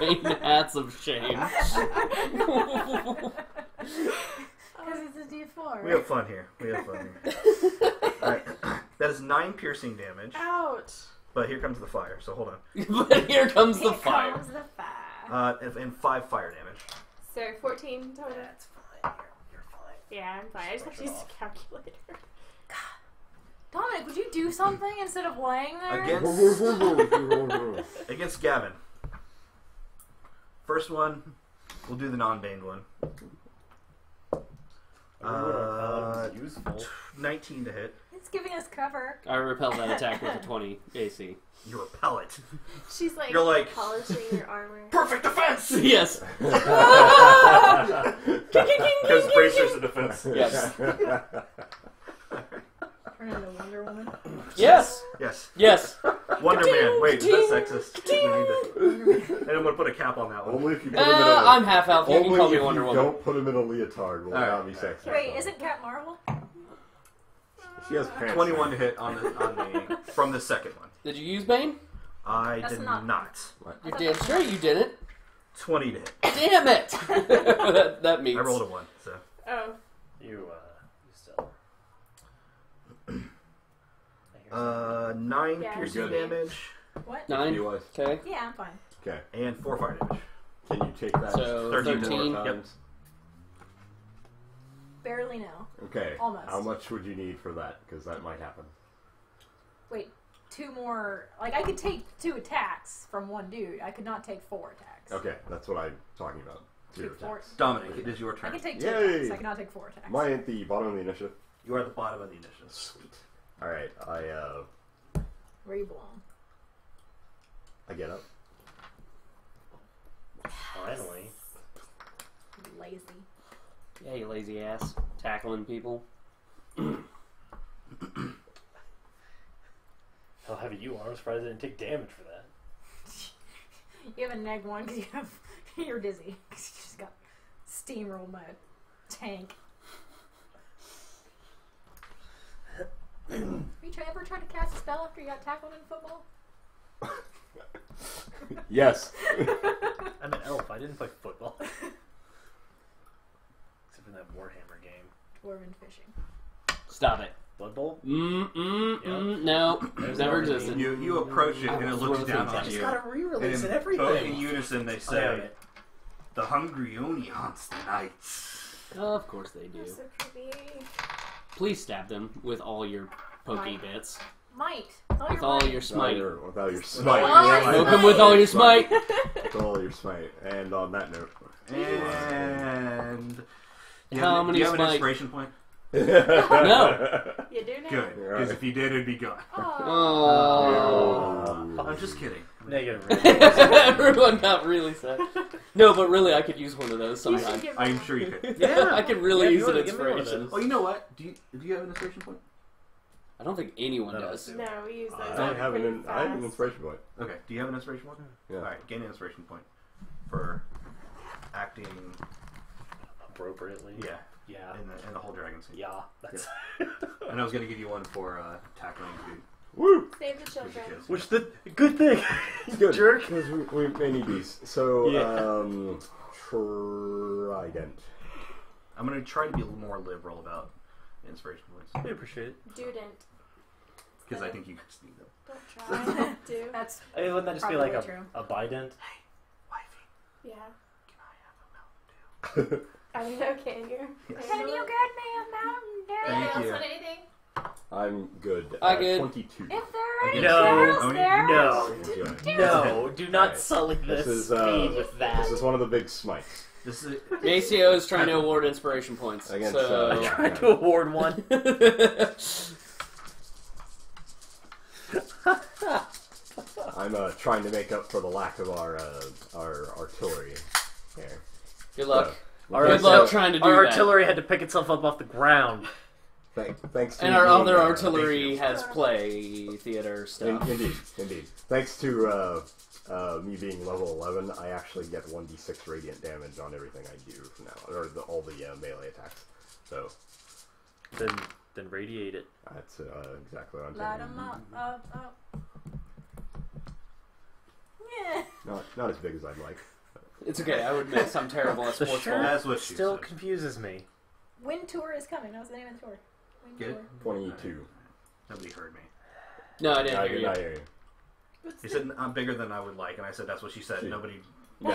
Bane hats of shame. Because it's a D4. We have fun here. Alright. That is 9 piercing damage, Ouch. but here comes the fire, so hold on. But here comes the Here fire. comes the fire. And 5 fire damage. So 14 total. That's fine. You're fine. Yeah, I'm fine. I just have to use a calculator. Dominic, would you do something instead of laying there? Against Gavin. First one, we'll do the non-baned one. Useful. 19 to hit. It's giving us cover. I repel that attack with a 20 AC. You repel it. She's like, You're like- polishing your armor. Perfect defense! Yes. Because bracers of defense. Yes. Turn into Wonder Woman. Yes. Yes. Yes. Wonder Man. Wait, is that sexist? We need to- And I'm gonna put a cap on that one. Only if you put him in a... I'm half elf. You Only can call if me you Wonder Woman. don't put him in a leotard will Alright. not be sexy. Wait, isn't Cat Marvel? She has pants. 21 to hit on the from the second one. Did you use Bane? I That's did not- not. You're damn sure you didn't. 20 to hit. Damn it! that means I rolled a 1, so. Oh. You still. 9 Yeah. piercing You're good. damage What? 9. He was. Okay. Yeah, I'm fine. Okay. and 4 fire damage. Can you take that So 13. more Yep. times? Barely know. Okay. Almost. How much would you need for that? Because that might happen. Wait, 2 more. Like, I could take 2 attacks from one dude. I could not take 4 attacks. Okay, that's what I'm talking about. 2 Two, four. attacks. Dominic, it is your I turn. could take 2 Yay! attacks. I cannot take 4 attacks. Am I at the bottom of the initiative? You are at the bottom of the initiative. Sweet. Alright, Where you belong. I get up. Finally. Lazy. Yeah, you lazy ass. Tackling people. How heavy you are. I'm surprised I didn't take damage for that. You have a neg 1 because you're dizzy. Because you just got steamrolled by a tank. Have you ever tried to cast a spell after you got tackled in football? Yes. I'm an elf. I didn't play football. Except for that Warhammer game. Dwarven fishing. Stop it. Blood Bowl? No. Never existed. You approach it and it looks down on you. got a re-release And and everything. in unison they say, "The hungry only haunts the nights." Of course they do. They're so pretty. Please stab them with all your pokey bits. Might. With all your smite. Without your smite. all your Poke them with all your smite. With all your smite. And on that note. And How many do you have an smite? inspiration point? No. You do now? Good, because if you did, it'd be gone. Oh. I'm just kidding. Negative. Everyone got really sad. No, but really, I could use one of those You should sometime. give I'm me sure you could. Yeah, I could really use an give me one of inspiration. those. Oh, you know what? Do you have an inspiration point? I don't think anyone No. does. No, we use those. I up have pretty an fast. inspiration point. Okay. Do you have an inspiration point? Yeah. All right. Gain an inspiration point for acting. Appropriately. Yeah. Yeah. In the whole dragon scene. Yeah. That's And I was gonna give you one for tackling dude. Woo! Save the children. which the good thing. Good. Jerk. Because we may need these. So, Yeah. Trident. I'm gonna try to be a little more liberal about inspiration points We appreciate it. Didn't. because I think you guys need them. Don't try. Do. That's I mean, wouldn't that just be Probably like true. a bident? Wifey, Yeah. can I have a Mountain Dew? I don't know, can you? Yes. Can you get me a Mountain Dew? Thank Anyone else you. want anything? I'm good. I good. 22. If there are any No. girls there, No. Yeah. No, do not Alright. sully This this is, speed with that. This is one of the big smites. This is ACO is trying to award inspiration points. Against, So... I tried to award one. I'm trying to make up for the lack of our artillery here. Good luck. Our Good luck trying to do Our that. artillery had to pick itself up off the ground. Thanks to And our being, other artillery has play theater in- stuff. indeed. Thanks to me being level 11, I actually get 1d6 radiant damage on everything I do from now, or all the melee attacks. So Then radiate it. that's exactly what I'm light saying. 'em up. Yeah. Not as big as I'd like. It's okay, I would admit I'm terrible at The sports shirt ball. That's what she still said. confuses me. Wind Tour is coming. That was the name of the tour. Wind Get Tour. it? 22. Nobody heard me. No, I didn't I hear did you. not hear you. He said I'm bigger than I would like, and I said that's what she said. She- Nobody. No,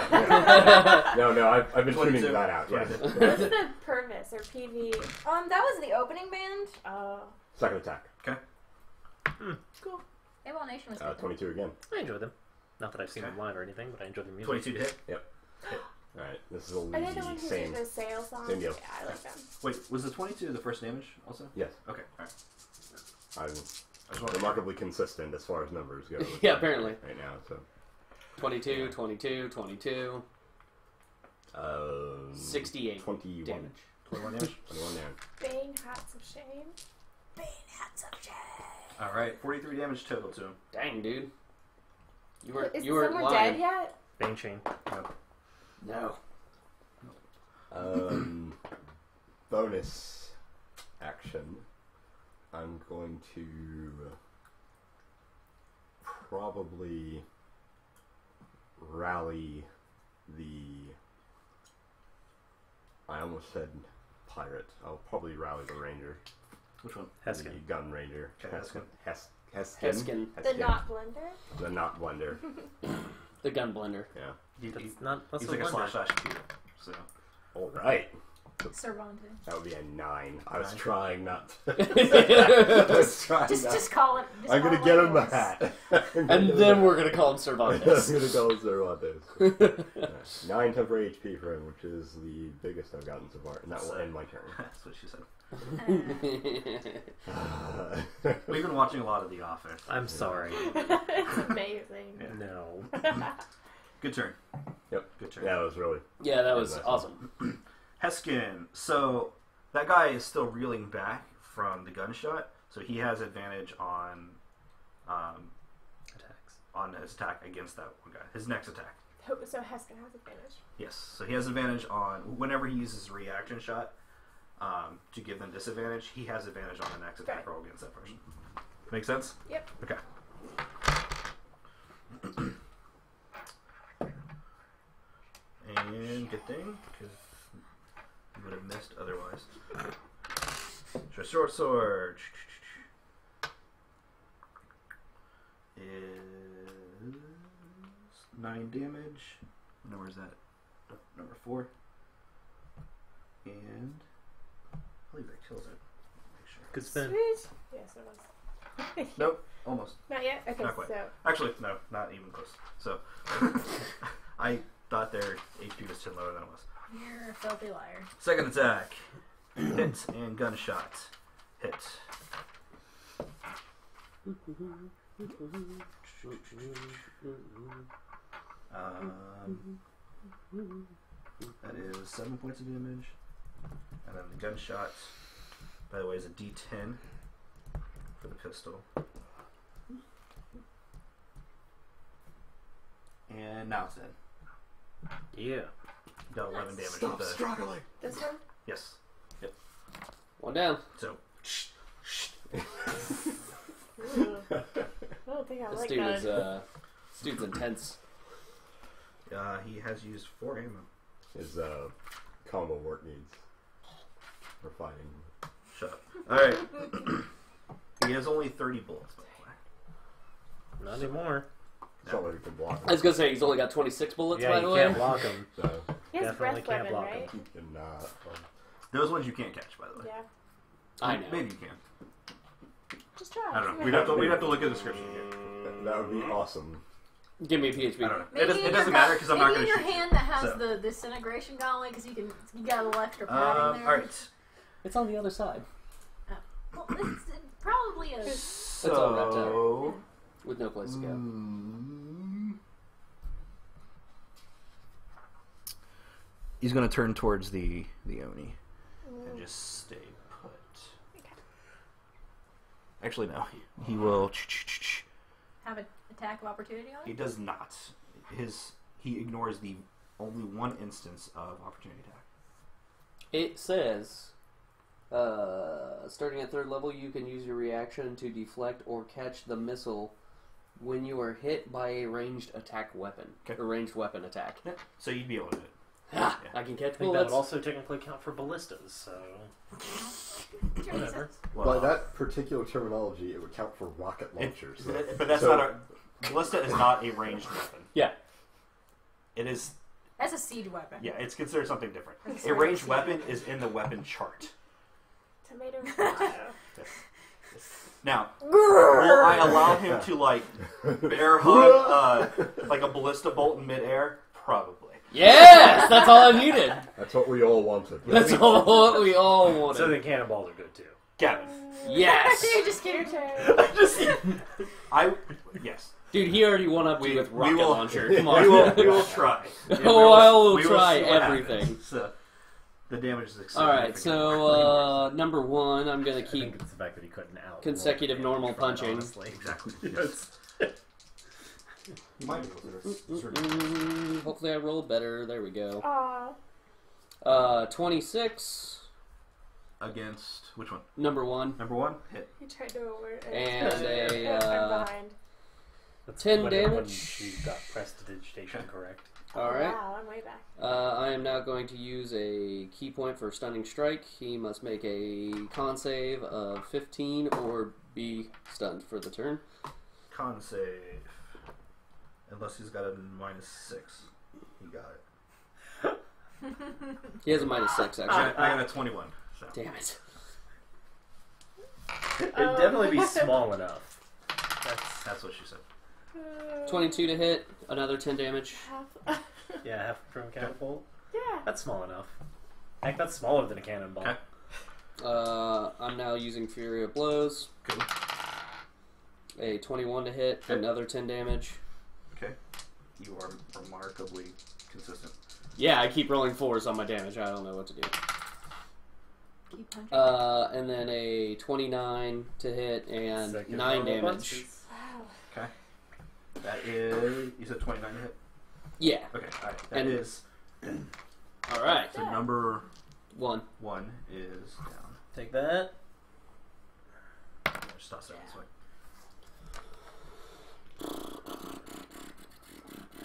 I've been 22. tuning that out. Yeah. What's the purpose or PV? That was the opening band. Second attack. Cool. AWOL Nation was good. 22 again. I enjoy them. Not that I've seen Okay. them live or anything, but I enjoy their music. 22 to hit. All right, this is a Are they the ones who do same. the sale songs? same deal. Yeah, I like them. Wait, was the 22 the first damage also? Yes, Okay, alright. I'm I just wanted to- remarkably consistent as far as numbers go. Yeah, apparently. Right now, so 22, 22, 22, 68 21. damage. 21 damage. 21 down. Bane Hats of Shame. Bane Hats of Shame. Alright, 43 damage total to him. Dang, dude. Is You were someone lying. dead yet? Bane chain. No. Bonus action. I'm going to probably rally the. I almost said pirate. I'll probably rally the ranger. Which one? Heskin. The gun ranger. Okay, Heskin. Heskin. The knot blender. The knot blender. The gun blender. Yeah. That's not. That's He's a like a wonder. // tutor. So All right. Cervantes. That would be a 9. I was 9? trying not to. Just call it. Just I'm call gonna it get like him the it is. hat. And then we're gonna call him I'm Cervantes. gonna call him Cervantes. 9 temporary HP for him, which is the biggest I've gotten so far, and that will end my turn. that's what she said. We've been watching a lot of The Office. I'm sorry. It's amazing. Yeah. No. Good turn. Yep. Good turn. Yeah, it was really. Yeah, that was awesome. Heskin. So that guy is still reeling back from the gunshot, so he has advantage on his attack against that one guy. His next attack. So Heskin has advantage. Yes. So he has advantage on whenever he uses a reaction shot to give them disadvantage. He has advantage on the next attack roll against that person. Make sense? Yep. Okay. And good thing, because you would have missed otherwise. So sword is 9 damage. What number is that? Number 4. And I believe that kills it. Make sure. Good spin. Sweet. Yes, it was. Nope, almost. Not yet? Okay, Not quite. so. Actually, no, not even close. So I thought their HP was 10 lower than it was. You're a filthy liar. Second attack. Hit and gunshot. Hit. That is 7 points of damage. And then the gunshot, by the way, is a D10 for the pistol. And now it's dead. Yeah. Dealt 11 damage Stop with the. struggling. This one? Yes. Yep. One down. So. Ooh. I don't think I This like dude that. is this dude's intense. He has used 4 ammo. His combo work needs for fighting. Shut up. Alright. He has only 30 bullets, by the way. Not anymore. It's not like you can block I was gonna say he's only got 26 bullets. Yeah, by the you way. can't block him. So He has Definitely breath can't weapon, block right? you cannot. Those ones you can't catch, by the way. Yeah. I know. Maybe you can. Just try. I don't know. We'd have to look at the description again. That would be awesome. Give me a PHP. I don't know. Maybe It doesn't matter because I'm not going Maybe to in shoot your hand you. that has So. the disintegration gauntlet because you got a little extra padding there. Alright. It's on the other side Well, it's probably a. all wrapped So. with no place to go. He's going to turn towards the Oni and just stay put. Actually, no. He will. Have an attack of opportunity on He it? does not. He ignores the only one instance of opportunity attack. It says, starting at 3rd level, you can use your reaction to deflect or catch the missile when you are hit by a ranged attack weapon. Okay. A ranged weapon attack. Yeah. So you'd be able to do it. Ah, I can catch I think that would bullets. also technically count for ballistas, so. Whatever. By that particular terminology, it would count for rocket launchers. But that's So- not a. Ballista is not a ranged weapon. Yeah. It is. That's a siege weapon. Yeah, it's considered something different. That's A right. ranged weapon is in the weapon chart. Tomato. Tomato. Now, will I allow him to like bear hug like a ballista bolt in midair? Probably. Yes! That's all I needed. That's what we all wanted. That's all what we all wanted. So then cannonballs are good too. Gavin. Yes! You're just Your kidding. turn. Yes. Dude, he already won up We- you with we rocket will- launcher. Come on. We will try. Yeah, Oh, I will we try see what everything. happens. So, the damage is Alright, so number 1, I'm gonna I keep think it's the fact that he couldn't out consecutive normal quite punching. honestly. Exactly. Yes. You might be able to. Hopefully I roll better. There we go. Aw. 26. Against which one? Number 1. Number 1 hit. He tried to over. And I'm behind. That's 10 when damage. You got prestidigitation correct. Alright. Wow, I'm way back. I am now going to use a key point for Stunning Strike. He must make a con save of 15 or be stunned for the turn. Con save. Unless he's got a -6. He got it. He has a -6, actually. I got a 21. So. Damn it. It'd definitely be small enough. That's what she said. 22 to hit, another 10 damage. Half. Yeah, half from catapult. Yeah. That's small enough. Heck, that's smaller than a cannonball. Okay. I'm now using Fury of Blows. Cool. A 21 to hit, Okay. another 10 damage. Okay. You are remarkably consistent. Yeah, I keep rolling 4s on my damage. I don't know what to do. Keep punching. And then a 29 to hit and Second 9 roll of damage. monsters. Wow. Okay. That is. You said 29 to hit? Yeah. Okay, alright. That And- is. Alright. So number 1. 1 is down. Take that. Just toss it out this way.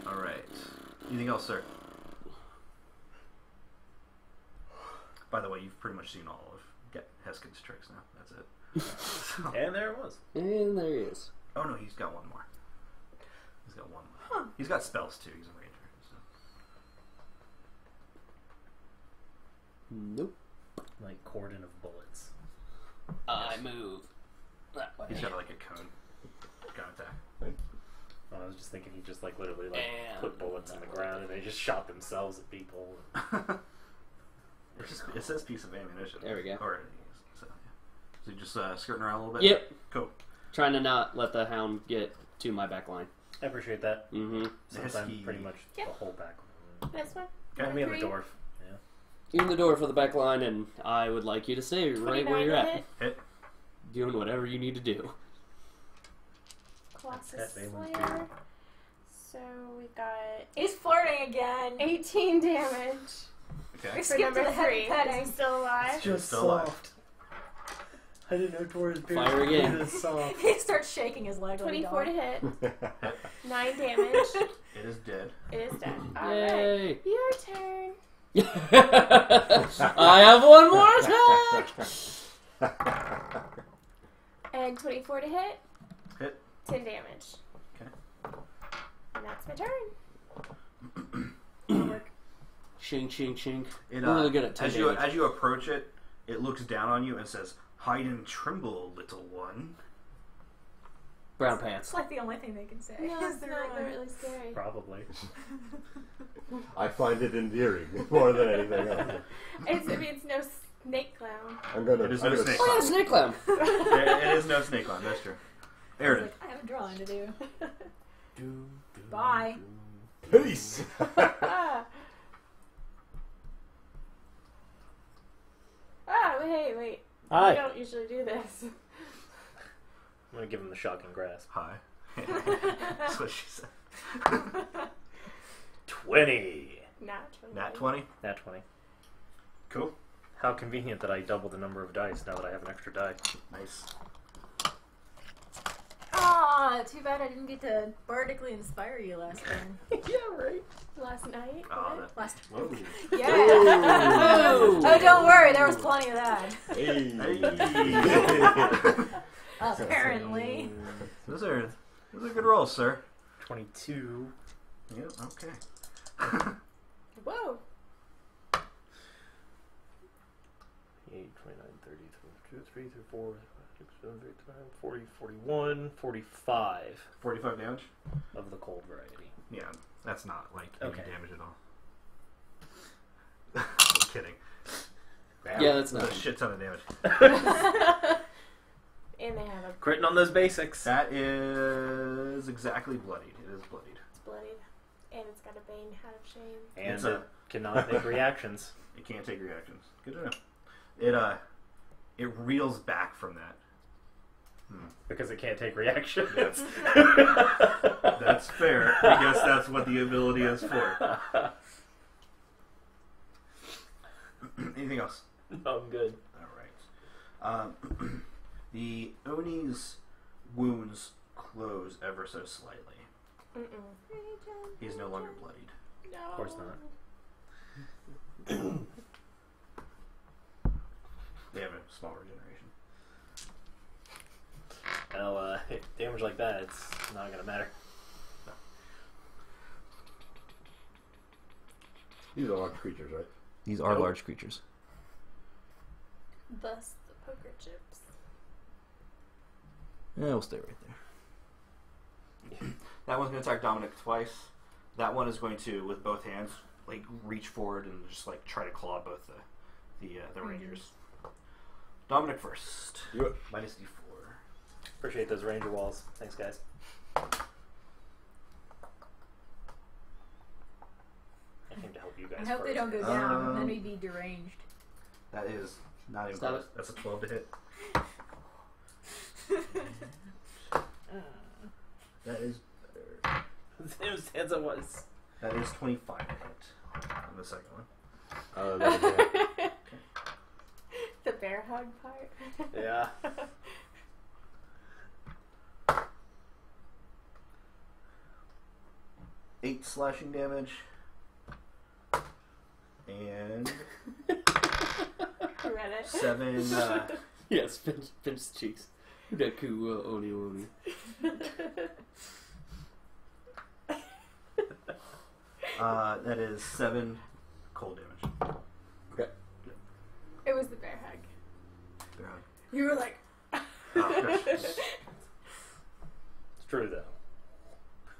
Alright. Anything else, sir? By the way, you've pretty much seen all of Heskin's tricks now. That's it. So- And there it was. And there he is. Oh no, he's got one more. He's got one more. Huh. He's got spells too. He's a ranger. So. Nope. Like cordon of bullets. I move that way. He's got like a cone attack. Oh, I was just thinking he just like literally like And put bullets in the ground and they just shot themselves at people. It says piece of ammunition. There we go. Or, so, yeah. So you just skirting around a little bit? Yep. Cool. Trying to not let the hound get to my back line. I appreciate that. Mm-hmm. Sometimes Hesky. pretty much Yeah. the whole back. This one? Okay. Me and the 23? dwarf. Yeah. In the door for the back line, and I would like you to stay right where 29 you're to at. hit. Hit. Doing whatever you need to do. Colossus That's Valen's Slayer. beard. So we got He's flirting again. 18 damage Okay. We for skipped number to the heavy 3. petting. Is he still alive? Just still alive. I didn't know dwarves beard Fire again. was soft. He starts shaking his leg. 24 to hit. 9 damage. It is dead. It is dead. Alright. Yay! Your turn. I have one more attack! And 24 to hit. Hit. 10 damage. Okay. And that's my turn. Shink, shink, shink. It, We're really good at 10 damage. as you approach it, it looks down on you and says, "Hide and tremble, little one." Brown pants. It's like the only thing they can say. No, Is it's they're not on. really scary. Probably. I find it endearing more than anything else. It's no snake clown. I'm gonna. It is I'm no gonna snake. Oh, yeah, snake clown. It is no snake on. That's true. He's Aridin. like, I have a drawing to do. Do, Bye. Peace. Ah. Wait. Hi. We don't usually do this. I'm gonna give him the shocking grasp. Hi. That's what she said. 20. Naturally. Nat 20. Nat 20. Cool. How convenient that I double the number of dice now that I have an extra die. Nice. Ah, too bad I didn't get to bardically inspire you last time. Yeah, right. Last night. Oh, what? Last. Whoa. Yeah. Whoa. Oh, don't worry. There was plenty of that. Hey. Apparently. Those are good rolls, sir. 22. Yep. Okay. Whoa. 8, 29, 30, 2, 3, 4, 5, 6, 7, 8, 9, 40, 41, 45 45 damage. of the cold variety. Yeah, that's not like any Okay. damage at all. I'm kidding. Yeah, that's That's a not. shit ton of damage. And they have a Critting on those basics. That is exactly bloodied. It is bloodied. it's bloodied. And it's got a bane hat of shame. And It's it cannot make reactions. It can't take reactions. Good to know. It reels back from that. Because it can't take reactions. That's fair. I guess that's what the ability is for. Anything else? No, I'm good. All right. The Oni's wounds close ever so slightly. He's no longer bloodied. No. Of course not. They have a small regeneration. Well, damage like that, it's not gonna matter. These are large creatures, right? These are Nope. large creatures. Thus the poker chips. Yeah, we'll stay right there. That one's going to attack Dominic twice. That one is going to, with both hands, like reach forward and just like try to claw both the rangers. Dominic first. Do it. Minus D4. Appreciate those ranger walls. Thanks, guys. I came to help you guys I hope first. they don't go down, then we'd be deranged. That is not even Stop close. it. That's a 12 to hit. That is Sansa was. That is 25 to hit on the second one. That was, The bear hug part. Yeah. 8 slashing damage. And You read it? 7 Yes, pinch the cheeks. Daku Oni Oni. that is 7 cold damage. It was the bear hug. Bear hug. You were like, Oh, gosh. It's true,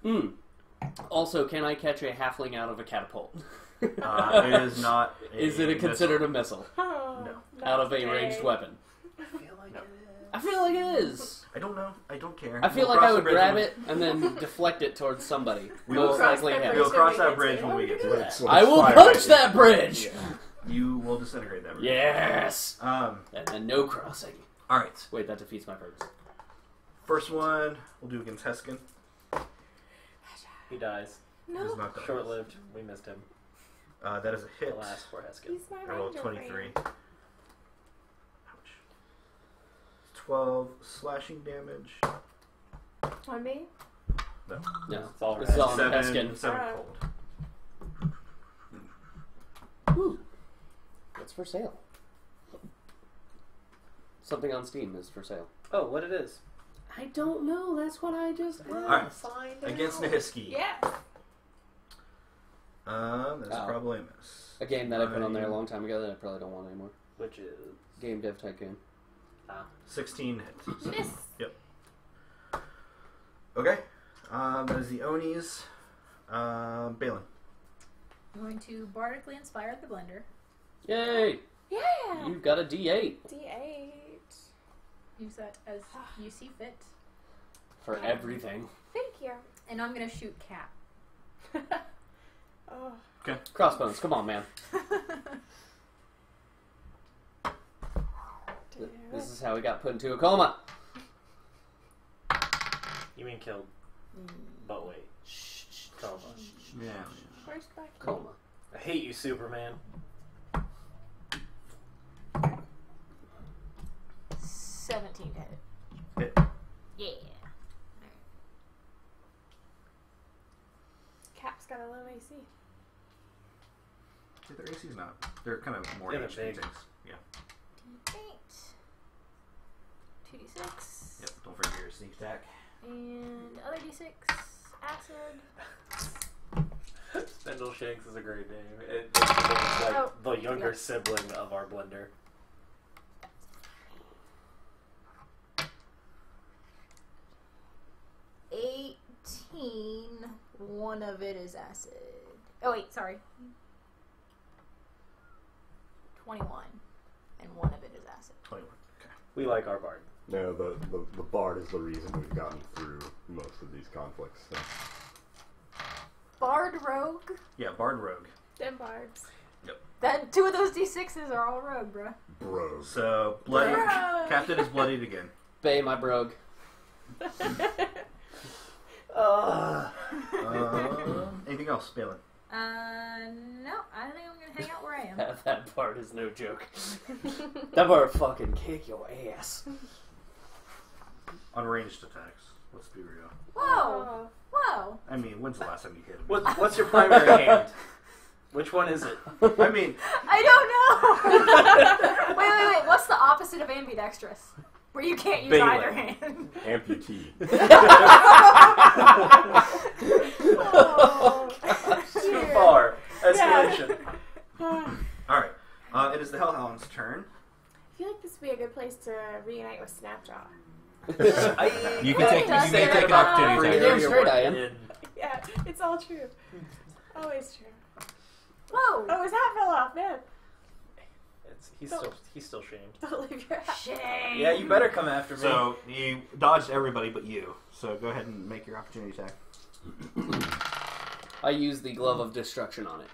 though. Also, can I catch a halfling out of a catapult? It is not. Is it considered a missile? oh, No. not Out of a today. ranged weapon? I feel like No. I feel like it is. I don't know. I don't care. I feel We'll like I cross the would bridge grab when- it and then deflect it towards somebody. We Most will cross likely that him. bridge. We'll cross that When we bridge get to when we it. get to it. Let's I will fire punch right that in. bridge! You will disintegrate that bridge. Yes! And And then no crossing. all right. Wait, that defeats my purpose. First one we'll do against Heskin. he dies. Does No, not die. Short-lived. We missed him. That is a hit. Alas, poor Heskin. he's my I rolled ranger 23. friend. Ouch. 12 slashing damage. On me? No. It's all This is all right. Heskin. 7 Alright. cold. Ooh. What's for sale? Something on Steam is for sale. Oh, what it is? I don't know. That's what I just asked. Alright. Find Against out. Nahiski. Yes. That's Oh. probably a miss. A game that I put on there a long time ago that I probably don't want anymore. Which is... Game Dev Tycoon. 16 hits. Miss. Okay. That is the Onis. Balin. I'm going to bardically inspire the blender. Yay! Yeah. You got a D8 D8. Use that as you see fit. for everything. Thank you. And I'm going to shoot Cap. Oh. Crossbones, come on, man. This is how we got put into a coma. You mean killed. But wait. Coma. Yeah. Where's back? Coma. I hate you, Superman. 17 to hit. Hit. Yeah. Cap's got a low AC. Yeah, their AC's not. They're kind of more Yeah, they're HP big. tanks. Yeah. D8. 2d6. Yep. Don't forget your sneak attack. And other d6. Acid. Spindle Shanks is a great name. It's like Oh, the younger yeah. sibling of our blender. 18. One of it is acid. Oh wait, sorry. 21. And one of it is acid. 21. Okay. We like our bard. No, the bard is the reason we've gotten through most of these conflicts. So. Bard rogue. Yeah, Bard Rogue. Them bards. That 2 of those d6s are all rogue, bruh. Bro. So, bloody. Bro. Captain is bloodied again. Bay, my brogue. Anything else, Balin? No, I think I'm gonna hang out where I am. That part is no joke. That part fucking kick your ass. On ranged attacks, let's be real. Whoa! Whoa! I mean, when's the last time you hit him? What's your primary hand? Which one is it? I mean, I don't know! wait. What's the opposite of ambidextrous? Where you can't use Bailey. either hand. Amputee. Too far. Escalation. alright. It is the Hellhound's turn. I feel like this would be a good place to reunite with Snapjaw. You can take. You may take an opportunity. Damn attack. straight I am. Yeah, it's all true. Always true. Whoa! Oh, his hat fell off, man. He's still shamed. Don't leave your hat. Shame! Yeah, you better come after me. So you dodged everybody but you. So go ahead and make your opportunity attack. I use the glove of destruction on it.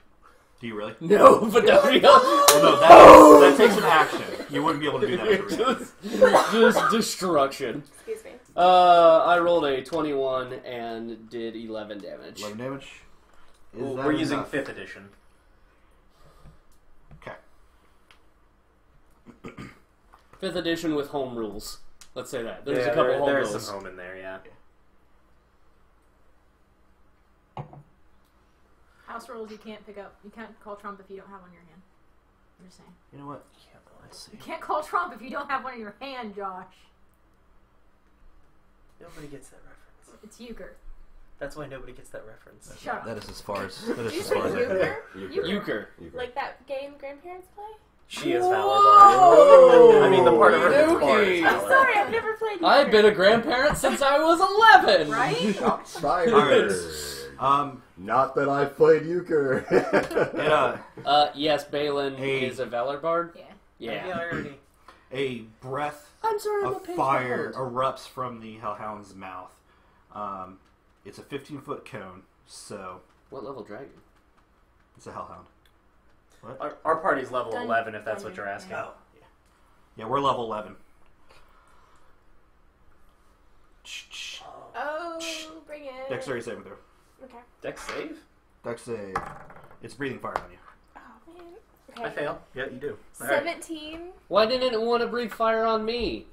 Do you really? No, but nobody else. Well, no, that takes an action. You wouldn't be able to do that. As a reaction. Just destruction. Excuse me. I rolled a 21 and did 11 damage. 11 damage. Is Ooh, that we're using enough? 5th edition. Okay. 5th edition with home rules. Let's say that. There's a couple home There's rules. some home in there, yeah. House rules you can't pick up. You can't call Trump if you don't have one in your hand. I'm just saying. You know what? You can't call Trump if you don't have one in your hand, Josh. Nobody gets that reference. It's euchre. That's why nobody gets that reference. Shut up. That is as far as. Did you say euchre? Euchre. Like that game grandparents play? She is Valor Whoa! Bar. I mean, the part of her that's bar Okay. is I'm Valor. sorry, I've never played euchre. I've been a grandparent since I was 11. Right? Shots fired. Alright. Not that I've played euchre. Yes, Balin Hey. is a Valor Bard. Yeah. Yeah. irony. A breath I'm sorry, I'm a of page fire behind. erupts from the Hellhound's mouth. It's a 15-foot cone, so What level dragon? it's a Hellhound. Our party's level Dun- 11, if that's what Thunder, you're asking. yeah. Yeah, we're level 11. Oh, bring it. Dexterity saving throw. Okay. Dex save? Dex save. It's breathing fire on you. Oh, man. I Okay. fail. Yeah, you do. Alright. 17. Why didn't it want to breathe fire on me?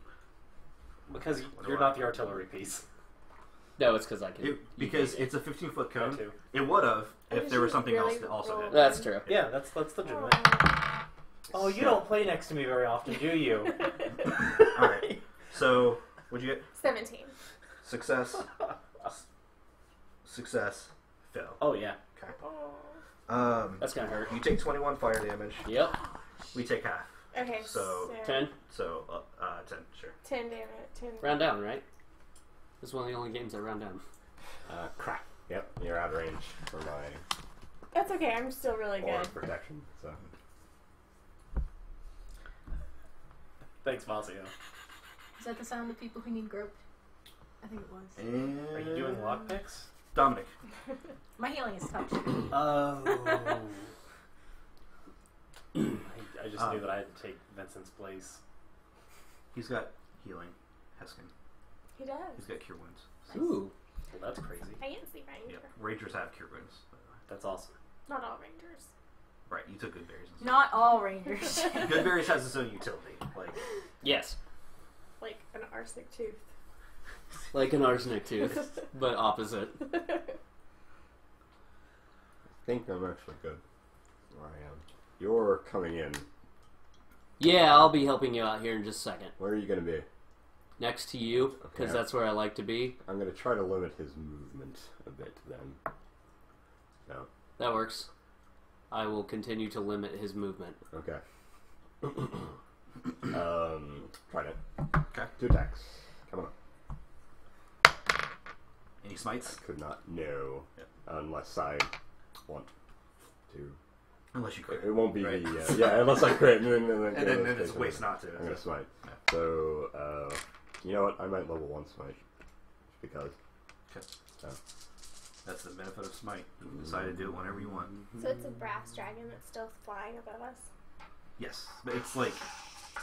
Because you're not the artillery piece. No, it's because I can. Because it's a 15-foot That cone. too. It would have if Did there was you something really else that also roll? did. That's true. Yeah, that's legitimate. Oh, you don't play next to me very often, do you? Alright. So, what'd you get? 17. Success. Success. Fail. Oh, yeah. Oh. That's gonna hurt. You take 21 fire damage. Yep. We take half. Okay, So, 10. So, 10, sure. 10 damage. 10. Round down, right? This is one of the only games I round down. Crack. Yep, you're out of range for my That's okay, I'm still really aura good. protection. So Thanks, Mazio. Is that the sound of people who need groped? I think it was. And Are you doing lockpicks? Dominic. My healing is touch. Oh. I just knew that I had to take Vincent's place. He's got healing. Heskin. He does. He's got cure wounds. Ooh. Well, that's crazy. Fancy ranger. Yep. Rangers have cure wounds. That's awesome. Not all rangers. Right, you took good berries. Not all rangers. Good berries has its own utility. Like, Yes. Like an arsenic tooth. Like an arsenic tooth, but opposite. I think I'm actually good where I am. You're coming in. Yeah, I'll be helping you out here in just a second. Where are you going to be? Next to you, because Okay. that's where I like to be. I'm going to try to limit his movement a bit then. No. That works. I will continue to limit his movement. Okay. Try it. okay. 2 attacks. Come on. Any smites? Could not. No. Yep. Unless I want to. Unless you crit. It won't be right? the. Yeah, unless I crit. And then It's a waste not to. I'm going to smite. Yeah. So, you know what? I might level 1 smite. Just because. Okay. So. That's the benefit of smite. You can decide to do it whenever you want. So it's a brass dragon that's still flying above us. Yes, but it's like,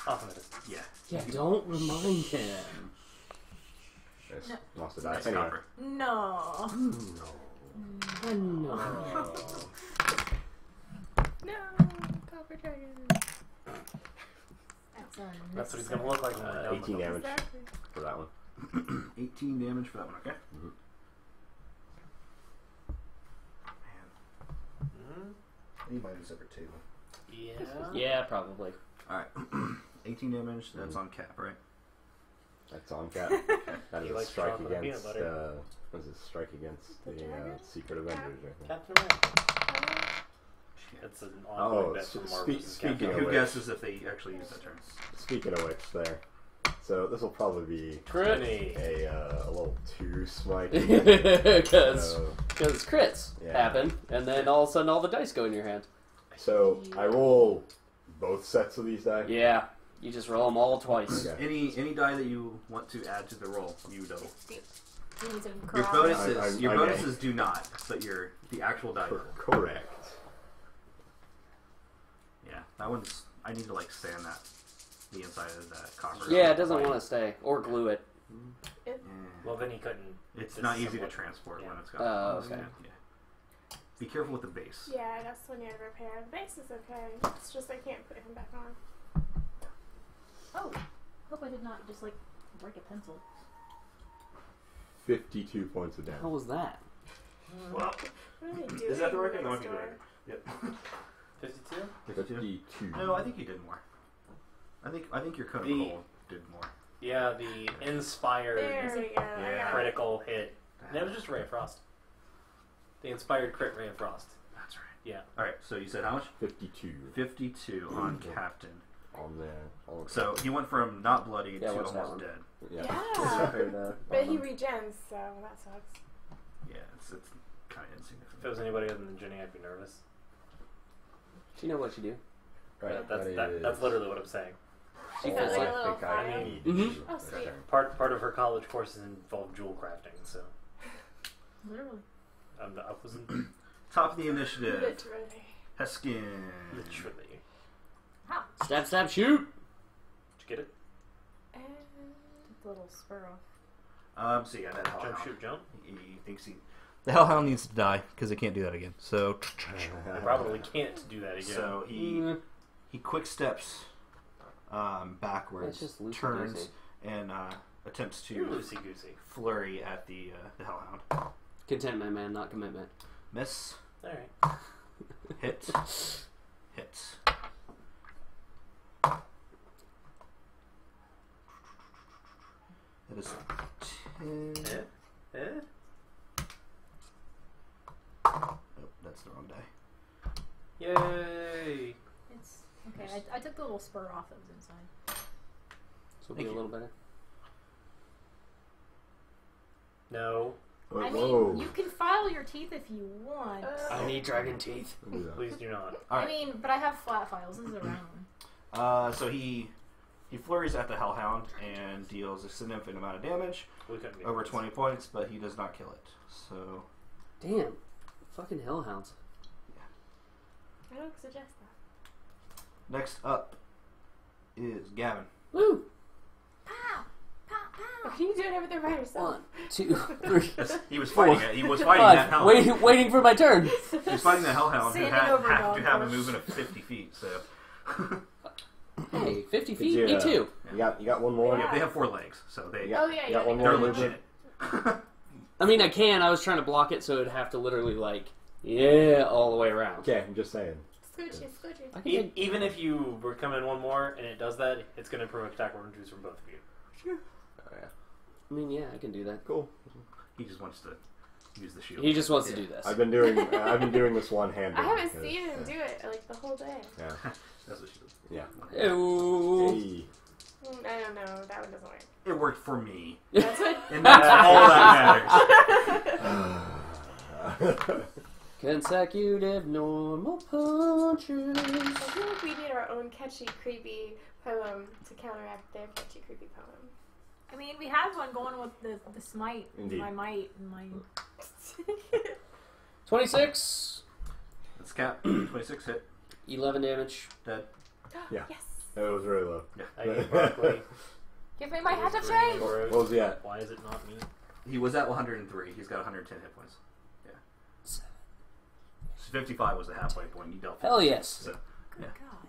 Often it is. yeah. Yeah, don't remind him. Nice. No. Lost a die. Nice Anyway. copper. No. No. No, Copper Dragon. That's what he's gonna look like when we're done 18 with him. damage Exactly. for that one. 18 damage for that one, okay? Mhm. Man. Mhm. He might use over 2. Yeah. Yeah, probably. Alright. 18 damage, that's on cap, right? That's on cap. That He is a likes strike chocolate and against. peanut butter. What is it? Strike against The the dragon? Secret Avengers. I think. Captain America. That's an ongoing bet from Marvel. speaking of Who which, guesses if they actually use that term? speaking of which, there. So this will probably be Crit. a little too smite. Because So, crits Yeah. happen, and then all of a sudden all the dice go in your hand. so I roll both sets of these die. Yeah, you just roll them all twice. Okay. Any die that you want to add to the roll, you double. You need to Your corral. bonuses, I may. bonuses do not, but the actual die. Correct. Yeah, that one's. I need to like sand the inside of that copper. Yeah, it doesn't want to stay or glue it. Yeah. Well, then he couldn't. It's not easy to disassemble it. transport Yeah. when it's got. Oh, okay. Yeah. Be careful with the base. Yeah, that's when you have repair. The base is okay. It's just I can't put him back on. Oh, hope I did not just like break a pencil. 52 points of How damage. was that? Well, What are they doing? is that the record? That next might be the door? record. Yep. 52? 52. No, I think you did more. I think your code of The- coal did more. Yeah, the inspired There we go. I Yeah. got it. critical hit. And it was just Ray of Frost. The inspired crit Ray of Frost. That's right. Yeah. All right. So you said how much? 52 52 on Yeah. Captain. on there. So he went from not bloody Yeah, to what's that almost one? dead. Yeah. But he regens, so that sucks. Yeah, it's kind of If it insignificant. was anybody other than Jenny, I'd be nervous. Do you know what you do? Right, That's literally what I'm saying. She Is feels that like. like a little I file? need Mhm. Oh, sweet. Part of her college courses involve jewel crafting, so Literally. I wasn't Top of the initiative, Literally. Heskin. literally. How? Stab, stab, shoot! Did you get it? And Took the little spur off. So yeah, that Jump, hellhound. shoot, jump. He thinks the hellhound needs to die because it can't do that again. So I probably can't do that again. so he quick steps It's backwards, just loosey turns goosey. and attempts You're to loosey goosey. flurry at the hellhound. Contentment, man, not commitment. Miss, Alright. hit, hits. That is 10. Eh? Oh, that's the wrong die. Yay! It's okay. I took the little spur off that was inside. So it'll be Thank a you. little better. No. I Whoa. mean, you can file your teeth if you want. I need dragon teeth. Please do not. All I right. mean, but I have flat files. This is a round one. So he flurries at the hellhound and deals a significant amount of damage, We couldn't be over friends. 20 points, but he does not kill it. So Damn. Fucking hellhounds. I don't suggest that. next up is Gavin. Woo! Pow! Pow! Are Pow! you doing everything by yourself? 1, 2, 3. He was fighting it. He was fighting that 5. hellhound. Waiting for my turn. He was fighting that hellhound who Sanding had over to dog have a first. movement of 50 feet. So Hey, 50 Did feet? you, Me too. You got one more? Yeah. they have 4 legs, so they Yeah. Oh yeah, You got one yeah. they're more legit. I mean, I can. I was trying to block it so it'd have to literally, like, yeah, all the way around. Okay, I'm just saying. Scoochie, scoochie. I can take- Even if you were coming one more and it does that, it's going to improve attack reduce from both of you. Oh, yeah. I mean, yeah, I can do that. Cool. He just wants to use the shield. He just wants to Yeah. do this. I've been doing this one handed. I haven't seen him do it like the whole day. Yeah. That's what she does. Yeah. Ooh. Hey. I don't know. That one doesn't work. It worked for me, That's what. and that's all that matters. Consecutive normal punches. I feel like we need our own catchy, creepy poem to counteract their catchy, creepy poem. I mean, we have one going with the smite, Indeed. my might, and my. 26. Let's cap 26 hit, 11 damage. dead. Yeah. Yes. It was really low. I gave Barkley. Give me my hat of Green shame! arrows. What was he at? Why is it not me? He was at 103. He's got 110 hit points. Yeah. 55 was the halfway point. You dealt 50. Hell yes. So, Good yeah. God.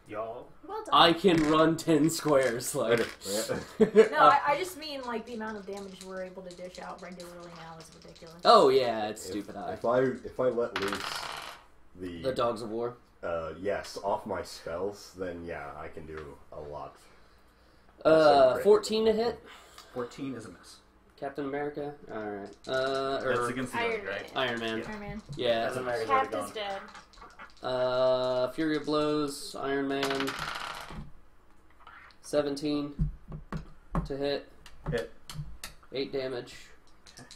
Y'all. Well done. I can run 10 squares. Like, No, I just mean like the amount of damage we're able to dish out regularly now is ridiculous. oh yeah, it's stupid high. If I let loose The Dogs of War. yes, off my spells, then yeah, I can do a lot. 14 to hit. 14 is a miss. Captain America. All right. That's against the Iron other, right? Man. Iron Man. Iron Man. Yeah. Captain America's Cap already is gone. dead. Fury of Blows, Iron Man. 17 to hit. Hit. 8 damage. Okay.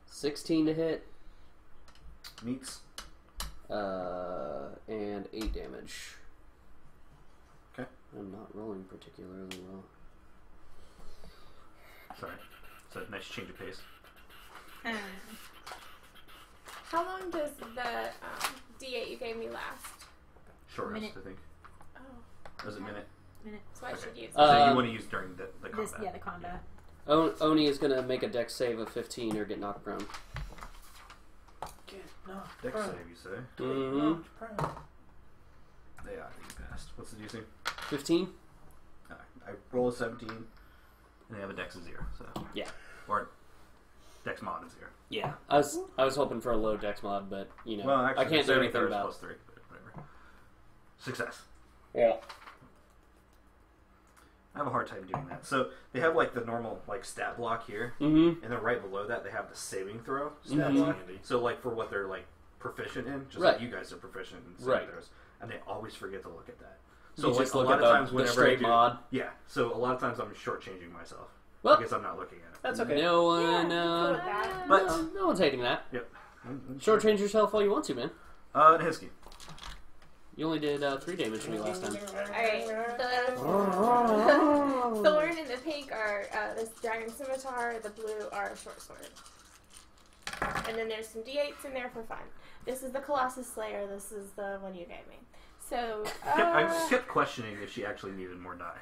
16 to hit. Meets. And 8 damage. Okay. I'm not rolling particularly well. Sorry. So nice change of pace. How long does the D8 you gave me last? Short rest, Minute. I think. Oh, Was it a minute? Minute. so I Okay. should use So it. you want to use during the combat. This, yeah, the combat. Oni is going to make a dex save of 15 or get knocked prone. Dex save, you say? Mm-hmm. Yeah, I think you passed. What's the DC? 15? I roll a 17, and they have a dex of 0, so. Yeah. Or dex mod of 0. Yeah. I was hoping for a low dex mod, but, you know, Well, actually, I can't do saving anything throw is about plus 3, but whatever. Success. Yeah. I have a hard time doing that. So they have like the normal like stat block here, Mm-hmm. and then right below that they have the saving throw stat Mhm. block. So like for what they're like proficient in, just Right. like you guys are proficient in saving Right. throws, and they always forget to look at that. So You like just a look lot at of times the whenever straight I do, mod. yeah. So a lot of times I'm shortchanging myself Well, because I'm not looking at it. That's okay. no one, Yeah, cool with that. But- no one's hating that. Yep. Shortchange yourself all you want to, man. Nihiski. You only did 3 damage to me last time. Alright, the thorn and the pink are this dragon scimitar, the blue are short sword. And then there's some D8s in there for fun. This is the Colossus Slayer, this is the one you gave me. So, I kept questioning if she actually needed more die.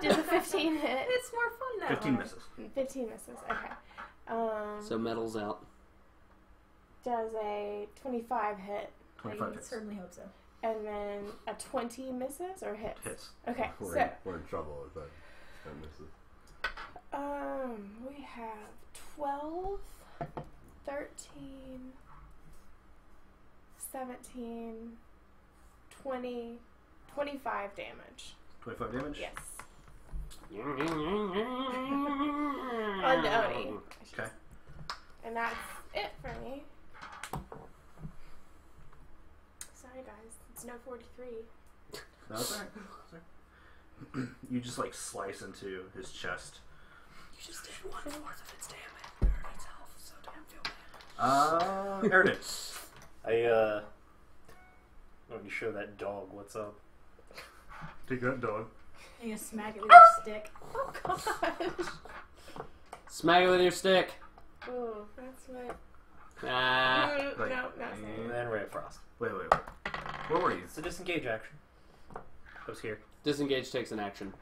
does a 15 hit? It's more fun that 15 way. misses. 15 misses, okay. So metal's out. Does a 25 hit? 25 I hits. certainly hope so. And then a 20 misses or hits? Hits. Okay, We're, so we're in trouble with that. And this is we have 12, 13, 17, 20, 25 damage. 25 damage. Yes. On the Oni. Okay. And that's it for me. Sorry guys, it's no 43. No, that's alright. You just like slice into his chest. You just did 1/4 of its damage. It hurt its health, so don't feel bad. Eridan. Let me show that dog what's up. Take that dog. You gonna smack it with your stick. Oh gosh. Smack it with your stick. Ooh, that's what. Ah. Like, No, not And then Ray of Frost. Wait. Where were you? It's a disengage action. I was here. Disengage takes an action.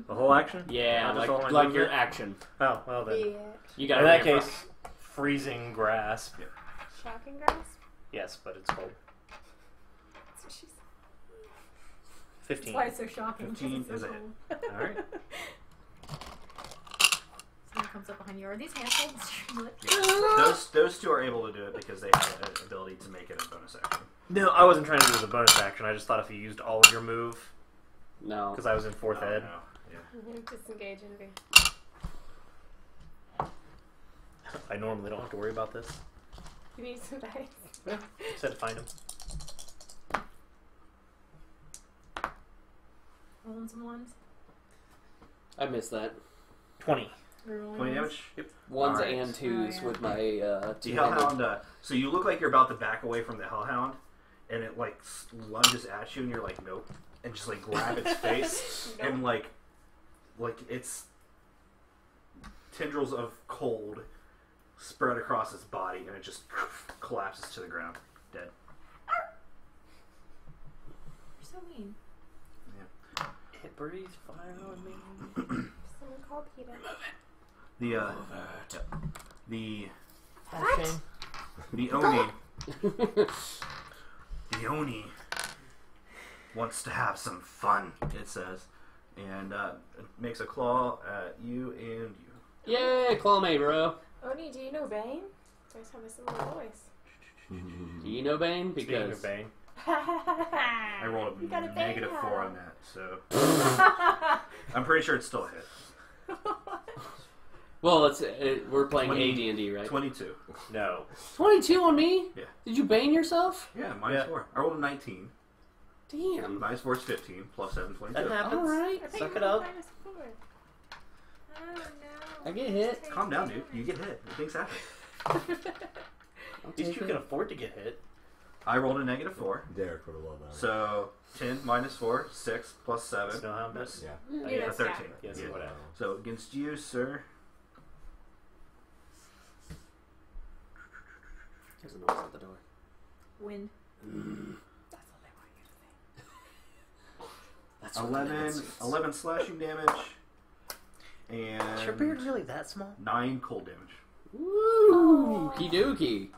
The whole action? Yeah, Not just all my like your movement? action. Oh, well then. Yeah. You got In it. that case, freezing grasp. Shocking grasp? Yes, but it's cold. That's what she said. 15. That's why it's so shocking. 15 because is a it's hit. so Alright. Someone comes up behind you. Are these handfuls? Those two are able to do it because they have an ability to make it a bonus action. No, I wasn't trying to do it as a bonus action. I just thought if you used all of your move, No. because I was in 4th ed. No. Yeah. Disengage and be. I normally don't have to worry about this. You need some dice. Just had to find him. Rolling some ones. I missed that. 20. Rolling 20 ones. damage? Yep. Ones Alright. and twos Oh, yeah. with my The two-handed. Hellhound, so you look like you're about to back away from the Hellhound, and it like lunges at you, and you're like, nope, and just like grab its face, Nope. and like it's tendrils of cold spread across its body, and it just collapses to the ground, dead. You're so mean. breathe fire on me. Someone call Peter. The Oni the Oni wants to have some fun, it says, and it makes a claw at you and you. Yay, claw me, bro. Oni, do you know Bane? You guys have a similar voice. Do you know Bane? Speaking Because of Bane, I rolled You got a a Bane negative hat 4 on. on that, so I'm pretty sure it's still a hit. well, we're playing 20 AD&D, right? 22. no. 22 on me. Yeah. Did you bane yourself? Yeah, minus Yeah. 4. I rolled a 19. Damn. Minus 4 is 15. Plus 7, 22. That happens. All right. I think Suck you it up. rolled -4. Oh no. I get hit. Calm down, dude. You get hit. Things happen. I'll At least take you it. can afford to get hit. I rolled a negative 4. Derek would have loved that. So 10 minus 4, 6 plus 7. Snow how much? Yeah. Oh, You yeah, know, 13. scatter. Yes, Yeah. whatever. So against you, sir. There's a noise at the door. Wind. That's what they want you to say. That's what the 11, noise is. 11 slashing damage. Is your beard And really that small? 9 cold damage. Woo! Okie dokie.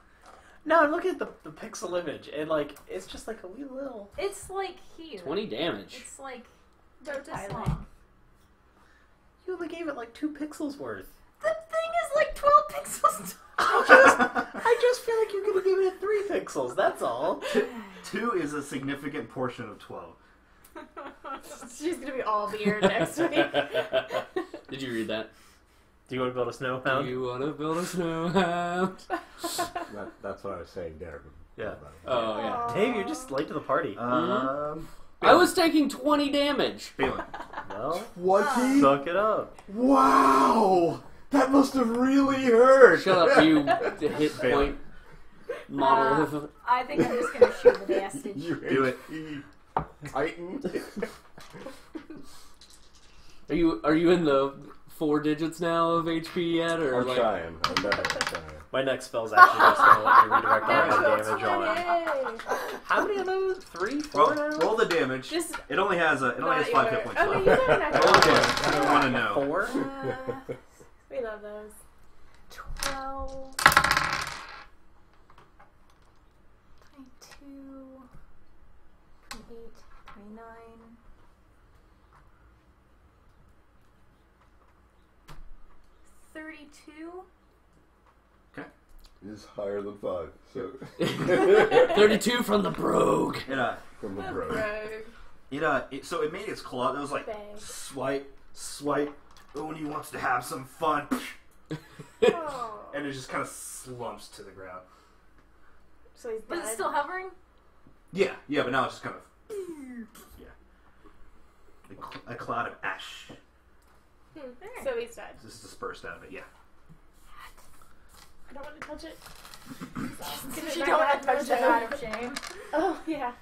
No, I'm looking at the pixel image, and like it's just like a wee little. It's like here. 20 damage. It's like Don't this highlight. long. You only gave it like 2 pixels worth. The thing is like 12 pixels. I just feel like you're gonna give it 3 pixels. That's all. 2 is a significant portion of 12. She's gonna be all beard next week. Did you read that? Do you want to build a snow Do hound? you want to build a snow house? That's what I was saying, Derek. would Yeah. love that. Oh, yeah. Dave, you're just late to the party. I was taking 20 damage. Balin. Well, 20? suck it up. Wow! That must have really hurt! Shut up, you hit point model. I think I'm just gonna shoot the bastard. You Do it. Titan. Are you in the 4 digits now of HP yet, or I'm like? trying. I'm definitely trying. My next spell's actually just going to let me redirect all my Natural damage on. 20. How many of those? 3, 4 now? Roll the damage. Just It only has 5 hit points Okay, left. you got a natural Roll the 20. damage. I don't want to know. 4? We love those. 12, 22, 28, 29, 32. It's higher than 5. So 32 from the brogue. from the bro. Rogue. So it made its claw. That was like Bang. swipe. Oni wants to have some fun, Oh. and it just kind of slumps to the ground. So he's But dead. it's still hovering? Yeah, but now it's just kind of a cloud of ash So he's dead. just dispersed out of it. Yeah. I don't want to touch it. You don't have to touch that out of shame. Oh, yeah.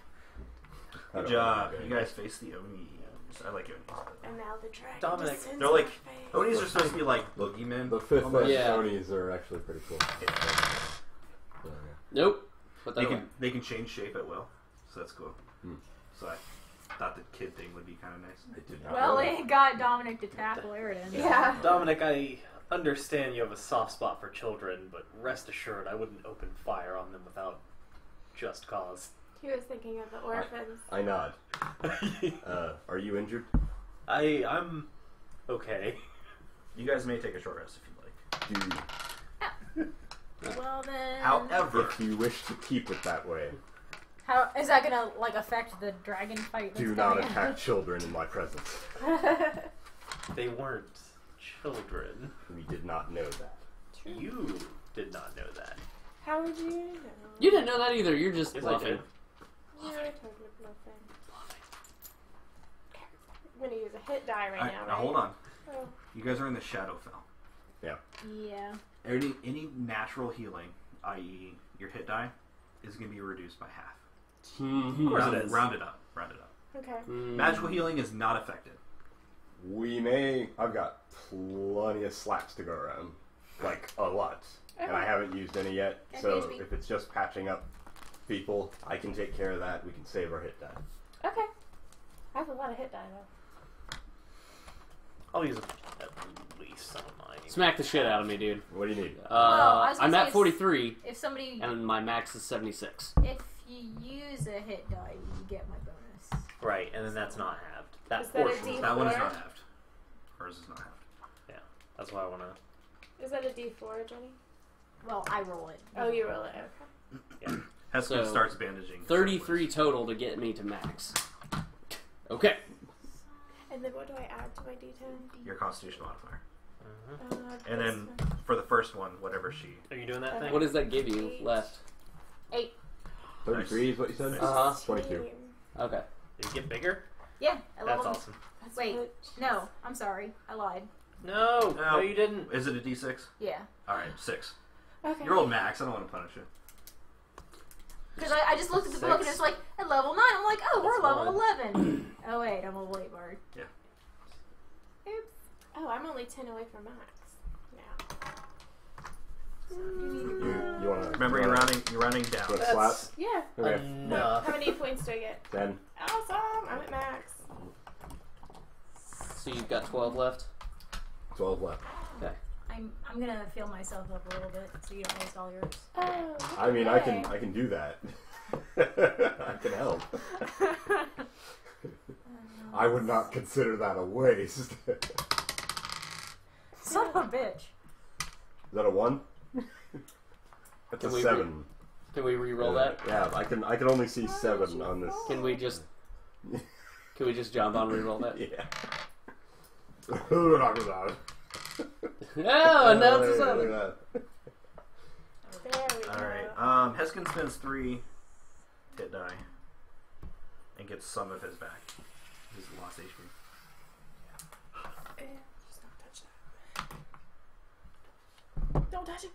Good job. You guys face the Oni. I like Onis. And now the dragon. Dominic, descends they're like- on my face. Onis are supposed to be like boogeymen. The 5th almost. edge Yeah. Sonies are actually pretty cool. Yeah. Nope. Put that They away. can change shape at will, so that's cool. Hmm. So I thought the kid thing would be kind of nice. I did not Well, know it got Dominic to tackle Aridin. Yeah. Dominic, I understand you have a soft spot for children, but rest assured I wouldn't open fire on them without just cause. He was thinking of the orphans. I nod. Are you injured? I'm okay. You guys may take a short rest if you'd like. Well then, However, If you wish to keep it that way, how is that gonna like affect the dragon fight? That's do not coming? attack children in my presence. They weren't children. We did not know that. You did not know that. How would you know? You didn't know that either. You're just Yes, I bluffing. did. You're totally bluffing. I'm gonna use a hit die right Alright, now. now right? hold on. Oh. You guys are in the Shadowfell. Yeah. Any natural healing, i.e., your hit die, is going to be reduced by half. Of course it is. Round it up. Okay. Magical healing is not affected. We may. I've got plenty of slaps to go around. Like, a lot. And I haven't used any yet. Okay, So HP. if it's just patching up people, I can take care of that. We can save our hit die. Okay. I have a lot of hit die though. I'll use at least some of mine. Smack the shit out of me, dude. What do you need? I was gonna I'm say at if- 43, If somebody, and my max is 76. if you use a hit die, you get my bonus. Right, and then that's not halved. That Is that a portion. D4? That one is not halved. Hers is not halved. That's why I want to. Is that a D4, Jenny? Well, I roll it. Oh, you roll it. Okay. Heskin So, starts bandaging. 33 total to get me to max. Okay. And then what do I add to my D10? Your Constitution modifier. Mhm. And then for the first one, whatever she. Are you doing that Okay. thing? What does that give you left? 8. 33 is what you said? Uh-huh. 22. Okay. Did you get bigger? Yeah, I That's leveled. awesome. That's Wait, what- no, I'm sorry. I lied. No, No. you didn't. Is it a D6? Yeah. Alright, 6. Okay. You rolled max. I don't want to punish you. Because I just looked at the book and it's like, at level 9, I'm like, oh, we're That's level fine. 11. Oh, wait, I'm a level 8 bard. Oops. Oh, I'm only 10 away from max now. You want to Remember, you're rounding down. Want to slap? Yeah. Okay. Enough. How many points do I get? 10. Awesome. I'm at max. So you've got 12 left? 12 left. I'm gonna feel myself up a little bit so you don't waste all yours. Oh. I mean, okay. I can do that. I can help. I would not consider that a waste. Is Son of a bitch. that a 1? That's Can a we 7. Can we re-roll that? Yeah, I can only see 7 on this. Can we just jump on re-roll that? Yeah. Oh, and now it's a Look 7. at that. There we go. Alright. Heskin spends 3 hit die and gets some of his back. His lost HP. Just don't touch that. Don't touch it.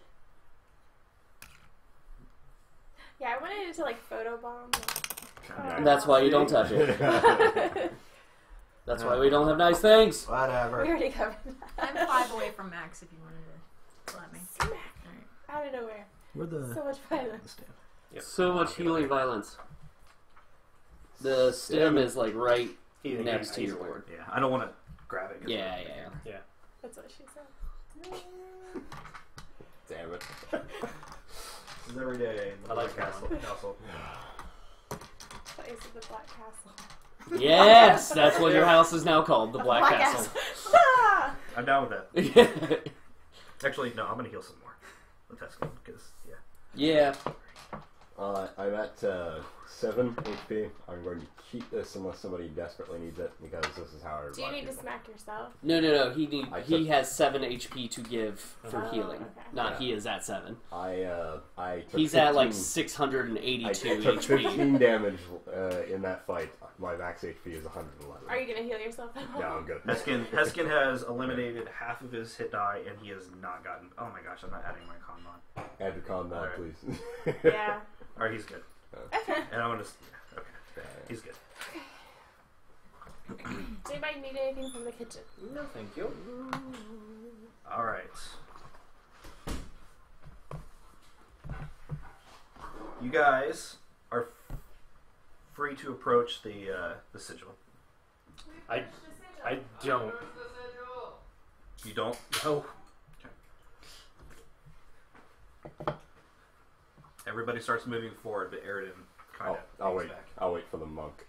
Yeah, I wanted it to like photobomb. That's why you don't touch it. That's why we don't have nice things. We Whatever. already covered I'm that. 5 away from max if you wanted to slap me. Smack. Out of nowhere. Where the So much violence. Yep. So much healing violence. The stem is like right Either next to either your way. board. Yeah, I don't want to grab it. 'cause Yeah, we're- yeah. That's what she said. Damn it. This is every day. in the I like Black that. Castle. Place of the Black Castle. Yes, that's what your house is now called, the Black Castle. Ah! I'm down with that. Yeah. Actually, no, I'm going to heal some more with Heskin because, yeah. Yeah. I'm at 7 HP. I'm going to keep this unless somebody desperately needs it because this is how I Do you revive need to people. smack yourself? No. He I he took- has 7 HP to give for Oh, healing. okay. Not Yeah. he is at 7. I took He's 15, at like I 682 took HP. 15 damage in that fight. My max HP is 111. Are you gonna heal yourself? No, I'm good. Heskin has eliminated half of his hit die, and he has not gotten... Oh my gosh, I'm not adding my con mod. Add to combat, Alright. please. Yeah. Alright, he's good. Okay. And I'm going to... Yeah, okay. He's good. Does anybody need anything from the kitchen? No, thank you. Alright. You guys are free to approach the sigil. I don't. You don't? No. Everybody starts moving forward, but Aridin kind of I'll wait. I'll wait for the monk.